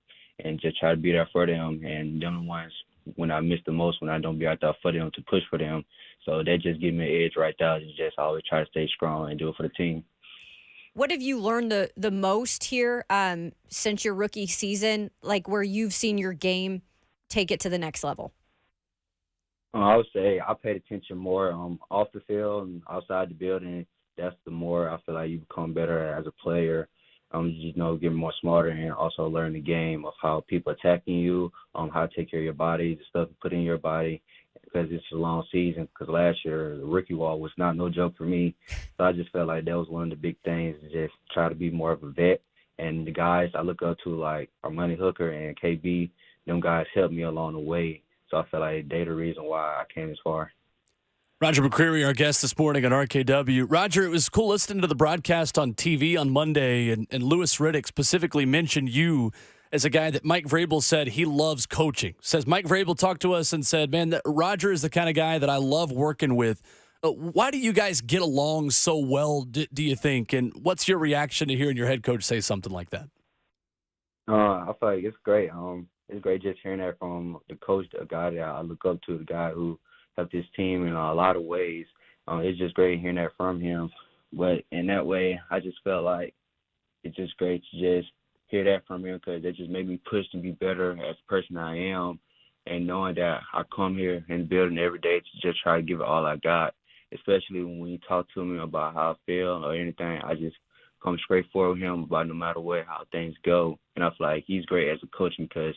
and just try to be there for them. And them the ones when I miss the most, when I don't be out there for them to push for them. So that just gives me an edge right there. You just always try to stay strong and do it for the team. What have you learned the most here since your rookie season, like where you've seen your game take it to the next level? I would say I paid attention more off the field and outside the building. That's the more I feel like you become better as a player. Getting more smarter and also learn the game of how people attacking you, how to take care of your body, the stuff you put in your body. Because it's a long season. Because last year, the rookie wall was not no joke for me. So I just felt like that was one of the big things, just try to be more of a vet. And the guys I look up to, like Armani Hooker and KB, them guys helped me along the way. So I feel like they're the reason why I came as far. Roger McCreary, our guest this morning on RKW. Roger, it was cool listening to the broadcast on TV on Monday, and Louis Riddick specifically mentioned you as a guy that Mike Vrabel said he loves coaching. Says Mike Vrabel talked to us and said, man, Roger is the kind of guy that I love working with. Why do you guys get along so well, do you think? And what's your reaction to hearing your head coach say something like that? I feel like it's great. it's great just hearing that from the coach, the guy that I look up to, the guy who helped his team in a lot of ways. It's just great hearing that from him. But in that way, I just felt like it's just great to just hear that from him because it just made me push to be better as the person I am, and knowing that I come here in the building every day to just try to give it all I got, especially when you talk to me about how I feel or anything. I just come straight forward with him about no matter what, how things go. And I feel like he's great as a coach because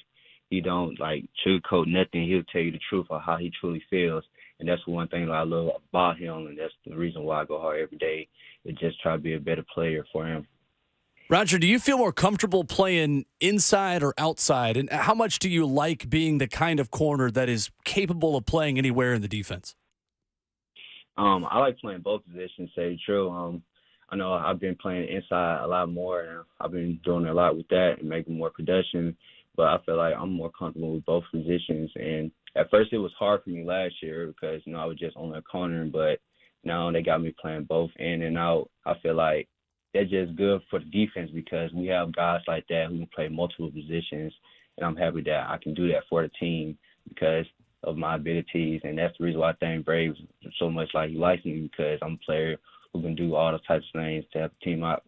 he don't, like, sugarcoat nothing. He'll tell you the truth of how he truly feels. And that's one thing that I love about him, and that's the reason why I go hard every day, is just try to be a better player for him. Roger, do you feel more comfortable playing inside or outside? And how much do you like being the kind of corner that is capable of playing anywhere in the defense? I like playing both positions, to say the truth. I know I've been playing inside a lot more, and I've been doing a lot with that and making more production. But I feel like I'm more comfortable with both positions. And at first it was hard for me last year because, I was just on a corner. But now they got me playing both in and out. I feel like that's just good for the defense because we have guys like that who can play multiple positions. And I'm happy that I can do that for the team because of my abilities. And that's the reason why I think Braves so much like he likes me, because I'm a player who can do all the types of things to help the team out.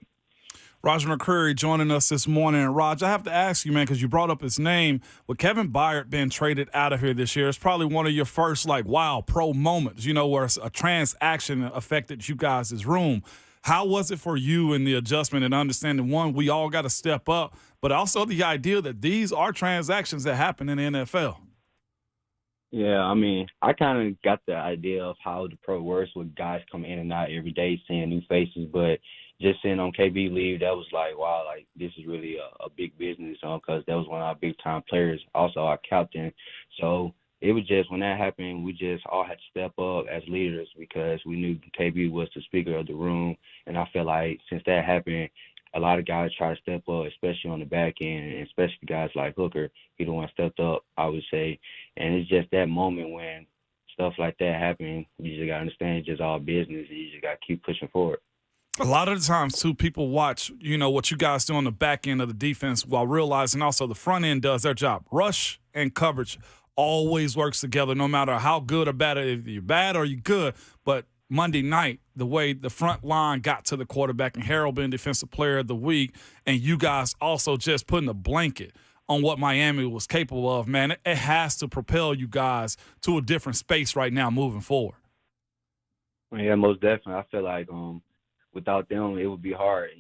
Roger McCreary joining us this morning. And, Raj, I have to ask you, man, because you brought up his name. With Kevin Byard being traded out of here this year, it's probably one of your first, pro moments, where a transaction affected you guys' room. How was it for you in the adjustment and understanding, one, we all got to step up, but also the idea that these are transactions that happen in the NFL? Yeah, I kind of got the idea of how the pro works with guys coming in and out every day, seeing new faces, but just seeing on KB leave, that was like, wow, like this is really a big business, because that was one of our big-time players, also our captain. So it was just, when that happened, we just all had to step up as leaders because we knew KB was the speaker of the room. And I feel like since that happened, a lot of guys try to step up, especially on the back end, and especially guys like Hooker. He the one stepped up, I would say. And it's just that moment when stuff like that happen, you just got to understand it's just all business, and you just got to keep pushing forward. A lot of the times, too, people watch, what you guys do on the back end of the defense while realizing also the front end does their job. Rush and coverage always works together, no matter how good or bad. If you're bad or you're good. But Monday night, the way the front line got to the quarterback and Harold being Defensive Player of the Week, and you guys also just putting a blanket on what Miami was capable of, man, it has to propel you guys to a different space right now moving forward. Yeah, most definitely. I feel like without them, it would be hard.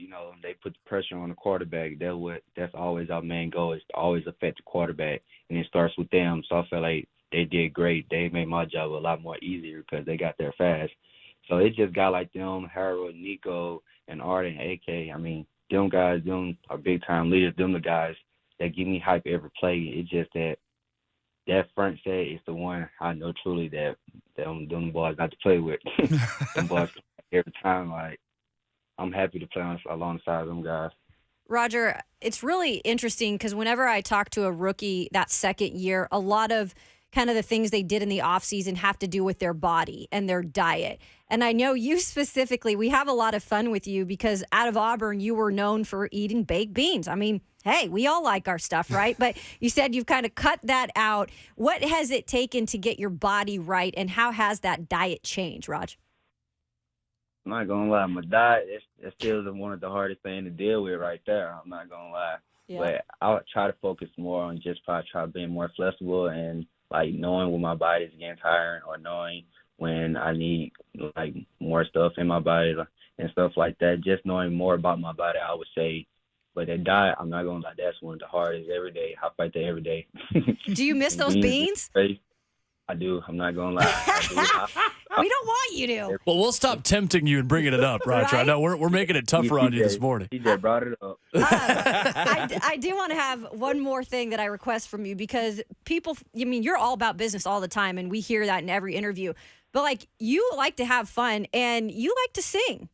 They put the pressure on the quarterback. That's always our main goal, is to always affect the quarterback, and it starts with them. So I feel like they did great. They made my job a lot more easier because they got there fast. So it just got like them, Harold, Nico, and Arden, AK. Them guys, them are big-time leaders. Them the guys that give me hype every play. It's just that front set is the one I know truly that them boys not to play with. Them boys every time, like, I'm happy to play alongside them guys. Roger, it's really interesting because whenever I talk to a rookie that second year, a lot of kind of the things they did in the offseason have to do with their body and their diet. And I know you specifically, we have a lot of fun with you because out of Auburn, you were known for eating baked beans. Hey, we all like our stuff, right? But you said you've kind of cut that out. What has it taken to get your body right, and how has that diet changed, Raj? I'm not going to lie. My diet is still one of the hardest things to deal with right there. I'm not going to lie. Yeah. But I would try to focus more on just probably try being more flexible and, knowing when my body is getting tired, or knowing when I need, more stuff in my body and stuff like that. Just knowing more about my body, I would say. But that diet, I'm not going to lie, that's one of the hardest every day. I fight that every day. Do you miss those beans? I do. I'm not going to lie. We don't want you to. Well, we'll stop tempting you and bringing it up, Roger. Right? I know we're making it tougher on you this morning. He just brought it up. I do want to have one more thing that I request from you, because people, you're all about business all the time, and we hear that in every interview. But, you like to have fun, and you like to sing.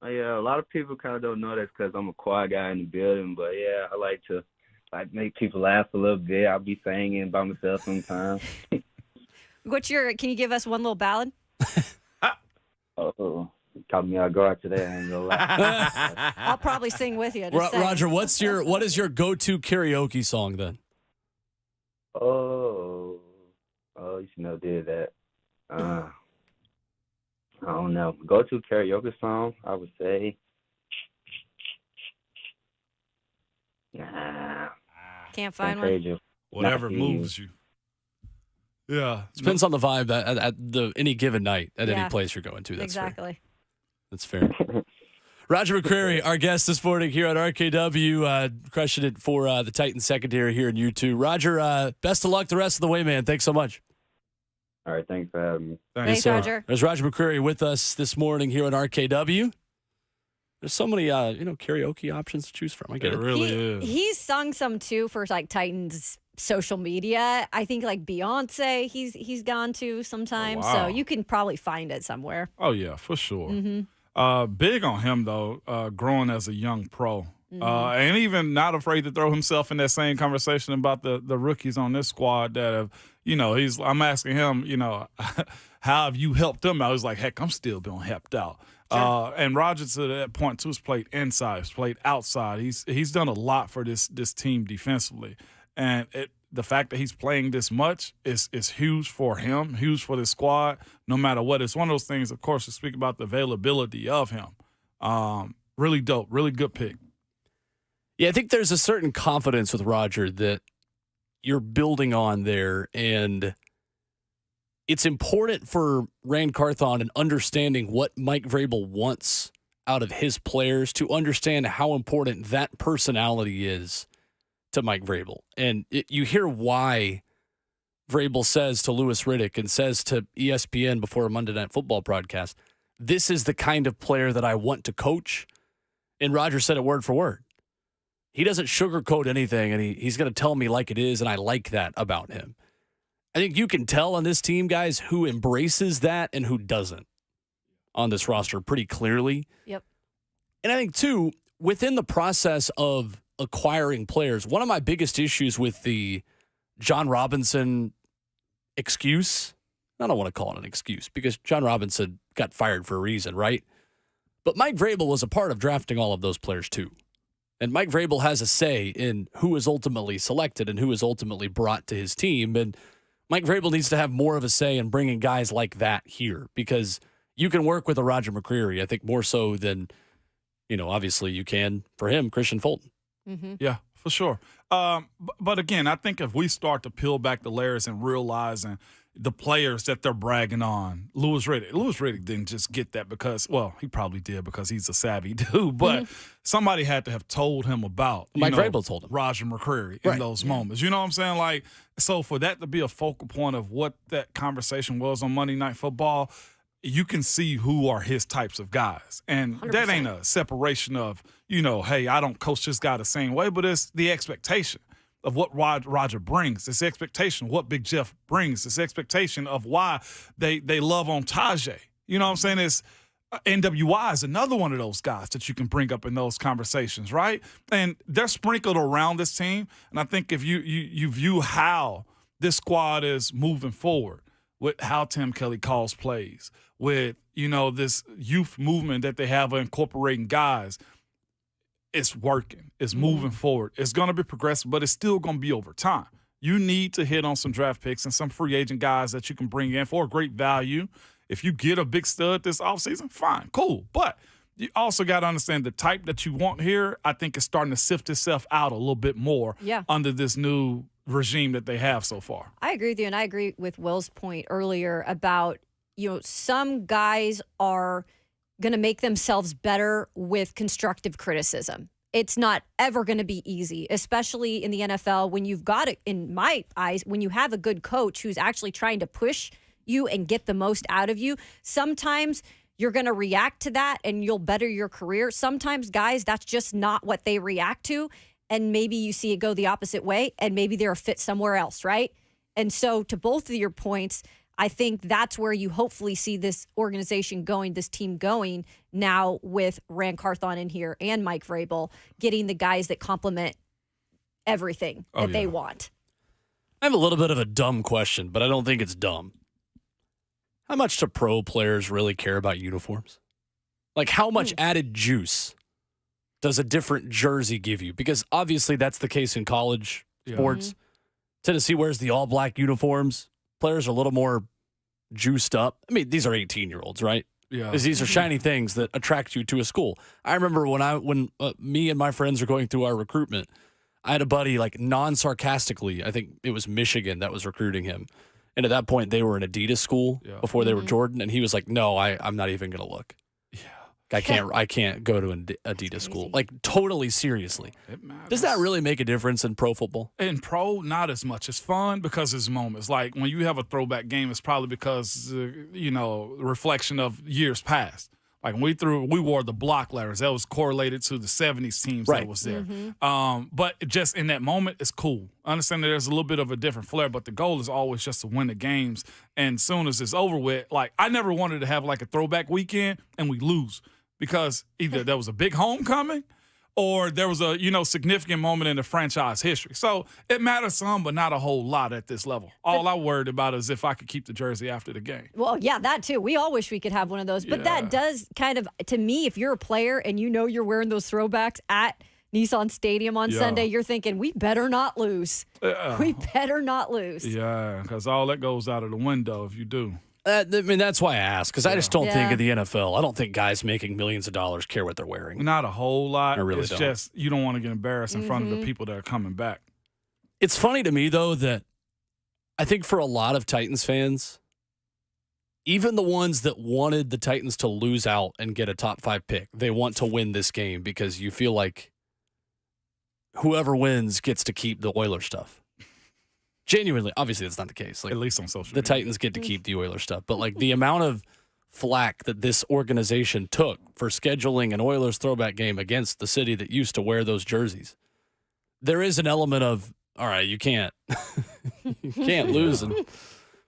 Yeah, a lot of people kind of don't know that because I'm a quiet guy in the building. But, yeah, I like to make people laugh a little bit. I'll be singing by myself sometimes. Can you give us one little ballad? Oh, caught me off guard today. I ain't gonna lie. I'll probably sing with you. Just saying. Roger, what is your go-to karaoke song then? Oh, you should know did that. I don't know. Go-to karaoke song, I would say. Nah. Can't find one. Whatever moves you. Yeah. Depends on the vibe at any given night at any place you're going to. That's exactly. Fair. That's fair. Roger McCreary, our guest this morning here on RKW, crushing it for the Titans secondary here in U2. Roger, best of luck the rest of the way, man. Thanks so much. All right, thanks for having me. Thanks, Roger. There's Roger McCreary with us this morning here on RKW. There's so many, karaoke options to choose from. I get it. It really is. He's sung some too for like Titans social media. I think like Beyonce, he's gone to sometimes. Oh, wow. So you can probably find it somewhere. Oh, yeah, for sure. Mm-hmm. Big on him, though, growing as a young pro. And even not afraid to throw himself in that same conversation about the rookies on this squad that have, I'm asking him, how have you helped them out? He's like, heck, I'm still being helped out. Sure. And Roger, to that point, too, has played inside, has played outside. He's done a lot for this team defensively. And the fact that he's playing this much is huge for him, huge for the squad, no matter what. It's one of those things, of course, to speak about the availability of him. Really dope, really good pick. Yeah, I think there's a certain confidence with Roger that you're building on there, and it's important for Rand Carthon in understanding what Mike Vrabel wants out of his players to understand how important that personality is to Mike Vrabel. And you hear why Vrabel says to Louis Riddick and says to ESPN before a Monday Night Football broadcast, this is the kind of player that I want to coach. And Roger said it word for word. He doesn't sugarcoat anything, and he's going to tell me like it is, and I like that about him. I think you can tell on this team, guys, who embraces that and who doesn't on this roster pretty clearly. Yep. And I think, too, within the process of acquiring players, one of my biggest issues with the John Robinson excuse, I don't want to call it an excuse because John Robinson got fired for a reason, right? But Mike Vrabel was a part of drafting all of those players, too. And Mike Vrabel has a say in who is ultimately selected and who is ultimately brought to his team. And Mike Vrabel needs to have more of a say in bringing guys like that here because you can work with a Roger McCreary, I think, more so than, obviously you can for him, Kristian Fulton. Mm-hmm. Yeah, for sure. But again, I think if we start to peel back the layers and realizing the players that they're bragging on, Louis Riddick didn't just get that because, well, he probably did because he's a savvy dude, but somebody had to have told him about. Mike Vrabel told him. Roger McCreary in those moments. You know what I'm saying? Like, so for that to be a focal point of what that conversation was on Monday Night Football, you can see who are his types of guys. And 100%. That ain't a separation of, hey, I don't coach this guy the same way, but it's the expectation of what Roger brings. This expectation of what Big Jeff brings. This expectation of why they love on Tajay. You know what I'm saying? It's NWI is another one of those guys that you can bring up in those conversations, right? And they're sprinkled around this team. And I think if you view how this squad is moving forward with how Tim Kelly calls plays, with, this youth movement that they have incorporating guys, it's working. It's moving forward. It's going to be progressive, but it's still going to be over time. You need to hit on some draft picks and some free agent guys that you can bring in for a great value. If you get a big stud this offseason, fine, cool. But you also got to understand the type that you want here, I think is starting to sift itself out a little bit more under this new regime that they have so far. I agree with you, and I agree with Will's point earlier about, some guys are going to make themselves better with constructive criticism. It's not ever going to be easy, especially in the NFL when you've got it, in my eyes, when you have a good coach who's actually trying to push you and get the most out of you. Sometimes you're going to react to that and you'll better your career. Sometimes, guys, that's just not what they react to. And maybe you see it go the opposite way and maybe they're a fit somewhere else, right? And so to both of your points, I think that's where you hopefully see this organization going, this team going now with Rand Carthon in here and Mike Vrabel getting the guys that complement everything that they want. I have a little bit of a dumb question, but I don't think it's dumb. How much do pro players really care about uniforms? Like, how much added juice does a different jersey give you? Because obviously that's the case in college sports. Tennessee wears the all-black uniforms. Players are a little more juiced up. I mean, these are 18-year-olds, right? Yeah. Because these are shiny things that attract you to a school. I remember when me and my friends were going through our recruitment, I had a buddy, like, non-sarcastically, I think it was Michigan that was recruiting him. And at that point, they were an Adidas school before they were Jordan. And he was like, no, I'm not even going to look. I can't go to an Adidas school. Like, totally seriously. Does that really make a difference in pro football? In pro, not as much. It's fun because it's moments. Like, when you have a throwback game, it's probably because, reflection of years past. Like, when we wore the block letters. That was correlated to the 70s teams that was there. But just in that moment, it's cool. I understand that there's a little bit of a different flair, but the goal is always just to win the games. And soon as it's over with, like, I never wanted to have, like, a throwback weekend and we lose. Because either there was a big homecoming or there was a, significant moment in the franchise history. So it matters some, but not a whole lot at this level. All I worried about is if I could keep the jersey after the game. Well, yeah, that too. We all wish we could have one of those. But that does kind of, to me, if you're a player and you're wearing those throwbacks at Nissan Stadium on Sunday, you're thinking, we better not lose. We better not lose. Yeah, because all that goes out of the window if you do. I mean, that's why I ask, because I just don't think of the NFL. I don't think guys making millions of dollars care what they're wearing. Not a whole lot. I really it's don't. Just you don't want to get embarrassed in front of the people that are coming back. It's funny to me, though, that I think for a lot of Titans fans, even the ones that wanted the Titans to lose out and get a top 5 pick, they want to win this game because you feel like whoever wins gets to keep the Oilers stuff. Genuinely, obviously that's not the case. Like, at least on social the media. Titans get to keep the Oilers stuff. But, like, the amount of flack that this organization took for scheduling an Oilers throwback game against the city that used to wear those jerseys, there is an element of, all right, you can't lose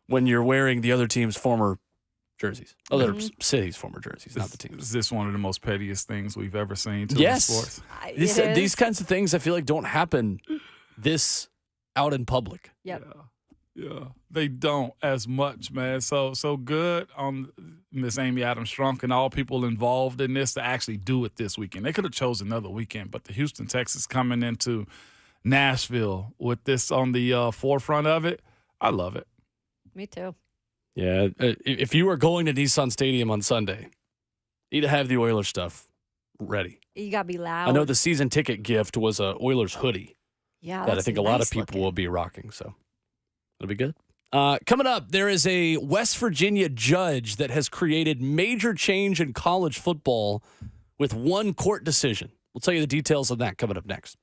when you're wearing the other team's former jerseys. Other cities' former jerseys, not the teams. Is this one of the most pettiest things we've ever seen to Yes. sports? These kinds of things I feel like don't happen this out in public. Yep. Yeah, they don't as much, man. So good on Miss Amy Adams Strunk and all people involved in this to actually do it this weekend. They could have chosen another weekend, but the Houston Texans coming into Nashville with this on the forefront of it, I love it. Me too. Yeah, if you are going to Nissan Stadium on Sunday, you need to have the Oilers stuff ready. You got to be loud. I know the season ticket gift was a Oilers hoodie. Yeah, that I think a lot of people will be rocking. So it'll be good. Coming up, there is a West Virginia judge that has created major change in college football with one court decision. We'll tell you the details of that coming up next.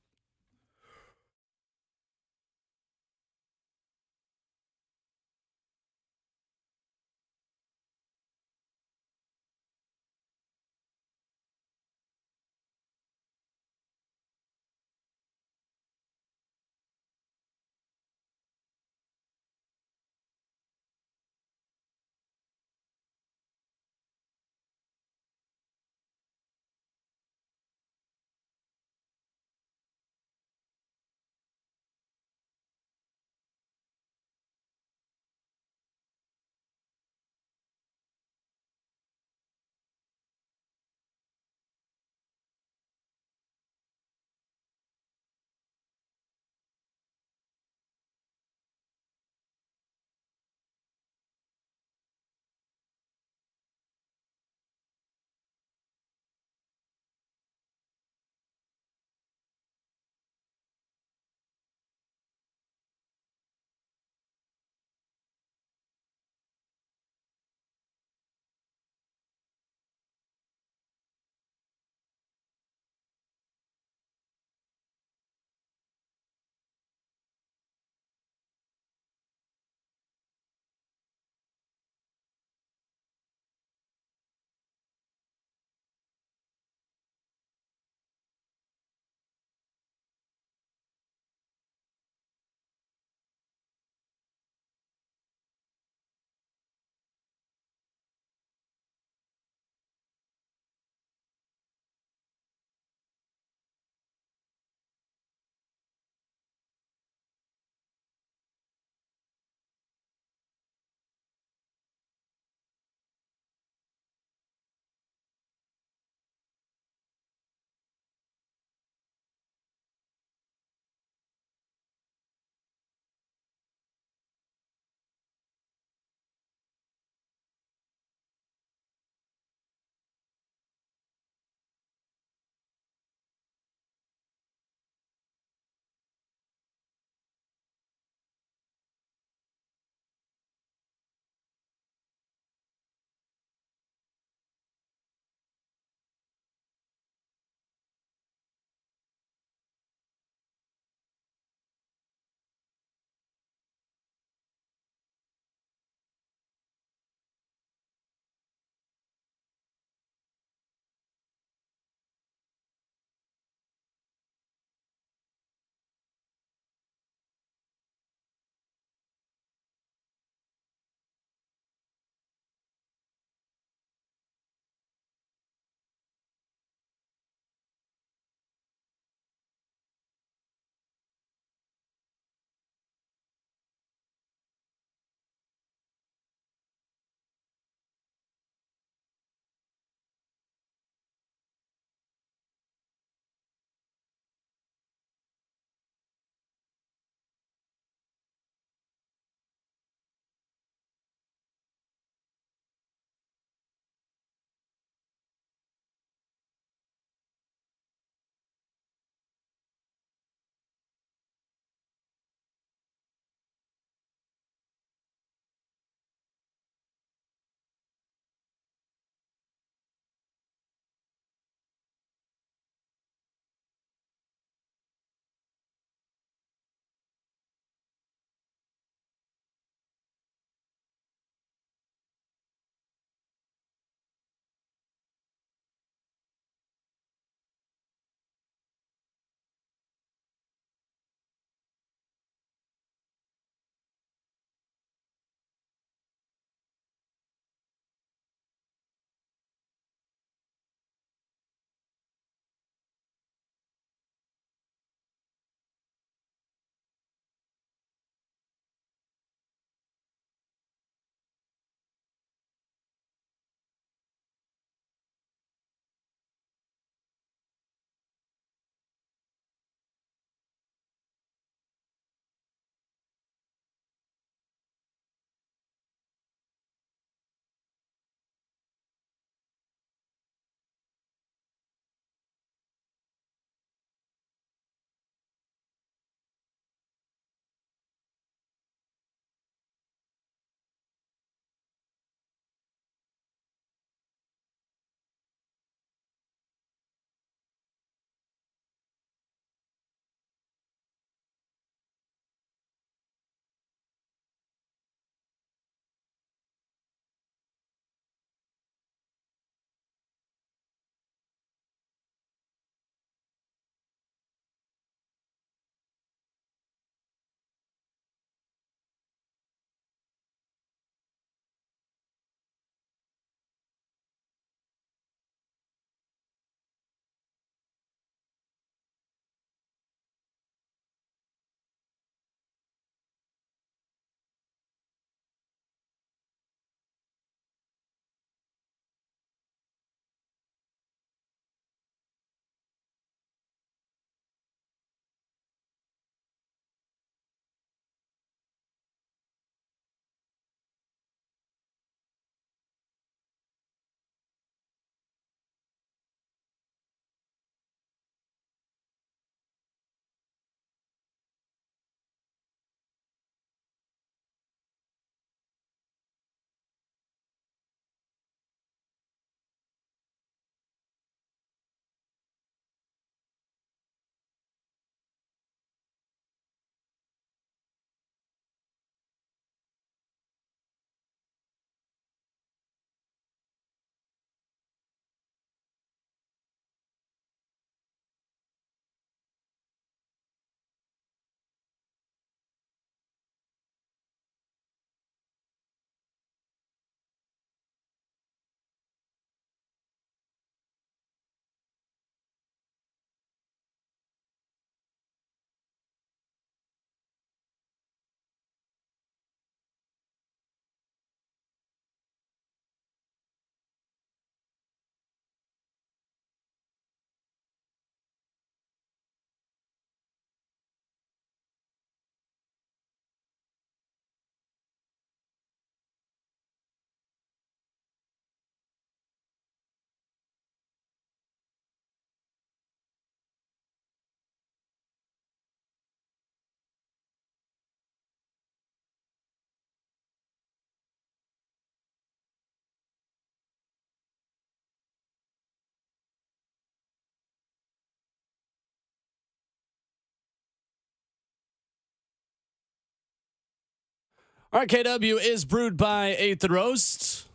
RKW is brewed by 8th and Roast.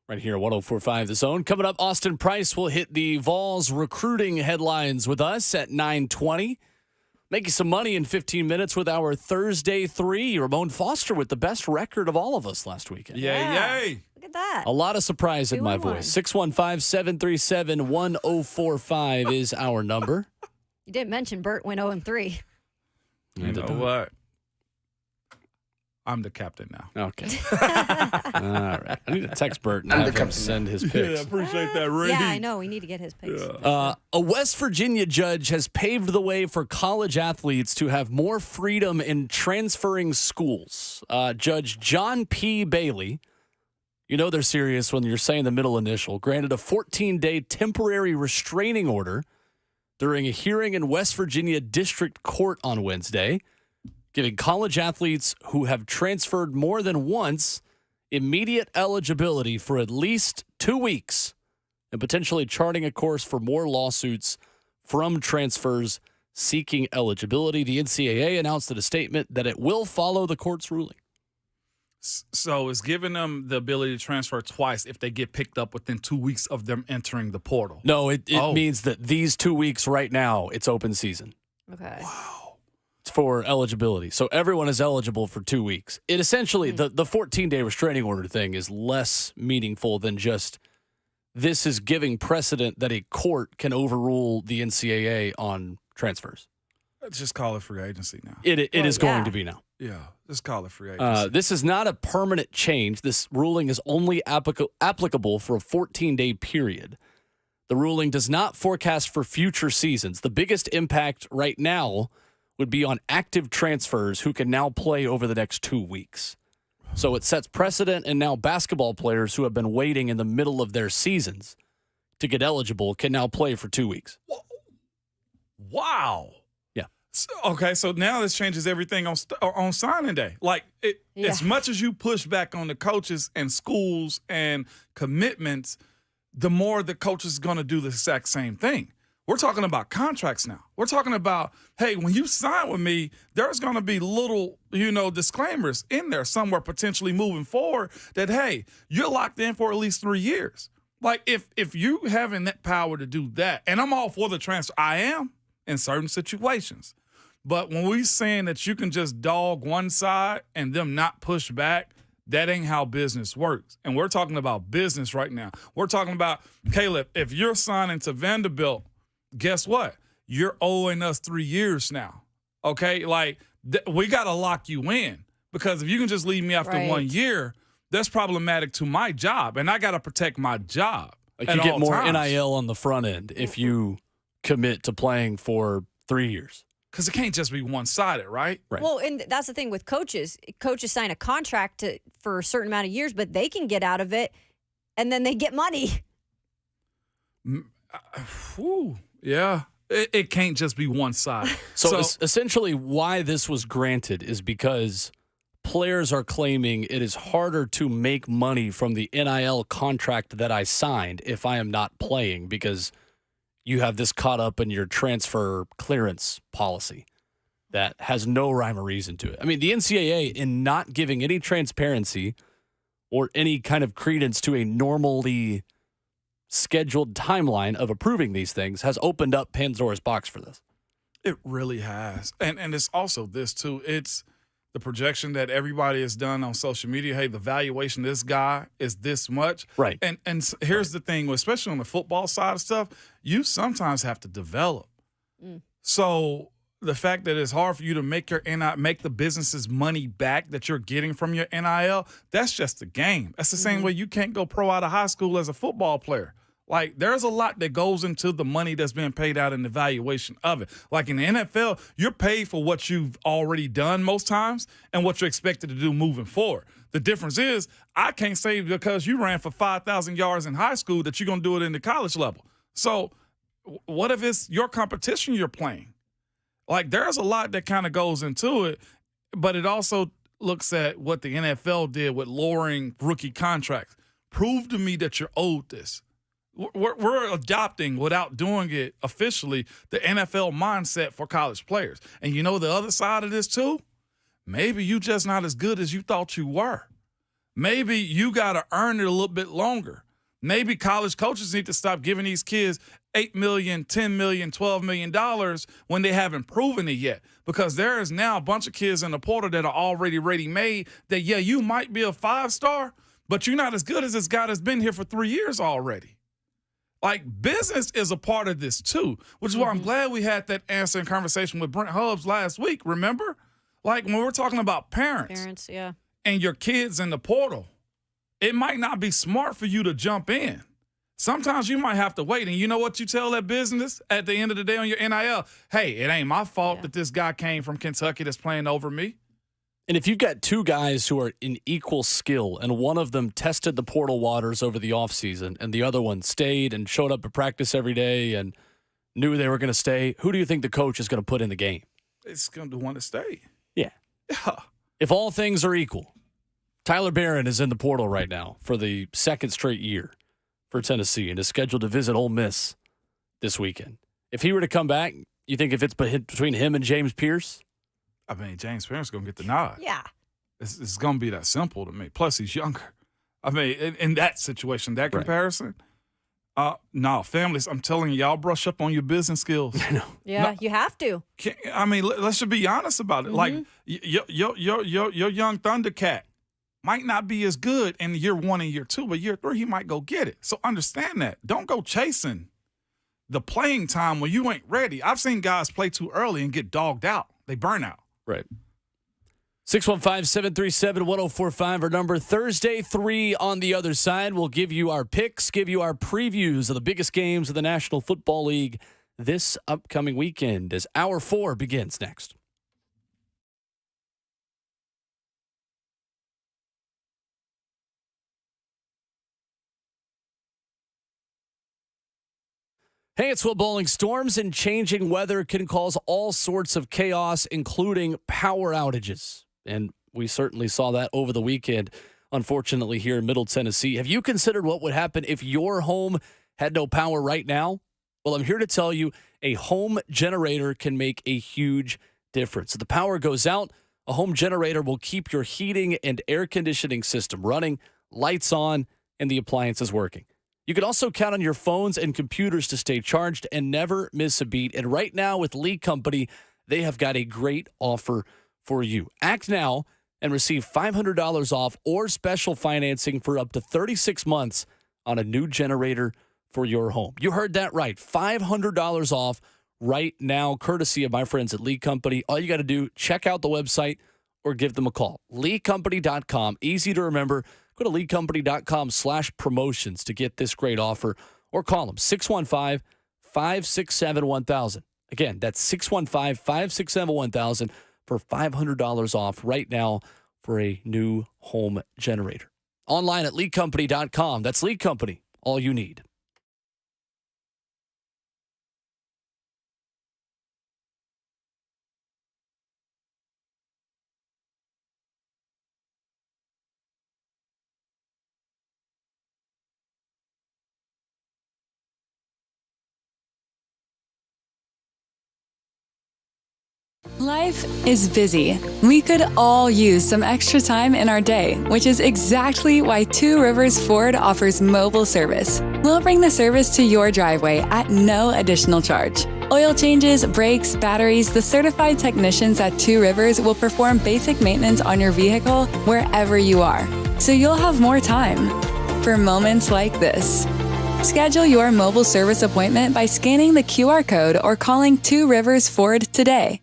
Right here at 104.5 The Zone. Coming up, Austin Price will hit the Vols recruiting headlines with us at 9:20. Making some money in 15 minutes with our Thursday 3. Ramon Foster with the best record of all of us last weekend. Yay. Look at that. A lot of surprise in my voice. 615-737-1045 is our number. You didn't mention Bert went 0-3. You know what? I'm the captain now. Okay. All right. I need to text Bert and have him send his picks. Yeah, appreciate that, Ray. Yeah, I know. We need to get his picks. A West Virginia judge has paved the way for college athletes to have more freedom in transferring schools. Judge John P. Bailey, you know they're serious when you're saying the middle initial, granted a 14-day temporary restraining order during a hearing in West Virginia District Court on Wednesday, giving college athletes who have transferred more than once immediate eligibility for at least 2 weeks and potentially charting a course for more lawsuits from transfers seeking eligibility. The NCAA announced in a statement that it will follow the court's ruling. So it's giving them the ability to transfer twice if they get picked up within 2 weeks of them entering the portal. No, it means that these 2 weeks right now, it's open season. Okay. Wow. For eligibility. So everyone is eligible for 2 weeks. It essentially, the 14-day restraining order thing is less meaningful than just this is giving precedent that a court can overrule the NCAA on transfers. Let's just call it free agency now. It is going to be now. Yeah, just call it free agency. This is not a permanent change. This ruling is only applicable for a 14-day period. The ruling does not forecast for future seasons. The biggest impact right now would be on active transfers who can now play over the next 2 weeks. So it sets precedent, and now basketball players who have been waiting in the middle of their seasons to get eligible can now play for 2 weeks. Wow. Yeah. Okay, so now this changes everything on signing day. Like, as much as you push back on the coaches and schools and commitments, the more the coach is going to do the exact same thing. We're talking about contracts now. We're talking about, hey, when you sign with me, there's going to be little, disclaimers in there somewhere potentially moving forward that, hey, you're locked in for at least 3 years. Like, if you having that power to do that, and I'm all for the transfer, I am in certain situations. But when we're saying that you can just dog one side and them not push back, that ain't how business works. And we're talking about business right now. We're talking about, Caleb, if you're signing to Vanderbilt, guess what? You're owing us 3 years now, okay? Like, we got to lock you in because if you can just leave me after 1 year, that's problematic to my job, and I got to protect my job. Like you get more NIL on the front end if you commit to playing for 3 years. Because it can't just be one-sided, right? Well, and that's the thing with coaches. Coaches sign a contract for a certain amount of years, but they can get out of it, and then they get money. Yeah, it can't just be one side. So essentially why this was granted is because players are claiming it is harder to make money from the NIL contract that I signed if I am not playing because you have this caught up in your transfer clearance policy that has no rhyme or reason to it. I mean, the NCAA, in not giving any transparency or any kind of credence to a normally scheduled timeline of approving these things, has opened up Pandora's box for this. It really has. And it's also this, too. It's the projection that everybody has done on social media. Hey, the valuation of this guy is this much. Right. And here's the thing, especially on the football side of stuff, you sometimes have to develop. So the fact that it's hard for you to make the business's money back that you're getting from your NIL, that's just a game. That's the same way you can't go pro out of high school as a football player. Like, there's a lot that goes into the money that's being paid out in the valuation of it. Like in the NFL, you're paid for what you've already done most times and what you're expected to do moving forward. The difference is I can't say because you ran for 5,000 yards in high school that you're going to do it in the college level. So what if it's your competition you're playing? Like, there's a lot that kind of goes into it, but it also looks at what the NFL did with lowering rookie contracts. Prove to me that you're owed this. We're adopting, without doing it officially, the NFL mindset for college players. And you know the other side of this too? maybe you just not as good as you thought you were. Maybe you got to earn it a little bit longer. Maybe college coaches need to stop giving these kids $8 million, $10 million, $12 million when they haven't proven it yet. Because there is now a bunch of kids in the portal that are already ready-made that, yeah, you might be a 5-star, but you're not as good as this guy that's been here for 3 years already. Like, business is a part of this too, which is why I'm glad we had that answer and conversation with Brent Hubbs last week, remember? Like, when we're talking about parents yeah. and your kids in the portal, it might not be smart for you to jump in. Sometimes you might have to wait. And you know what you tell that business at the end of the day on your NIL? Hey, it ain't my fault that this guy came from Kentucky that's playing over me. And if you've got two guys who are in equal skill and one of them tested the portal waters over the offseason and the other one stayed and showed up at practice every day and knew they were going to stay, who do you think the coach is going to put in the game? It's going to want to stay. Yeah. Yeah. If all things are equal, Tyler Barron is in the portal right now for the second straight year for Tennessee and is scheduled to visit Ole Miss this weekend. If he were to come back, you think if it's between him and James Pierce? I mean, James Pierce is going to get the nod. Yeah. It's going to be that simple to me. Plus, he's younger. I mean, in that situation, that comparison, no, families, I'm telling you, y'all brush up on your business skills. Yeah, you have to. I mean, let's just be honest about it. Like, your young Thundercat might not be as good in year 1 and year 2, but year 3, he might go get it. So understand that. Don't go chasing the playing time when you ain't ready. I've seen guys play too early and get dogged out. They burn out. Right. 615-737-1045, our number. Thursday, 3 on the other side. We'll give you our picks, give you our previews of the biggest games of the National Football League this upcoming weekend as Hour 4 begins next. Hey, it's Will Bowling. Storms and changing weather can cause all sorts of chaos, including power outages. And we certainly saw that over the weekend, unfortunately, here in Middle Tennessee. Have you considered what would happen if your home had no power right now? Well, I'm here to tell you a home generator can make a huge difference. If the power goes out, a home generator will keep your heating and air conditioning system running, lights on, and the appliances working. You can also count on your phones and computers to stay charged and never miss a beat. And right now with Lee Company, they have got a great offer for you. Act now and receive $500 off or special financing for up to 36 months on a new generator for your home. You heard that right. $500 off right now, courtesy of my friends at Lee Company. All you got to do, check out the website or give them a call. LeeCompany.com. Easy to remember. Go to LeeCompany.com/promotions to get this great offer or call them 615-567-1000. Again, that's 615-567-1000 for $500 off right now for a new home generator. Online at LeeCompany.com. That's Lee Company, all you need. Life is busy. We could all use some extra time in our day, which is exactly why Two Rivers Ford offers mobile service. We'll bring the service to your driveway at no additional charge. Oil changes, brakes, batteries, the certified technicians at Two Rivers will perform basic maintenance on your vehicle wherever you are, so you'll have more time for moments like this. Schedule your mobile service appointment by scanning the QR code or calling Two Rivers Ford today.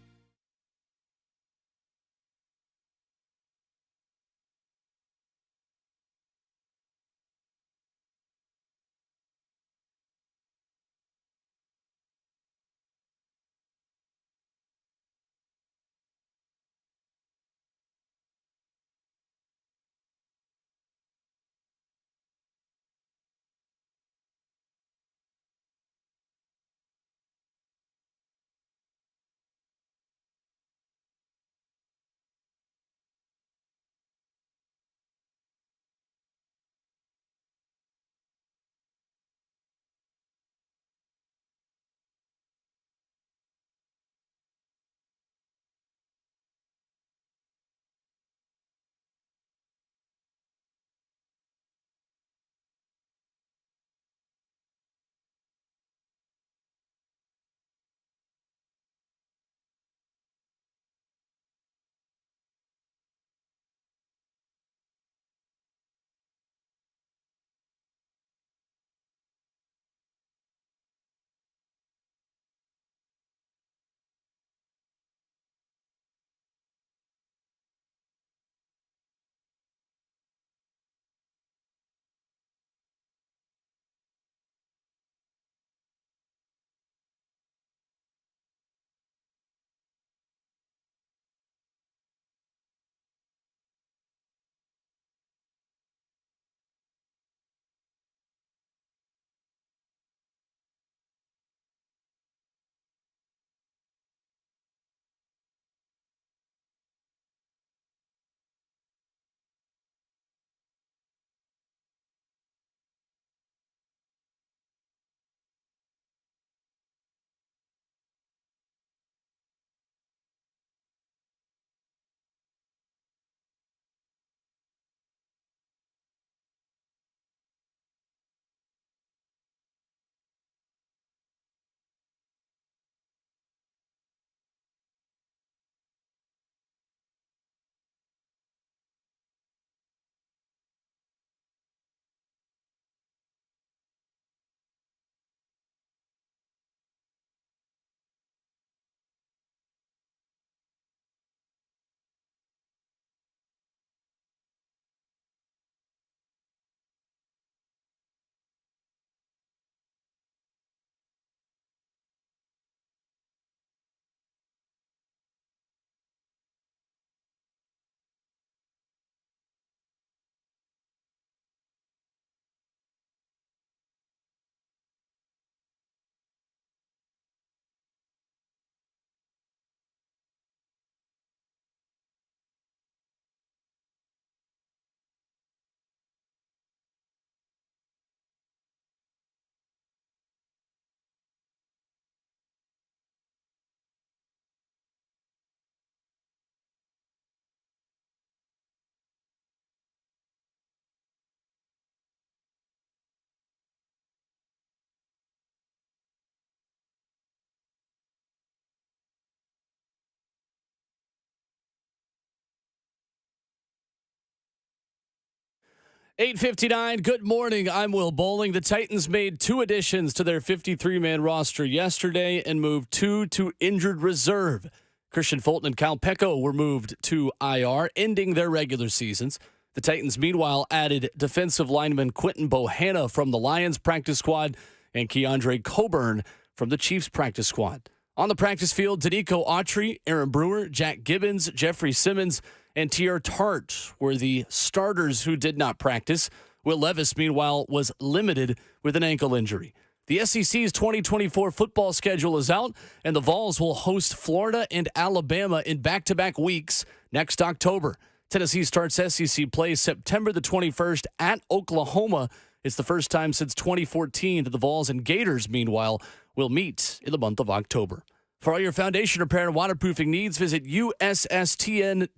8:59. Good morning. I'm Will Bowling. The Titans made 2 additions to their 53-man roster yesterday and moved 2 to injured reserve. Kristian Fulton and Cal Pecco were moved to IR, ending their regular seasons. The Titans, meanwhile, added defensive lineman Quentin Bohanna from the Lions practice squad and Keandre Coburn from the Chiefs practice squad. On the practice field, Danico Autry, Aaron Brewer, Jack Gibbons, Jeffrey Simmons, and Tier Tart were the starters who did not practice. Will Levis, meanwhile, was limited with an ankle injury. The SEC's 2024 football schedule is out, and the Vols will host Florida and Alabama in back-to-back weeks next October. Tennessee starts SEC play September the 21st at Oklahoma. It's the first time since 2014 that the Vols and Gators, meanwhile, will meet in the month of October. For all your foundation repair and waterproofing needs, visit USSTN.com.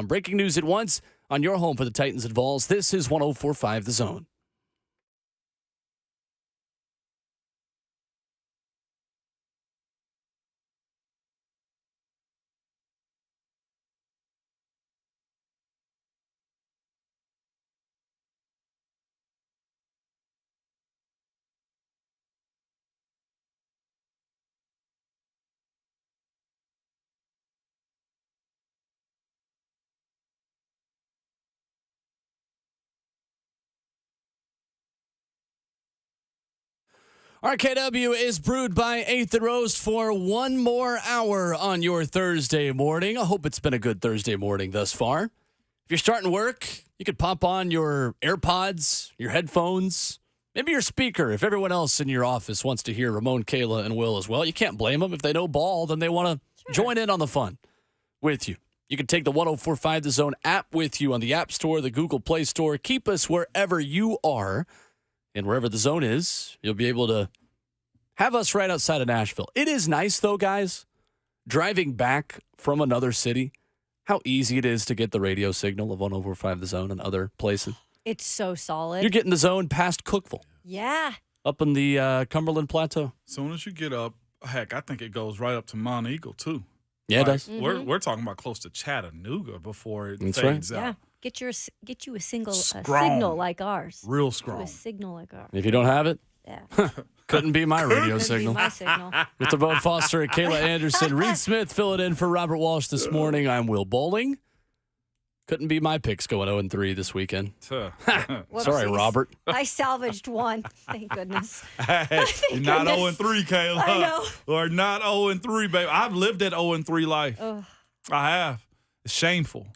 Breaking news at once on your home for the Titans and Vols. This is 104.5 The Zone. RKW is brewed by 8th and Roast for one more hour on your Thursday morning. I hope it's been a good Thursday morning thus far. If you're starting work, you could pop on your AirPods, your headphones, maybe your speaker. If everyone else in your office wants to hear Ramon, Kayla, and Will as well, you can't blame them. If they know ball, then they want to join in on the fun with you. You can take the 104.5 The Zone app with you on the App Store, the Google Play Store. Keep us wherever you are. And wherever the zone is, you'll be able to have us right outside of Nashville. It is nice, though, guys, driving back from another city, how easy it is to get the radio signal of 104.5 The Zone and other places. It's so solid. You're getting the zone past Cookeville. Yeah. Up in the Cumberland Plateau. As soon as you get up, heck, I think it goes right up to Mount Eagle, too. Yeah, it does. We're talking about close to Chattanooga before it That's fades right. out. Yeah. Get you a Strong. signal like ours. Real Get you strong. a signal like ours. If you don't have it, Yeah. couldn't be my radio Couldn't signal. be my signal. With the Bo Foster and Kayla Anderson, Reed Smith filling in for Robert Walsh this morning. I'm Will Bowling. Couldn't be my picks going 0-3 this weekend. Sorry, Whoopsies. Robert. I salvaged one. Thank goodness. Hey, you're not 0-3, Kayla. I know. Or not 0-3, baby. I've lived that 0-3 life. Ugh. I have. It's shameful.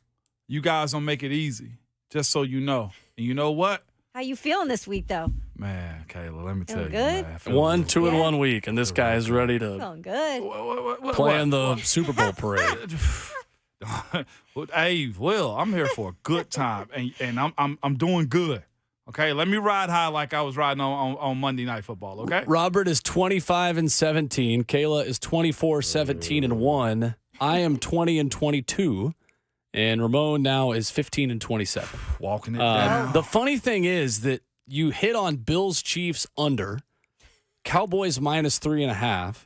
You guys don't make it easy, just so you know. And you know what? How you feeling this week, though? Man, Kayla, let me tell you. Feeling good? Man, I feel 1, good. 2 in 1 week, and this guy is ready to Feeling good. play in the Super Bowl parade. Hey, Will, I'm here for a good time, and I'm doing good. Okay, let me ride high like I was riding on Monday Night Football. Okay, Robert is 25-17. Kayla is 24-17-1. I am 20-22, and Ramon now is 15-27. Walking it down. The funny thing is that you hit on Bills Chiefs under, Cowboys -3.5.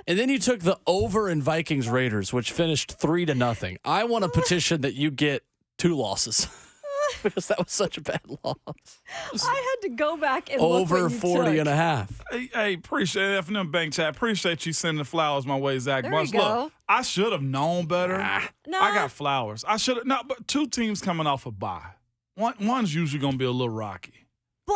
And then you took the over in Vikings Raiders, which finished 3-0. I want to petition that you get 2 losses because that was such a bad loss. I had to go back and Over look what you 40.5. Hey, appreciate it from them bank chat. Appreciate you sending the flowers my way, Zach There Bunch. you go. Look, I should have known better. No. I got flowers. I should have. No, but 2 teams coming off a bye. One's usually gonna be a little rocky.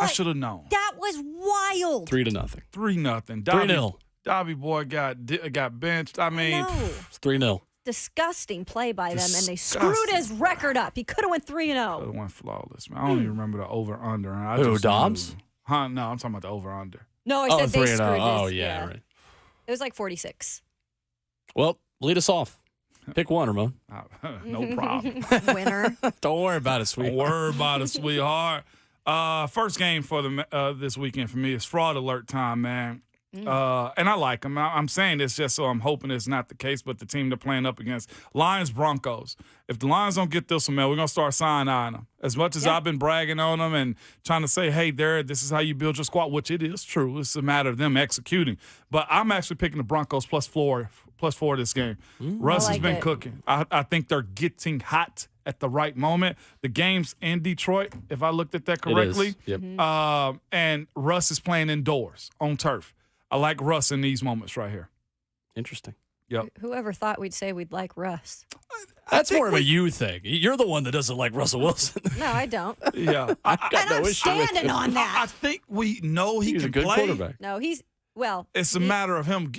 I should have known. That was wild. 3-0. 3-0. 3-0. Dobby boy got benched. I mean, No. It's 3-0. Disgusting play by them, and they screwed his record up. He could have went 3-0. it went flawless, man. I don't even remember the over/under. Who, Dobbs? Huh? No, I'm talking about the over/under. No, I said they 3-0. screwed Oh, his. yeah, right. It was like 46. Well, lead us off. Pick one, Ramon. No problem. Winner. Don't worry about it, sweetheart. Don't worry about it, sweetheart. First game for this weekend for me is fraud alert time, man. And I like them. I'm saying this just so I'm hoping it's not the case, but the team they're playing up against, Lions Broncos. If the Lions don't get this one, man, we're going to start side-eyeing them. As much as I've been bragging on them and trying to say, hey, this is how you build your squad, which it is true. It's a matter of them executing. But I'm actually picking the Broncos +4 this game. Russ has been cooking. I think they're getting hot at the right moment. The game's in Detroit, if I looked at that correctly. Yep. And Russ is playing indoors on turf. I like Russ in these moments right here. Interesting. Yep. Whoever thought we'd say we'd like Russ? That's more of a you thing. You're the one that doesn't like Russell Wilson. No, I don't. Yeah. I've got no I'm issue with standing him. on that. I think we know he He's can a good play. quarterback. No, well. It's a matter of him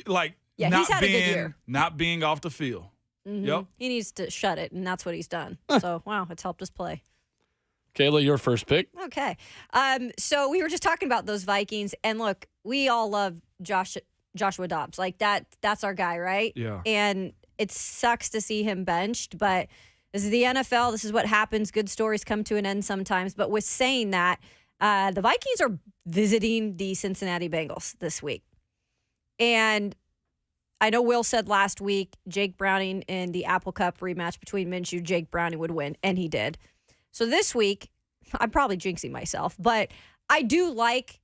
Yeah, not he's had a good being year. not being off the field. Mhm. Yep. He needs to shut it, and that's what he's done. So, wow, it's helped us play. Kayla, your first pick. Okay. So we were just talking about those Vikings, and look, we all love Joshua Dobbs. Like that's our guy, right? Yeah. And it sucks to see him benched, but this is the NFL. This is what happens. Good stories come to an end sometimes. But with saying that, the Vikings are visiting the Cincinnati Bengals this week. And I know Will said last week, Jake Browning in the Apple Cup rematch between Minshew, Jake Browning would win, and he did. So this week, I'm probably jinxing myself, but I do like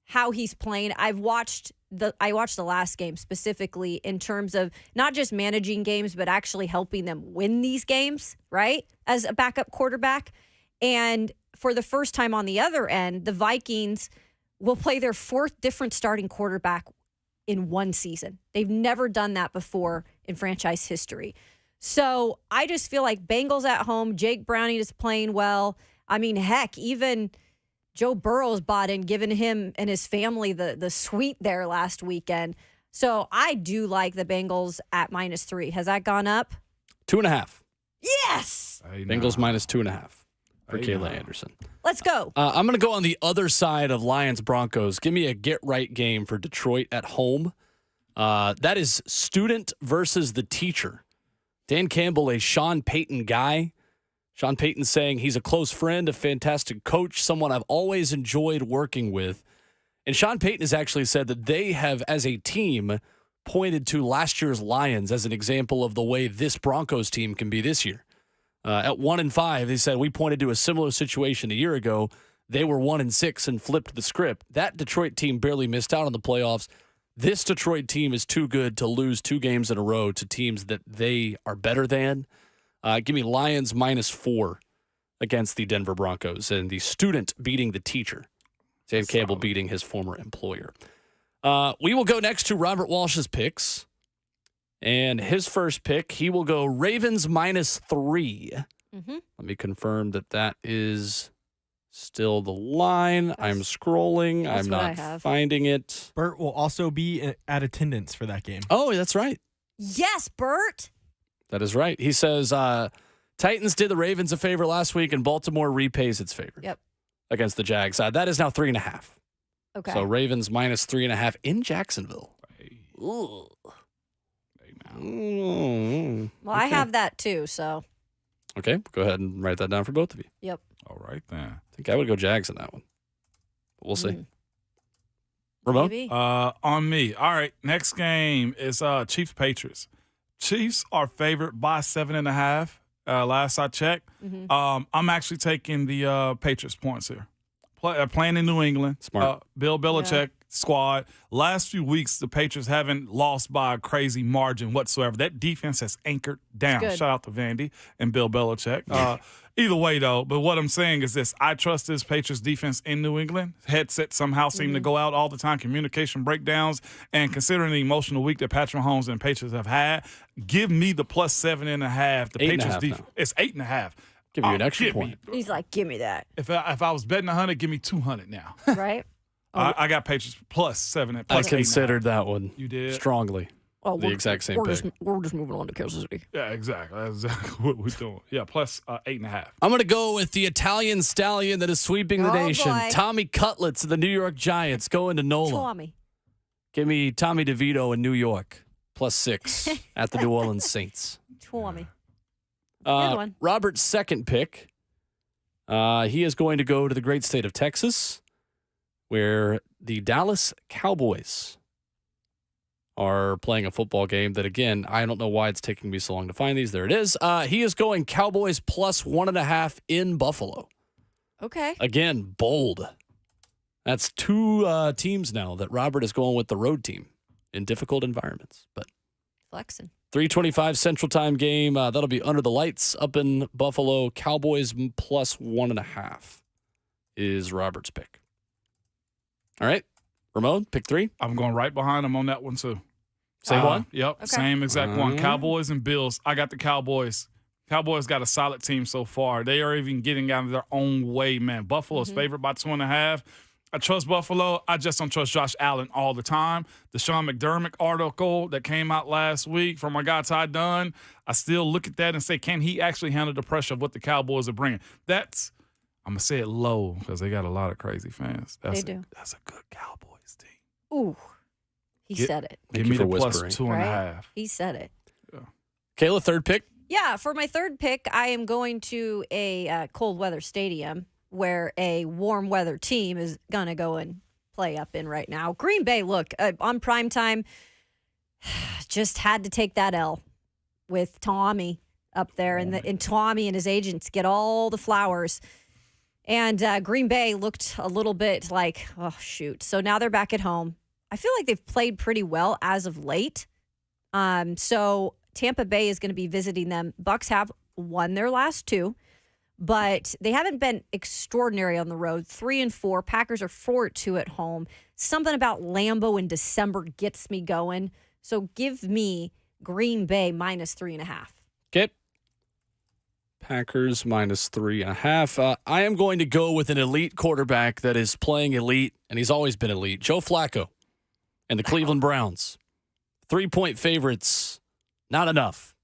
how he's playing. I watched the last game specifically in terms of not just managing games, but actually helping them win these games, right? As a backup quarterback. And for the first time on the other end, the Vikings will play their fourth different starting quarterback in one season. They've never done that before in franchise history. So I just feel like Bengals at home, Jake Browning is playing well. I mean, heck, even Joe Burrow's bought in, giving him and his family the suite there last weekend. So I do like the Bengals at -3. Has that gone up? 2.5. Yes! Bengals -2.5 for Kayla Anderson. Let's go. I'm going to go on the other side of Lions Broncos. Give me a get-right game for Detroit at home. That is student versus the teacher. Dan Campbell, a Sean Payton guy. Sean Payton saying he's a close friend, a fantastic coach, someone I've always enjoyed working with. And Sean Payton has actually said that they have, as a team, pointed to last year's Lions as an example of the way this Broncos team can be this year. At 1-5, they said we pointed to a similar situation a year ago. They were 1-6 and flipped the script. That Detroit team barely missed out on the playoffs. This Detroit team is too good to lose 2 games in a row to teams that they are better than. Give me Lions -4 against the Denver Broncos and the student beating the teacher. Dan Campbell beating his former employer. We will go next to Robert Walsh's picks. And his first pick, he will go Ravens -3. Mm-hmm. Let me confirm that is still the line. I'm scrolling. I'm not finding it. Bert will also be at attendance for that game. Oh, that's right. Yes, Bert. That is right. He says Titans did the Ravens a favor last week, and Baltimore repays its favor. Yep. Against the Jags. That is now 3.5. Okay. So Ravens -3.5 in Jacksonville. Ooh. Well, I have that too, so. Okay, go ahead and write that down for both of you. Yep. All right, then. I think I would go Jags in that one. But we'll see. Ramon? Maybe. On me. All right, next game is Chiefs-Patriots. Chiefs are favored by 7.5. Last I checked. Mm-hmm. I'm actually taking the Patriots points here. Playing in New England. Smart. Bill Belichick squad. Last few weeks, the Patriots haven't lost by a crazy margin whatsoever. That defense has anchored down. Good. Shout out to Vandy and Bill Belichick. Either way, though, but what I'm saying is this. I trust this Patriots defense in New England. Headsets somehow seem to go out all the time. Communication breakdowns. And considering the emotional week that Patrick Mahomes and Patriots have had, give me the +7.5. The Patriots defense. It's 8.5. Give you an extra point. He's like, give me that. If I was betting 100, give me 200 now. Right? I got Patriots +7 and I +8.5. considered that one. You did? Strongly. Oh, The exact same pick. We're just moving on to Kansas City. Yeah, exactly. That's exactly what we're doing. Yeah, +8.5. I'm going to go with the Italian stallion that is sweeping the Oh, nation. boy. Tommy Cutlets of the New York Giants going to NOLA. Tommy. Give me Tommy DeVito in New York, +6 at the New Orleans Saints. Tommy. Good one. Robert's second pick, he is going to go to the great state of Texas, where the Dallas Cowboys are playing a football game that, again, I don't know why it's taking me so long to find these. There it is. He is going Cowboys +1.5 in Buffalo. Okay. Again, bold. That's 2 teams now that Robert is going with the road team in difficult environments. But Flexing. 3:25 Central Time game. That'll be under the lights up in Buffalo. Cowboys plus 1.5 is Robert's pick. All right. Ramon, pick 3. I'm going right behind him on that one, too. Same one? Yep, Okay. same exact one. Cowboys and Bills. I got the Cowboys. Cowboys got a solid team so far. They are even getting out of their own way, man. Buffalo's favored by 2.5. I trust Buffalo. I just don't trust Josh Allen all the time. The Sean McDermott article that came out last week from our guy Ty Dunn, I still look at that and say, can he actually handle the pressure of what the Cowboys are bringing? I'm going to say it low because they got a lot of crazy fans. They do. That's a good Cowboys team. Ooh, he said it. Give me the plus 2.5. Right? He said it. Kayla, third pick. Yeah, for my third pick, I am going to a cold weather stadium where a warm weather team is going to go and play up in right now. Green Bay, look, on primetime, just had to take that L with Tommy up there. And Tommy and his agents get all the flowers. And Green Bay looked a little bit like, oh, shoot. So now they're back at home. I feel like they've played pretty well as of late. So Tampa Bay is going to be visiting them. Bucks have won their last 2, but they haven't been extraordinary on the road. 3-4. Packers are 4-2 at home. Something about Lambeau in December gets me going. So give me Green Bay minus 3.5. Okay. Packers minus 3.5. I am going to go with an elite quarterback that is playing elite, and he's always been elite. Joe Flacco and the Cleveland Browns. 3-point favorites, not enough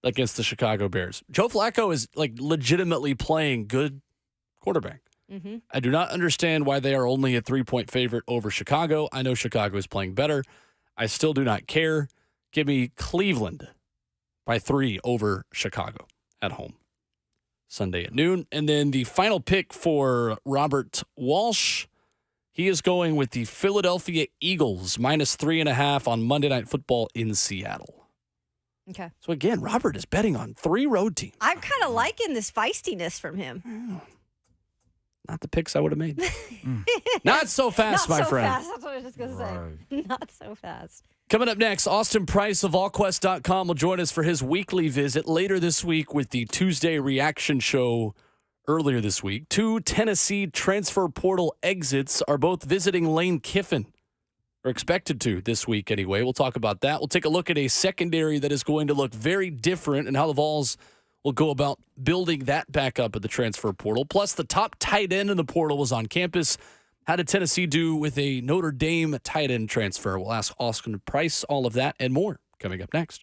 against the Chicago Bears. Joe Flacco is like legitimately playing good quarterback. I do not understand why they are only a 3-point favorite over Chicago. I know Chicago is playing better. I still do not care. Give me Cleveland by 3 over Chicago at home. Sunday at noon. And then the final pick for Robert Walsh. He is going with the Philadelphia Eagles minus 3.5 on Monday Night Football in Seattle. Okay. So again, Robert is betting on 3 road teams. I'm kind of liking this feistiness from him. Not the picks I would have made. Not so fast, my friend. Not so fast. That's what I was just going to say. Not so fast. Coming up next, Austin Price of AllQuest.com will join us for his weekly visit later this week with the Tuesday reaction show earlier this week. 2 Tennessee transfer portal exits are both visiting Lane Kiffin, or expected to this week anyway. We'll talk about that. We'll take a look at a secondary that is going to look very different and how the Vols will go about building that back up at the transfer portal. Plus, the top tight end in the portal was on campus. How did Tennessee do with a Notre Dame tight end transfer? We'll ask Austin Price all of that and more coming up next.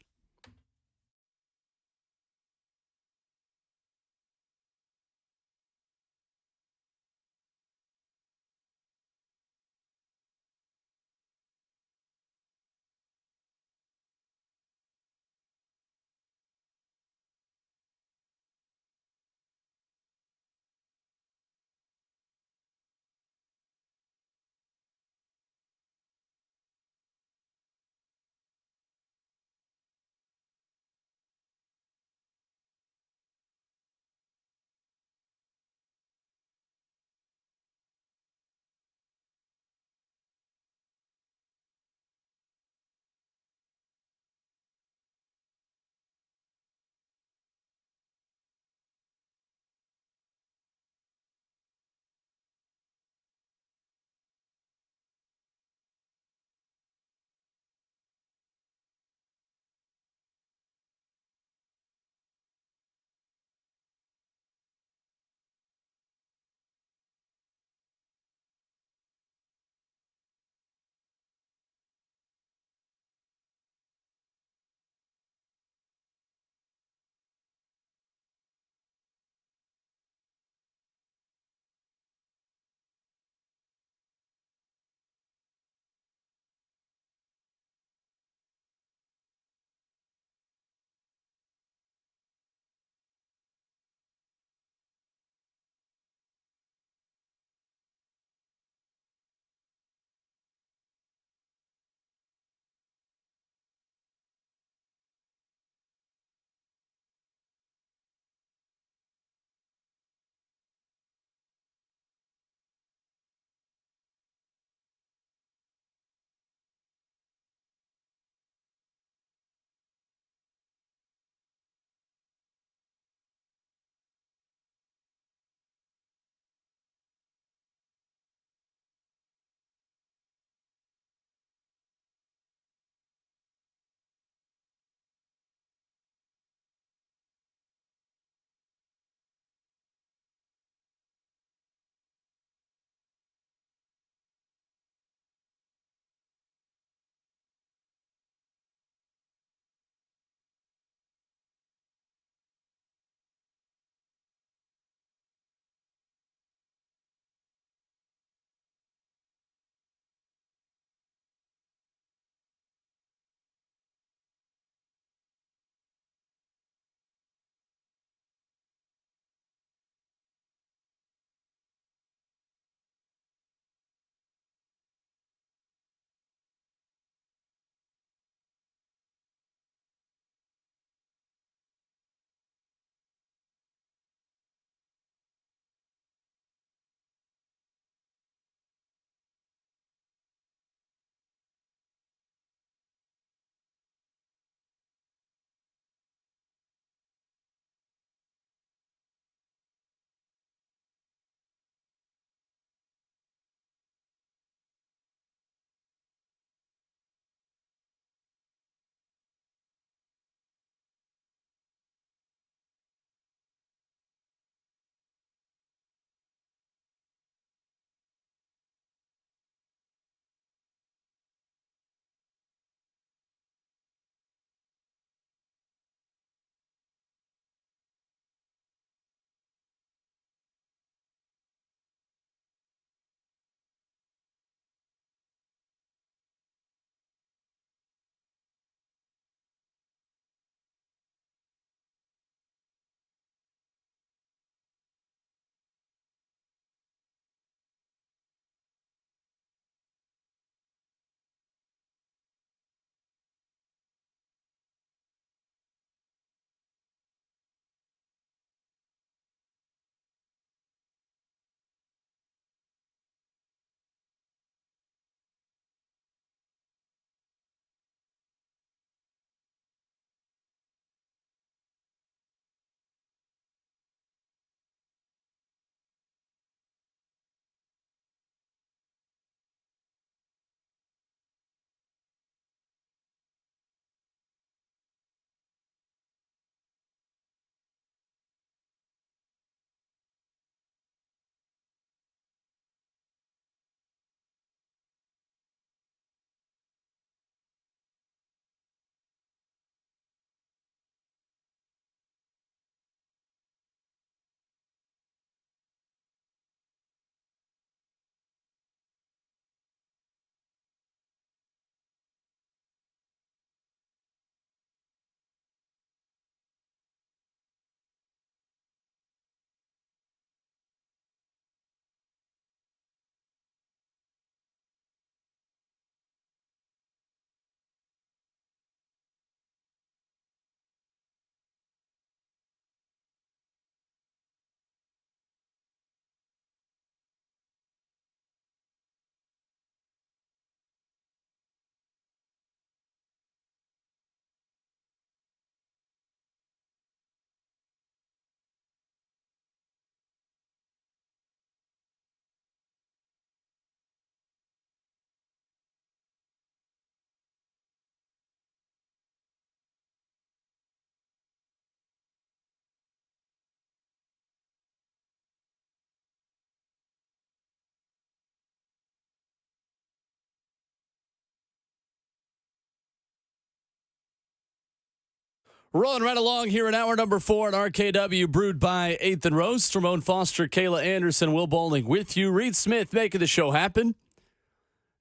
Rolling right along here in hour number 4 at RKW, brewed by 8th and Roast. Ramon Foster, Kayla Anderson, Will Bowling with you. Reed Smith making the show happen.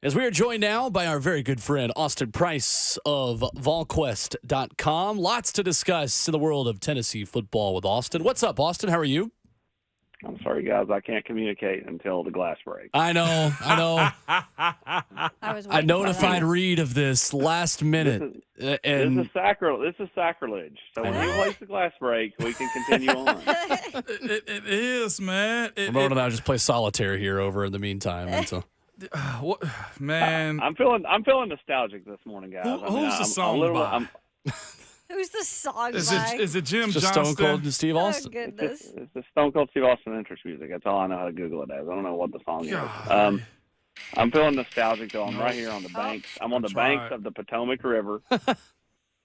As we are joined now by our very good friend, Austin Price of VolQuest.com. Lots to discuss in the world of Tennessee football with Austin. What's up, Austin? How are you? I'm sorry, guys. I can't communicate until the glass breaks. I know. I notified Reed of this last minute. This is sacrilege. So when he plays the glass break, we can continue on. It is, man. Ramon and I just play solitaire here over in the meantime. And so. What, man? I'm feeling nostalgic this morning, guys. Who's the song by? Who's the song Is by? it Jim Just Johnston? Stone Cold and Steve Austin. Oh, goodness. It's the Stone Cold Steve Austin entrance music. That's all I know how to Google it as. I don't know what the song is. I'm feeling nostalgic, though. I'm right here on the banks. I'm on the banks of the Potomac River.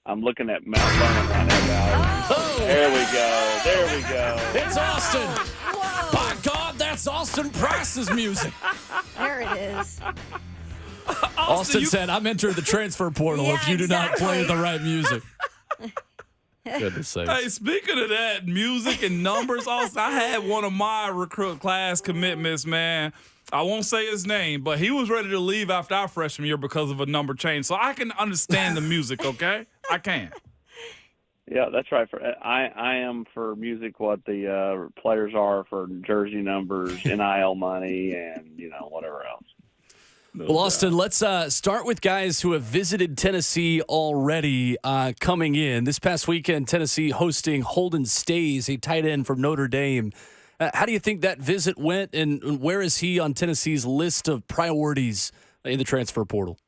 I'm looking at Mount Vernon right now, guys. Oh. There we go. It's Austin. By God, that's Austin Price's music. There it is. Austin said, I'm entering the transfer portal if you do not play the right music. Goodness sakes. Hey, speaking of that, music and numbers, Austin, I had one of my recruit class commitments, man. I won't say his name, but he was ready to leave after our freshman year because of a number change. So I can understand the music, okay? I can. Yeah, that's right. I am for music what the players are for jersey numbers, NIL money, and, whatever else. Well, Austin, let's start with guys who have visited Tennessee already coming in. This past weekend, Tennessee hosting Holden Stays, a tight end from Notre Dame. How do you think that visit went, and where is he on Tennessee's list of priorities in the transfer portal?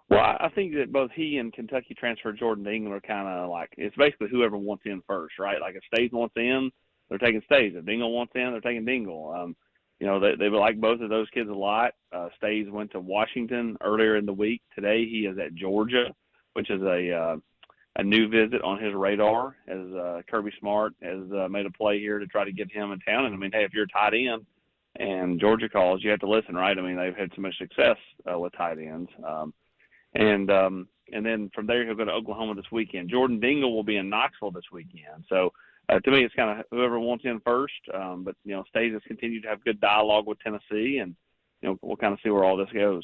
Well, I think that both he and Kentucky transfer Jordan Dingle are kind of like, it's basically whoever wants in first, right? Like if Stays wants in, they're taking Stays. If Dingle wants in, they're taking Dingle. They like both of those kids a lot. Stays went to Washington earlier in the week. Today he is at Georgia, which is a new visit on his radar, as Kirby Smart has made a play here to try to get him in town. And, hey, if you're a tight end and Georgia calls, you have to listen, right? They've had so much success with tight ends. And then from there he'll go to Oklahoma this weekend. Jordan Dingle will be in Knoxville this weekend. So, to me, it's kind of whoever wants in first. But Stays has continued to have good dialogue with Tennessee, and we'll kind of see where all this goes.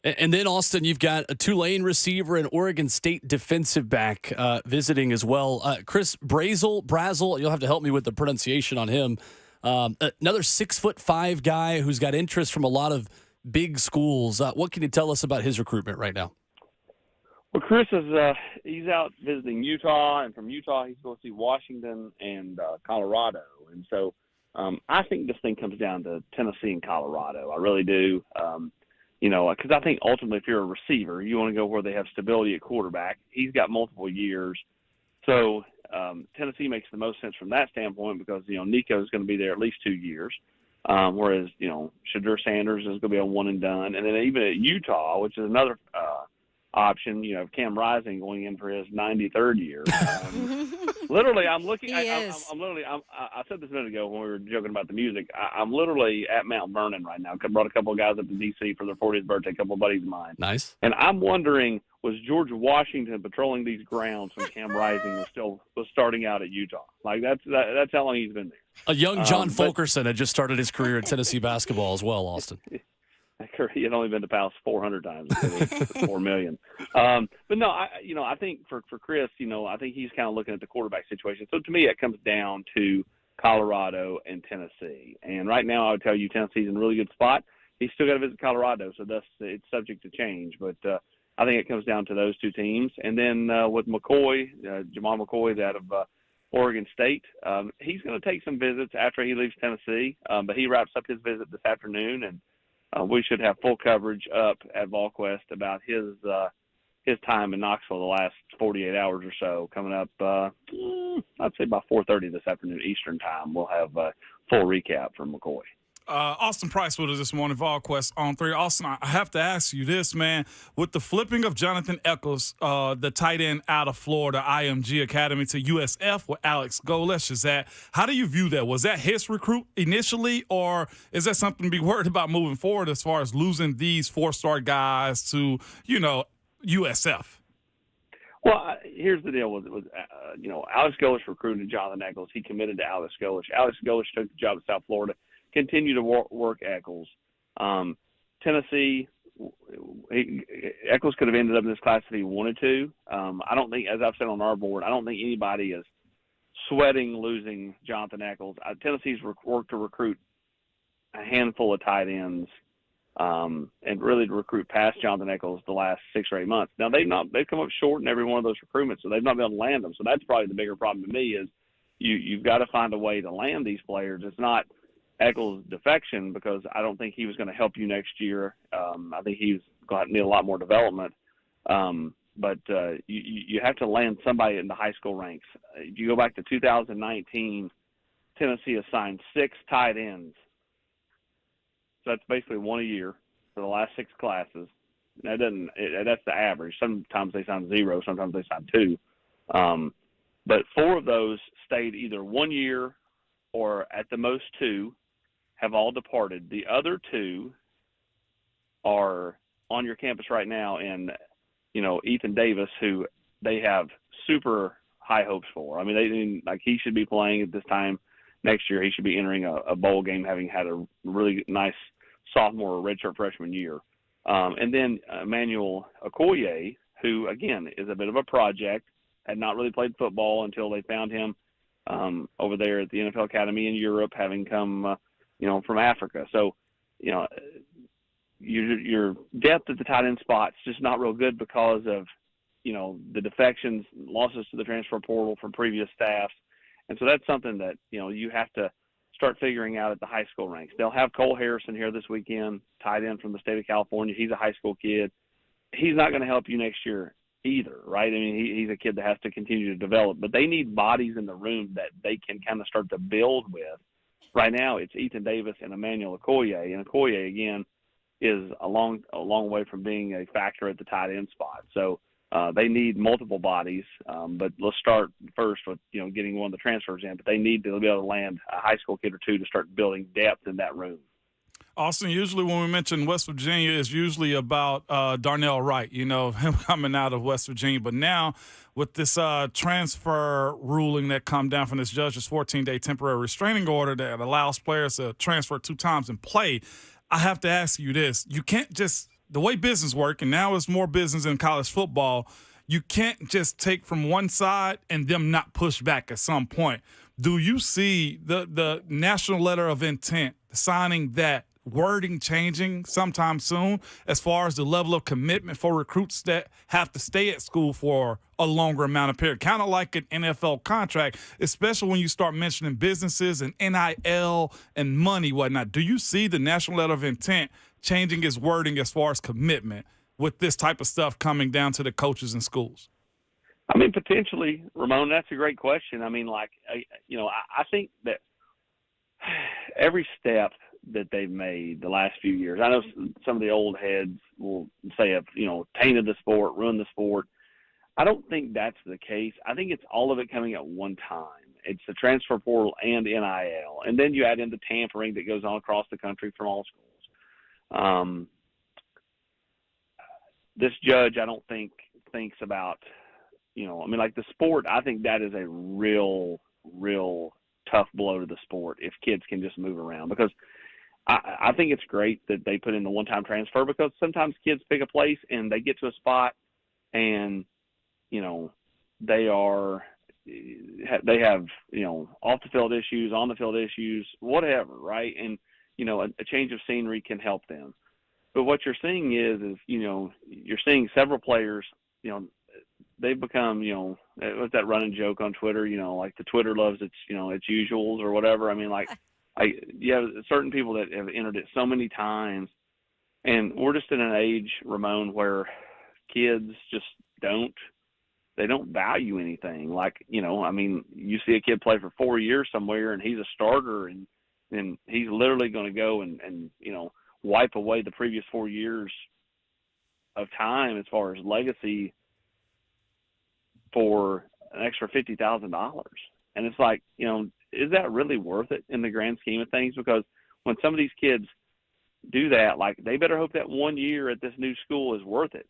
And then, Austin, you've got a Tulane receiver and Oregon State defensive back visiting as well. Chris Brazel, you'll have to help me with the pronunciation on him. Another 6'5" guy who's got interest from a lot of big schools. What can you tell us about his recruitment right now? Well, Chris he's out visiting Utah, and from Utah he's going to see Washington and Colorado. And so I think this thing comes down to Tennessee and Colorado. I really do. Because I think ultimately if you're a receiver, you want to go where they have stability at quarterback. He's got multiple years. So Tennessee makes the most sense from that standpoint because, Nico is going to be there at least 2 years. Whereas, Shadur Sanders is going to be a one and done. And then even at Utah, which is another option, Cam Rising going in for his 93rd year. Literally, I'm looking. I said this a minute ago when we were joking about the music. I'm literally at Mount Vernon right now. I brought a couple of guys up to D.C. for their 40th birthday, a couple of buddies of mine. Nice. And I'm wondering, was George Washington patrolling these grounds when Cam Rising was starting out at Utah? Like that's how long he's been there. A young John Fulkerson had just started his career in Tennessee basketball as well, Austin. He had only been to Palace 400 times, 4 million. But no, I think for Chris, I think he's kind of looking at the quarterback situation. So to me, it comes down to Colorado and Tennessee. And right now, I would tell you Tennessee's in a really good spot. He's still got to visit Colorado, so thus it's subject to change. But I think it comes down to those two teams. And then with McCoy, Jamal McCoy, out of Oregon State, he's going to take some visits after he leaves Tennessee. But he wraps up his visit this afternoon, and we should have full coverage up at VolQuest about his time in Knoxville the last 48 hours or so. Coming up, I'd say by 4:30 this afternoon Eastern time, we'll have a full recap from McCoy. Austin Price with us this morning, VolQuest on 3. Austin, I have to ask you this, man. With the flipping of Jonathan Eccles, the tight end out of Florida, IMG Academy, to USF with Alex Golesh, how do you view that? Was that his recruit initially, or is that something to be worried about moving forward as far as losing these 4-star guys to, USF? Well, here's the deal with Alex Golesh recruited Jonathan Eccles. He committed to Alex Golesh. Alex Golesh took the job at South Florida, continued to work Eccles. Tennessee, Eccles could have ended up in this class if he wanted to. I don't think, as I've said on our board, I don't think anybody is sweating losing Jonathan Eccles. Tennessee's worked to recruit a handful of tight ends and really to recruit past Jonathan Eccles the last 6 or 8 months. Now they've come up short in every one of those recruitments, so they've not been able to land them. So that's probably the bigger problem to me is you've got to find a way to land these players. It's not Eccles' defection because I don't think he was going to help you next year. I think he's going to need a lot more development. But you have to land somebody in the high school ranks. If you go back to 2019, Tennessee assigned 6 tight ends. So that's basically one a year for the last 6 classes. That's the average. Sometimes they sign 0, sometimes they sign 2. But 4 of those stayed either 1 year or at the most 2, have all departed. The other 2 are on your campus right now, and Ethan Davis, who they have super high hopes for. I mean, he should be playing at this time next year. He should be entering a bowl game, having had a really nice sophomore or redshirt freshman year. And then Emmanuel Okoye, who, again, is a bit of a project, had not really played football until they found him over there at the NFL Academy in Europe, having come, from Africa. So, your depth at the tight end spot's just not real good because of, the defections, losses to the transfer portal from previous staffs. And so that's something that, you have to start figuring out at the high school ranks. They'll have Cole Harrison here this weekend, tight end from the state of California. He's a high school kid. He's not going to help you next year either, right? I mean, he's a kid that has to continue to develop. But they need bodies in the room that they can kind of start to build with. Right now, it's Ethan Davis and Emmanuel Okoye. And Okoye, again, is a long way from being a factor at the tight end spot. So they need multiple bodies. But let's start first with, getting one of the transfers in. But they need to be able to land a high school kid or 2 to start building depth in that room. Austin, usually when we mention West Virginia, it's usually about Darnell Wright, him coming out of West Virginia. But now with this transfer ruling that come down from this judge's 14-day temporary restraining order that allows players to transfer 2 times and play, I have to ask you this. You can't just – the way business work, and now it's more business in college football, you can't just take from one side and them not push back at some point. Do you see the national letter of intent, signing that, wording changing sometime soon as far as the level of commitment for recruits that have to stay at school for a longer amount of period, kind of like an NFL contract, especially when you start mentioning businesses and NIL and money, whatnot? Do you see the national letter of intent changing its wording as far as commitment with this type of stuff coming down to the coaches and schools? I mean, potentially, Ramon, that's a great question. I mean, I think that every step that they've made the last few years. I know some of the old heads will say, tainted the sport, ruined the sport. I don't think that's the case. I think it's all of it coming at one time. It's the transfer portal and NIL. And then you add in the tampering that goes on across the country from all schools. This judge, I don't think thinks about, the sport. I think that is a real tough blow to the sport if kids can just move around, because I think it's great that they put in the one-time transfer, because sometimes kids pick a place and they get to a spot and, they have, off the field issues, on the field issues, whatever, right? And, a change of scenery can help them. But what you're seeing is you're seeing several players, they've become, what's that running joke on Twitter, like the Twitter loves its usuals or whatever. I mean, you have certain people that have entered it so many times, and we're just in an age, Ramon, where kids just don't value anything. You see a kid play for 4 years somewhere and he's a starter, and he's literally going to go and wipe away the previous 4 years of time as far as legacy for an extra $50,000. And it's like, is that really worth it in the grand scheme of things? Because when some of these kids do that, they better hope that 1 year at this new school is worth it.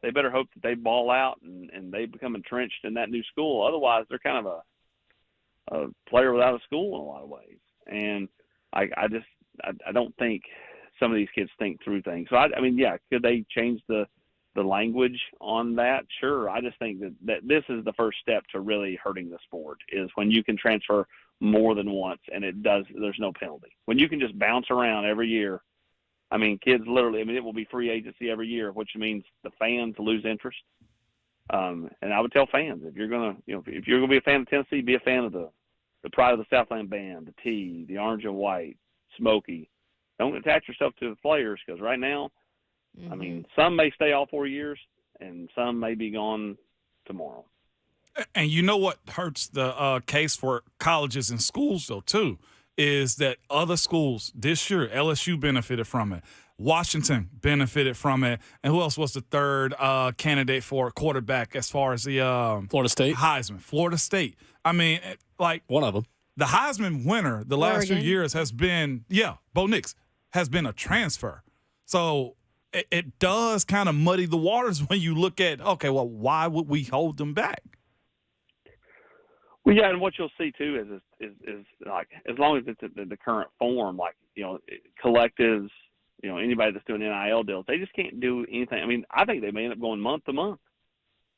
they better hope that they ball out and they become entrenched in that new school. Otherwise, they're kind of a player without a school in a lot of ways. And I don't think some of these kids think through things. So, I mean, yeah, could they change the language on that? Sure. I just think that this is the first step to really hurting the sport, is when you can transfer more than once and there's no penalty. When you can just bounce around every year. I mean, kids literally, it will be free agency every year, which means the fans lose interest. And I would tell fans, if you're going to be a fan of Tennessee, be a fan of the Pride of the Southland Band, the T, the Orange and White, Smoky. Don't attach yourself to the players, because right now, I mean, some may stay all 4 years and some may be gone tomorrow. And you know what hurts the case for colleges and schools, though, too, is that other schools this year, LSU benefited from it. Washington benefited from it. And who else was the third candidate for quarterback as far as the Florida State? Heisman. Florida State. I mean, like, one of them. The Heisman winner the last few years has been, Bo Nix has been a transfer. So it does kind of muddy the waters when you look at, okay, well, why would we hold them back? Well, yeah, and what you'll see too is like, as long as it's the current form, like, collectives, anybody that's doing NIL deals, they just can't do anything. I mean, I think they may end up going month to month,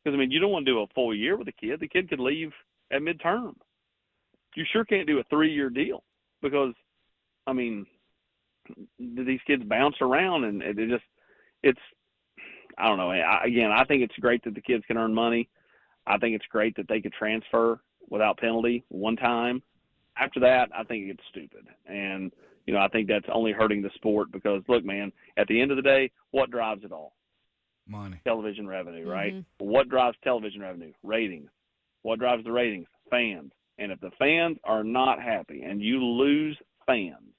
because you don't want to do a full year with a kid. The kid could leave at midterm. You sure can't do a 3-year deal, because, I mean, these kids bounce around and it's I don't know. I think it's great that the kids can earn money. I think it's great that they could transfer without penalty one time. After that, I think it gets stupid. And, I think that's only hurting the sport, because, look, man, at the end of the day, what drives it all? Money. Television revenue, right? What drives television revenue? Ratings. What drives the ratings? Fans. And if the fans are not happy and you lose fans,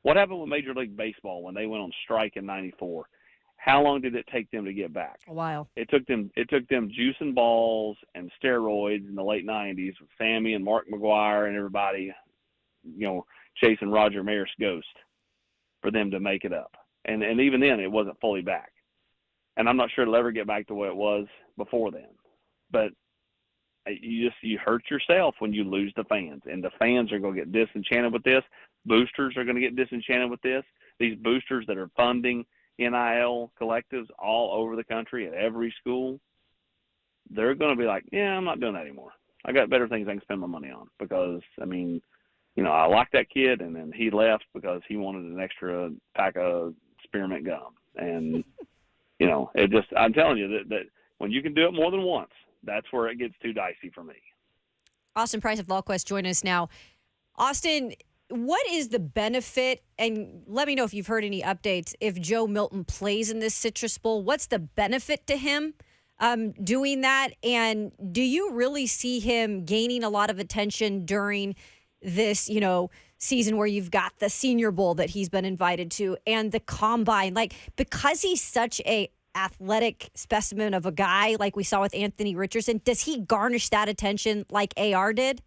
what happened with Major League Baseball when they went on strike in '94? How long did it take them to get back? A while. It took them juicing balls and steroids in the late '90s with Sammy and Mark McGuire and everybody, chasing Roger Maris' ghost for them to make it up. And even then, it wasn't fully back. And I'm not sure it'll ever get back to what it was before then. But you hurt yourself when you lose the fans, and the fans are going to get disenchanted with this. Boosters are going to get disenchanted with this. These boosters that are funding NIL collectives all over the country at every school, they're going to be like, I'm not doing that anymore. I got better things I can spend my money on, because, I mean, I like that kid, and then he left because he wanted an extra pack of spearmint gum. And, I'm telling you that when you can do it more than once, that's where it gets too dicey for me. Austin Price of VolQuest joining us now. Austin, what is the benefit, and let me know if you've heard any updates, if Joe Milton plays in this Citrus Bowl? What's the benefit to him doing that? And do you really see him gaining a lot of attention during this, season where you've got the Senior Bowl that he's been invited to and the Combine? Like, because he's such a athletic specimen of a guy like we saw with Anthony Richardson, does he garnish that attention like AR did?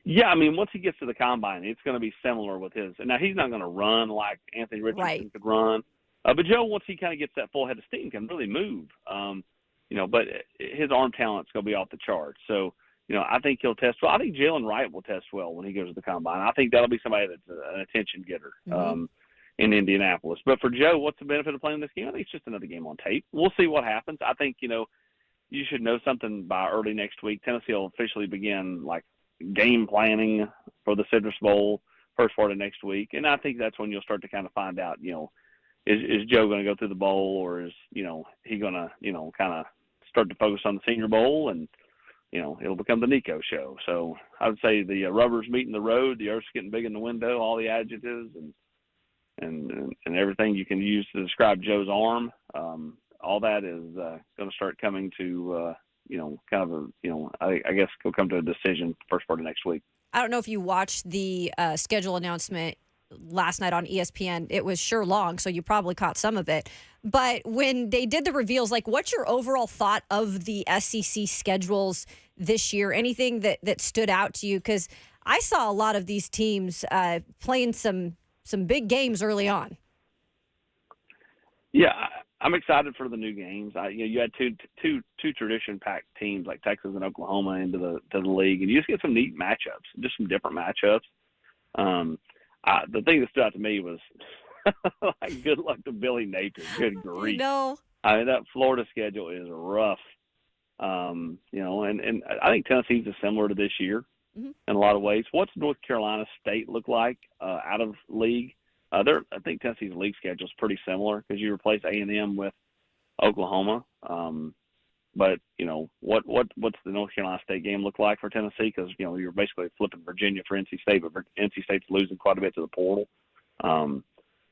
Yeah, I mean, once he gets to the Combine, it's going to be similar with his. Now, he's not going to run like Anthony Richardson could run. But Joe, once he kind of gets that full head of steam, can really move. But his arm talent's going to be off the charts. So, I think he'll test well. I think Jalen Wright will test well when he goes to the Combine. I think that'll be somebody that's an attention getter in Indianapolis. But for Joe, what's the benefit of playing this game? I think it's just another game on tape. We'll see what happens. I think, you should know something by early next week. Tennessee will officially begin, game planning for the Citrus Bowl first part of next week. And I think that's when you'll start to kind of find out, is Joe going to go through the bowl, or is, he going to, kind of start to focus on the Senior Bowl, and, it'll become the Nico show. So I would say the rubber's meeting the road, the earth's getting big in the window, all the adjectives and everything you can use to describe Joe's arm. All that is going to start coming to, I guess he'll come to a decision first part of next week. I don't know if you watched the schedule announcement last night on ESPN. It was sure long, so you probably caught some of it. But when they did the reveals, what's your overall thought of the SEC schedules this year? Anything that stood out to you? Because I saw a lot of these teams playing some big games early on. Yeah, I'm excited for the new games. You had two tradition-packed teams like Texas and Oklahoma into the league, and you just get some neat matchups, just some different matchups. The thing that stood out to me was like, good luck to Billy Napier. Good grief! I mean, that Florida schedule is rough. And I think Tennessee's is similar to this year in a lot of ways. What's North Carolina State look like out of league? I think Tennessee's league schedule is pretty similar because you replace A&M with Oklahoma. But what's the North Carolina State game look like for Tennessee? Because you're basically flipping Virginia for NC State, but NC State's losing quite a bit to the portal.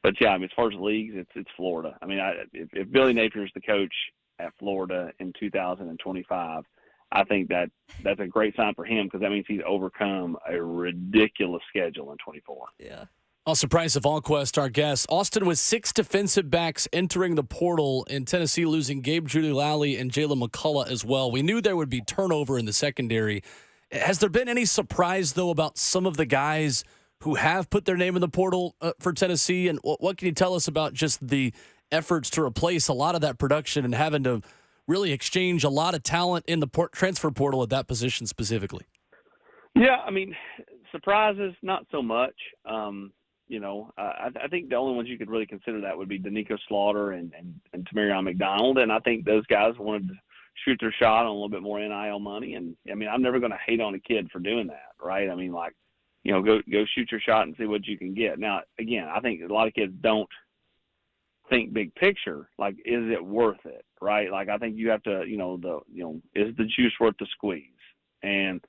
But yeah, I mean, as far as leagues, it's Florida. I mean, if Billy Napier is the coach at Florida in 2025, I think that's a great sign for him because that means he's overcome a ridiculous schedule in 24. Yeah. Also, Price of Allquest, our guest. Austin with 6 defensive backs entering the portal, in Tennessee losing Gabe Giuliani and Jalen McCullough as well. We knew there would be turnover in the secondary. Has there been any surprise, though, about some of the guys who have put their name in the portal for Tennessee? And what can you tell us about just the efforts to replace a lot of that production and having to really exchange a lot of talent in the transfer portal at that position specifically? Yeah, I mean, surprises, not so much. I think the only ones you could really consider that would be Danico Slaughter and Tamarion McDonald. And I think those guys wanted to shoot their shot on a little bit more NIL money. And, I mean, I'm never going to hate on a kid for doing that, right? I mean, like, go shoot your shot and see what you can get. Now, again, I think a lot of kids don't think big picture. Like, is it worth it, right? Like, I think you have to, is the juice worth the squeeze? And,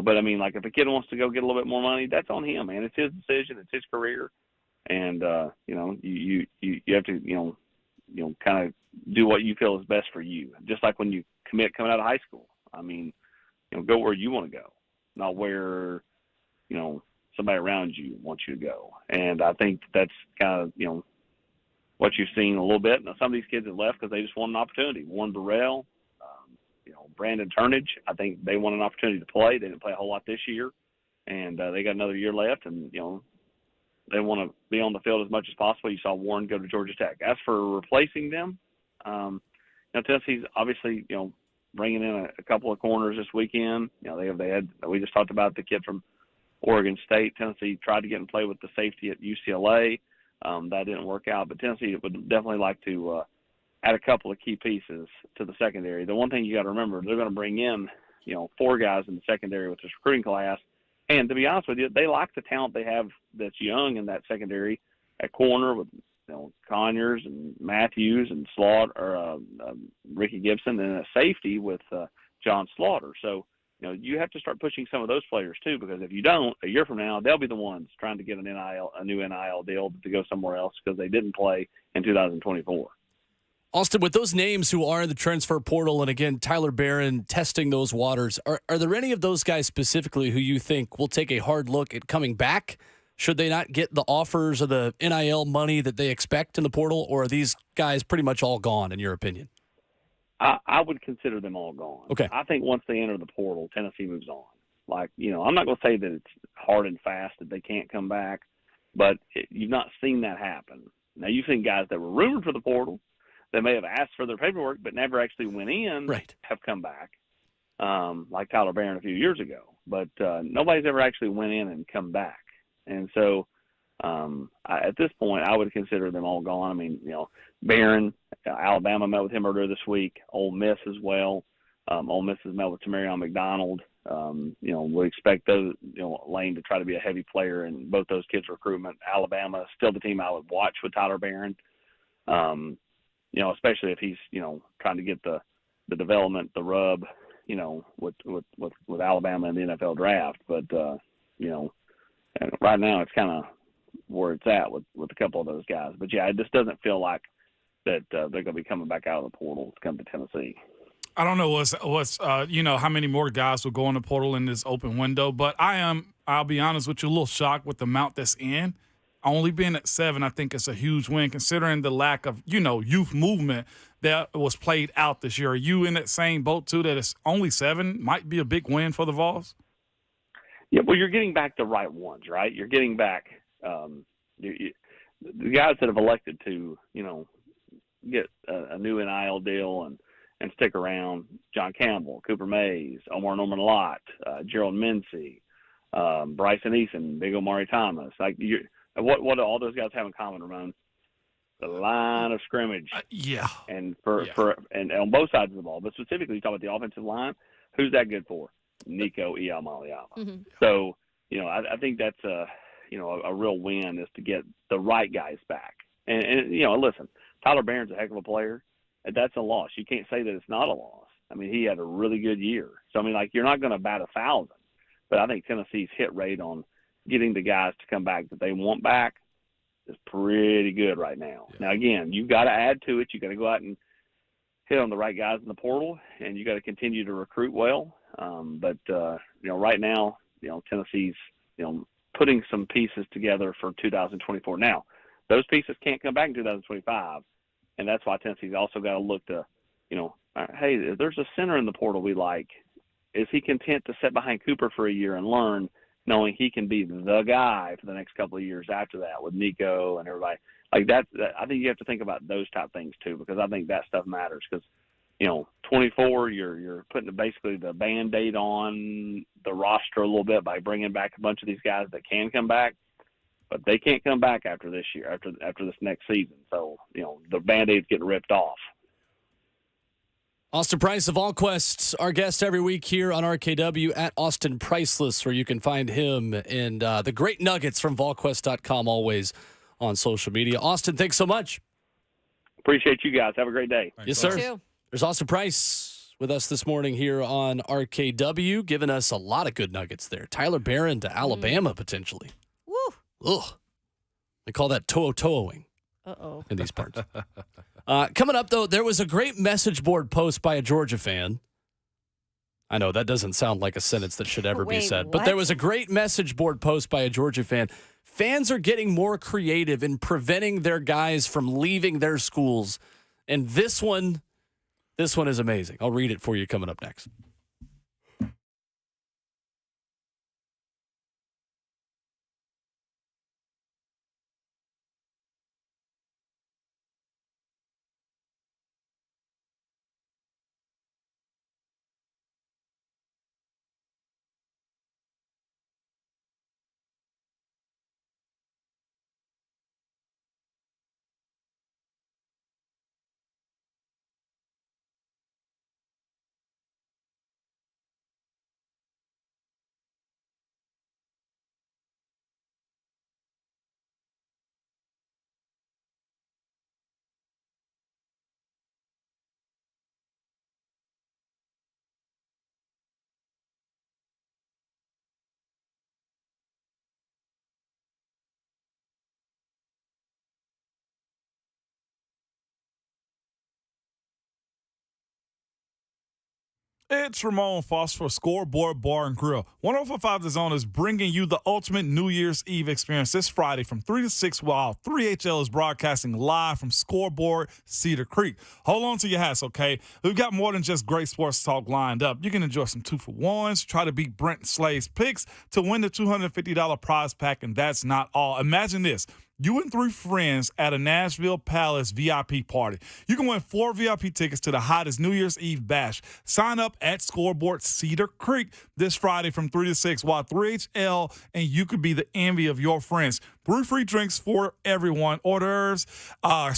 but I mean, like, if a kid wants to go get a little bit more money, that's on him, man. It's his decision. It's his career. And, you have to, kind of do what you feel is best for you. Just like when you commit coming out of high school. I mean, go where you want to go, not where, somebody around you wants you to go. And I think that's kind of, what you've seen a little bit. Now, some of these kids have left because they just want an opportunity. Warren Burrell, Brandon Turnage, I think they want an opportunity to play. They didn't play a whole lot this year, and they got another year left, and, they want to be on the field as much as possible. You saw Warren go to Georgia Tech. As for replacing them, Tennessee's obviously, bringing in a couple of corners this weekend. We just talked about the kid from Oregon State. Tennessee tried to get and play with the safety at UCLA. That didn't work out, but Tennessee would definitely like to add a couple of key pieces to the secondary. The one thing you got to remember, they're going to bring in, 4 guys in the secondary with this recruiting class. And to be honest with you, they like the talent they have that's young in that secondary at corner with, Conyers and Matthews and Slaughter, Ricky Gibson, and a safety with John Slaughter. So, you have to start pushing some of those players too, because if you don't, a year from now, they'll be the ones trying to get a new NIL deal to go somewhere else because they didn't play in 2024. Austin, with those names who are in the transfer portal, and again, Tyler Barron testing those waters, are there any of those guys specifically who you think will take a hard look at coming back? Should they not get the offers or the NIL money that they expect in the portal, or are these guys pretty much all gone, in your opinion? I would consider them all gone. Okay. I think once they enter the portal, Tennessee moves on. Like, I'm not going to say that it's hard and fast that they can't come back, but you've not seen that happen. Now, you've seen guys that were rumored for the portal, they may have asked for their paperwork but never actually went in, have come back, like Tyler Barron a few years ago. But nobody's ever actually went in and come back. And so at this point, I would consider them all gone. I mean, Barron, Alabama met with him earlier this week, Ole Miss as well. Ole Miss has met with Tamarion McDonald. We expect those, Lane to try to be a heavy player in both those kids' recruitment. Alabama, still the team I would watch with Tyler Barron. Especially if he's, trying to get the development, the rub, with Alabama in the NFL draft. But, right now it's kind of where it's at with a couple of those guys. But, yeah, it just doesn't feel like that they're going to be coming back out of the portal to come to Tennessee. I don't know how many more guys will go in the portal in this open window, but I'll be honest with you, a little shocked with the amount that's in. Only being at 7, I think it's a huge win considering the lack of, youth movement that was played out this year. Are you in that same boat, too, that it's only 7 might be a big win for the Vols? Yeah, well, you're getting back the right ones, right? You're getting back the guys that have elected to, get a new NIL deal and stick around. John Campbell, Cooper Mays, Omar Norman Lott, Gerald Mincy, Bryson Eason, Big Omari Thomas. What do all those guys have in common, Ramon? The line of scrimmage. Yeah. And and on both sides of the ball, but specifically you talk about the offensive line, who's that good for? Nico Iamaleava. Mm-hmm. So, I think that's a real win is to get the right guys back. And listen, Tyler Barron's a heck of a player. That's a loss. You can't say that it's not a loss. I mean, he had a really good year. So, I mean, you're not going to bat 1,000. But I think Tennessee's hit rate on getting the guys to come back that they want back is pretty good right now. Yeah. Now, again, you've got to add to it. You've got to go out and hit on the right guys in the portal, and you got to continue to recruit well. But right now, Tennessee's, putting some pieces together for 2024. Now, those pieces can't come back in 2025, and that's why Tennessee's also got to look to, hey, if there's a center in the portal we like, is he content to sit behind Cooper for a year and learn, knowing he can be the guy for the next couple of years after that with Nico and everybody? Like that, I think you have to think about those type things too, because I think that stuff matters. Because 24, you're putting basically the Band-Aid on the roster a little bit by bringing back a bunch of these guys that can come back, but they can't come back after this year, after this next season. So the Band-Aid's getting ripped off. Austin Price of VolQuest, our guest every week here on RKW at Austin Priceless, where you can find him and the great nuggets from VolQuest.com always on social media. Austin, thanks so much. Appreciate you guys. Have a great day. Yes, sir. There's Austin Price with us this morning here on RKW, giving us a lot of good nuggets there. Tyler Barron to Alabama, potentially. Woo. Ugh. They call that to'ing Uh-oh. in these parts. Coming up, though, there was a great message board post by a Georgia fan. I know that doesn't sound like a sentence that should ever be said, but there was a great message board post by a Georgia fan. Fans are getting more creative in preventing their guys from leaving their schools, and this one is amazing. I'll read it for you coming up next. It's Ramon Foss for Scoreboard Bar and Grill. 104.5 The Zone is bringing you the ultimate New Year's Eve experience this Friday from 3 to 6 while 3HL is broadcasting live from Scoreboard Cedar Creek. Hold on to your hats, okay? We've got more than just great sports talk lined up. You can enjoy some 2-for-1s, try to beat Brent Slade's picks to win the $250 prize pack, and that's not all. Imagine this. You and 3 friends at a Nashville Palace VIP party. You can win 4 VIP tickets to the hottest New Year's Eve bash. Sign up at Scoreboard Cedar Creek this Friday from 3 to 6 while 3HL, and you could be the envy of your friends. 3 free drinks for everyone. Hors d'oeuvres,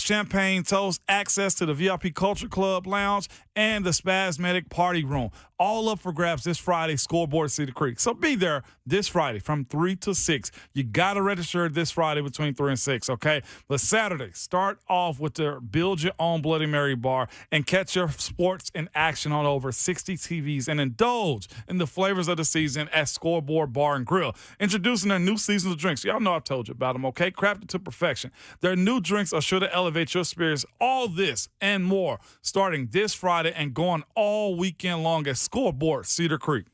champagne toast, access to the VIP Culture Club Lounge, and the Spasmodic Party Room. All up for grabs this Friday, Scoreboard Cedar Creek. So be there this Friday from 3 to 6. You got to register this Friday between 3 and 6, okay? But Saturday, start off with the Build Your Own Bloody Mary bar and catch your sports in action on over 60 TVs and indulge in the flavors of the season at Scoreboard Bar and Grill. Introducing their new seasonal drinks. Y'all know I've told you about them, okay? Crafted to perfection. Their new drinks are sure to elevate your spirits. All this and more starting this Friday and going all weekend long at Scoreboard Cedar Creek.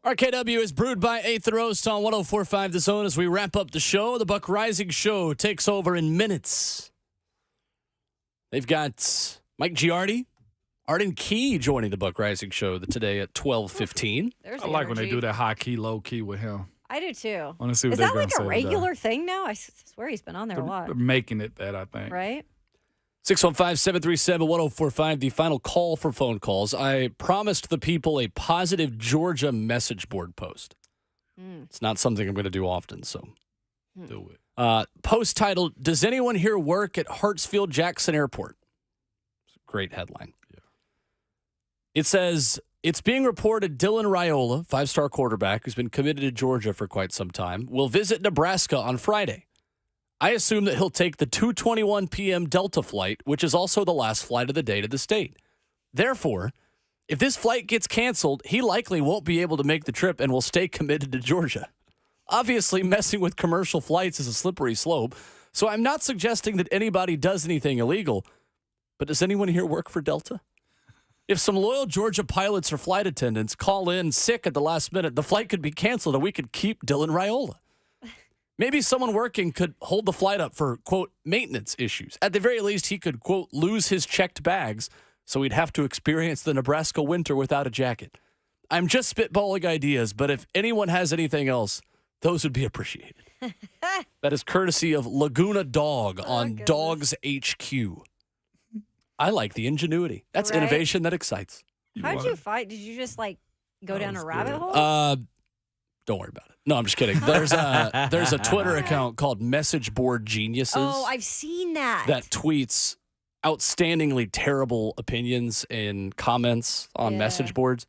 RKW is brewed by 8th and Roast on 104.5 The Zone. As we wrap up the show, the Buck Rising Show takes over in minutes. They've got Mike Giardi, Arden Key joining the Buck Rising Show today at 12:15. I like when they do that high key, low key with him. I do too. I want to see what Is they're that gonna like a say regular thing now? I swear he's been on there a lot. They're making it that, I think. Right? 615-737-1045, the final call for phone calls. I promised the people a positive Georgia message board post. It's not something I'm going to do often, so do it. Post titled, "Does anyone here work at Hartsfield-Jackson Airport?" It's a great headline. Yeah. It says, "It's being reported Dylan Raiola, 5-star quarterback who's been committed to Georgia for quite some time, will visit Nebraska on Friday. I assume that he'll take the 2:21 p.m. Delta flight, which is also the last flight of the day to the state. Therefore, if this flight gets canceled, he likely won't be able to make the trip and will stay committed to Georgia. Obviously, messing with commercial flights is a slippery slope, so I'm not suggesting that anybody does anything illegal, but does anyone here work for Delta? If some loyal Georgia pilots or flight attendants call in sick at the last minute, the flight could be canceled and we could keep Dylan Raiola. Maybe someone working could hold the flight up for, quote, maintenance issues. At the very least, he could, quote, lose his checked bags, so he'd have to experience the Nebraska winter without a jacket. I'm just spitballing ideas, but if anyone has anything else, those would be appreciated." That is courtesy of Laguna Dog on Dogs HQ. I like the ingenuity. That's Right? innovation that excites. How'd you fight? Did you just like go down a rabbit hole? Don't worry about it. No, I'm just kidding. There's a Twitter account called Message Board Geniuses Oh, I've seen that. that tweets outstandingly terrible opinions and comments on message boards.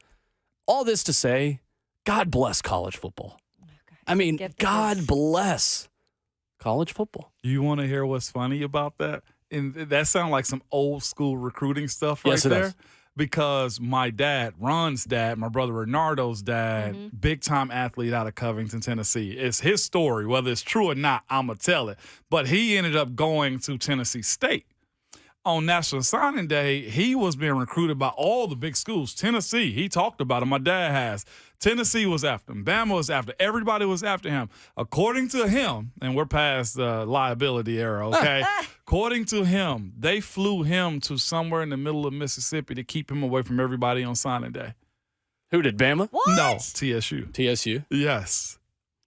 All this to say, God bless college football. I mean, God bless college football. You want to hear what's funny about that? And that sounds like some old school recruiting stuff right Yes, it there. does. Because my dad, Ron's dad, my brother Renardo's dad, big time athlete out of Covington, Tennessee. It's his story. Whether it's true or not, I'm going to tell it. But he ended up going to Tennessee State. On National Signing Day, he was being recruited by all the big schools. Tennessee, he talked about it. My dad has. Tennessee was after him. Bama was after him. Everybody was after him. According to him, and we're past the liability era, okay? According to him, they flew him to somewhere in the middle of Mississippi to keep him away from everybody on signing day. Who did, Bama? What? No, TSU. TSU? Yes.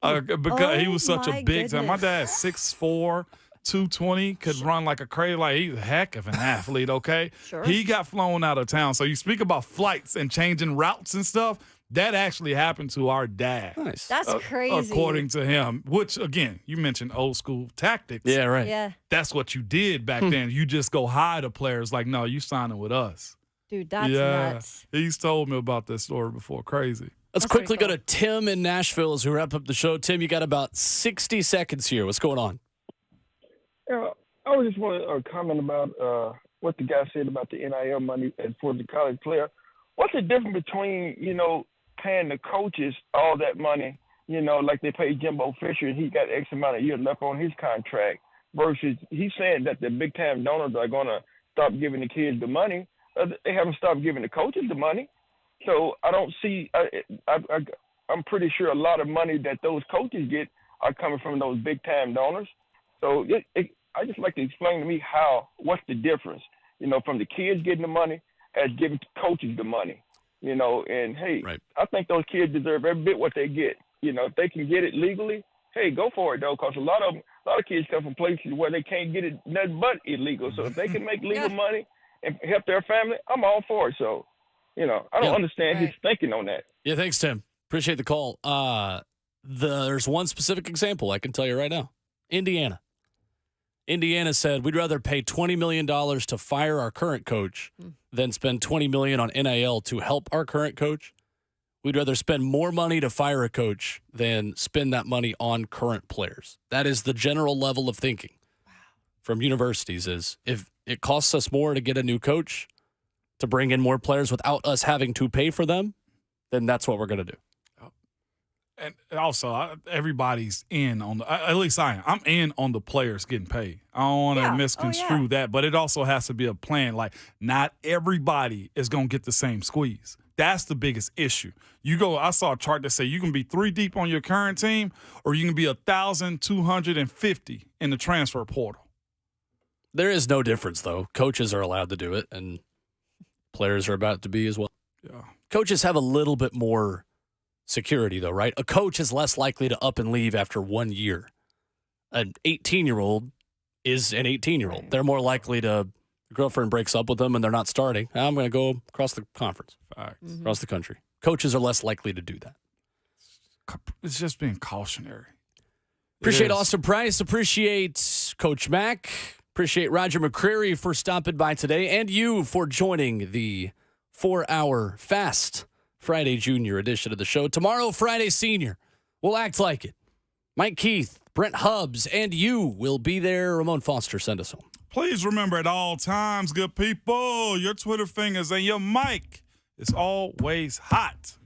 Because he was such a big time. My dad's 6'4", 220, could run like a crazy, like he's a heck of an athlete, okay? Sure. He got flown out of town. So you speak about flights and changing routes and stuff. That actually happened to our dad. Nice. That's crazy. According to him, which, again, you mentioned old school tactics. Yeah, right. Yeah. That's what you did back then. You just go hire the players like, no, you signing with us. Dude, that's nuts. He's told me about this story before. Crazy. Let's quickly go to Tim in Nashville as we wrap up the show. Tim, you got about 60 seconds here. What's going on? I was just want to comment about what the guy said about the NIL money and for the college player. What's the difference between, paying the coaches all that money, like they paid Jimbo Fisher and he got X amount of years left on his contract versus he's saying that the big time donors are going to stop giving the kids the money. They haven't stopped giving the coaches the money. So I don't see, I'm pretty sure a lot of money that those coaches get are coming from those big time donors. So I just like to explain to me what's the difference, from the kids getting the money as giving coaches the money, and hey, right. I think those kids deserve every bit what they get. If they can get it legally, hey, go for it though, because a lot of kids come from places where they can't get it nothing but illegal. So if they can make legal money and help their family, I'm all for it. So, I don't understand his thinking on that. Yeah, thanks, Tim. Appreciate the call. There's one specific example I can tell you right now. Indiana said, we'd rather pay $20 million to fire our current coach than spend $20 million on NIL to help our current coach. We'd rather spend more money to fire a coach than spend that money on current players. That is the general level of thinking from universities is if it costs us more to get a new coach, to bring in more players without us having to pay for them, then that's what we're going to do. And also, everybody's in on at least I am. I'm in on the players getting paid. I don't want to misconstrue that, but it also has to be a plan. Like, not everybody is going to get the same squeeze. That's the biggest issue. I saw a chart that said you can be 3 deep on your current team, or you can be 1,250 in the transfer portal. There is no difference, though. Coaches are allowed to do it, and players are about to be as well. Yeah. Coaches have a little bit more security, though, right? A coach is less likely to up and leave after 1 year. An 18-year-old is an 18-year-old. They're more likely to, girlfriend breaks up with them and they're not starting. I'm going to go across the conference, across the country. Coaches are less likely to do that. It's just being cautionary. Appreciate Austin Price. Appreciate Coach Mack. Appreciate Roger McCreary for stopping by today, and you for joining the 4-hour Fast Friday Junior edition of the show. Tomorrow, Friday Senior. We'll act like it. Mike Keith, Brent Hubbs, and you will be there. Ramon Foster, send us home. Please remember at all times, good people, your Twitter fingers and your mic is always hot.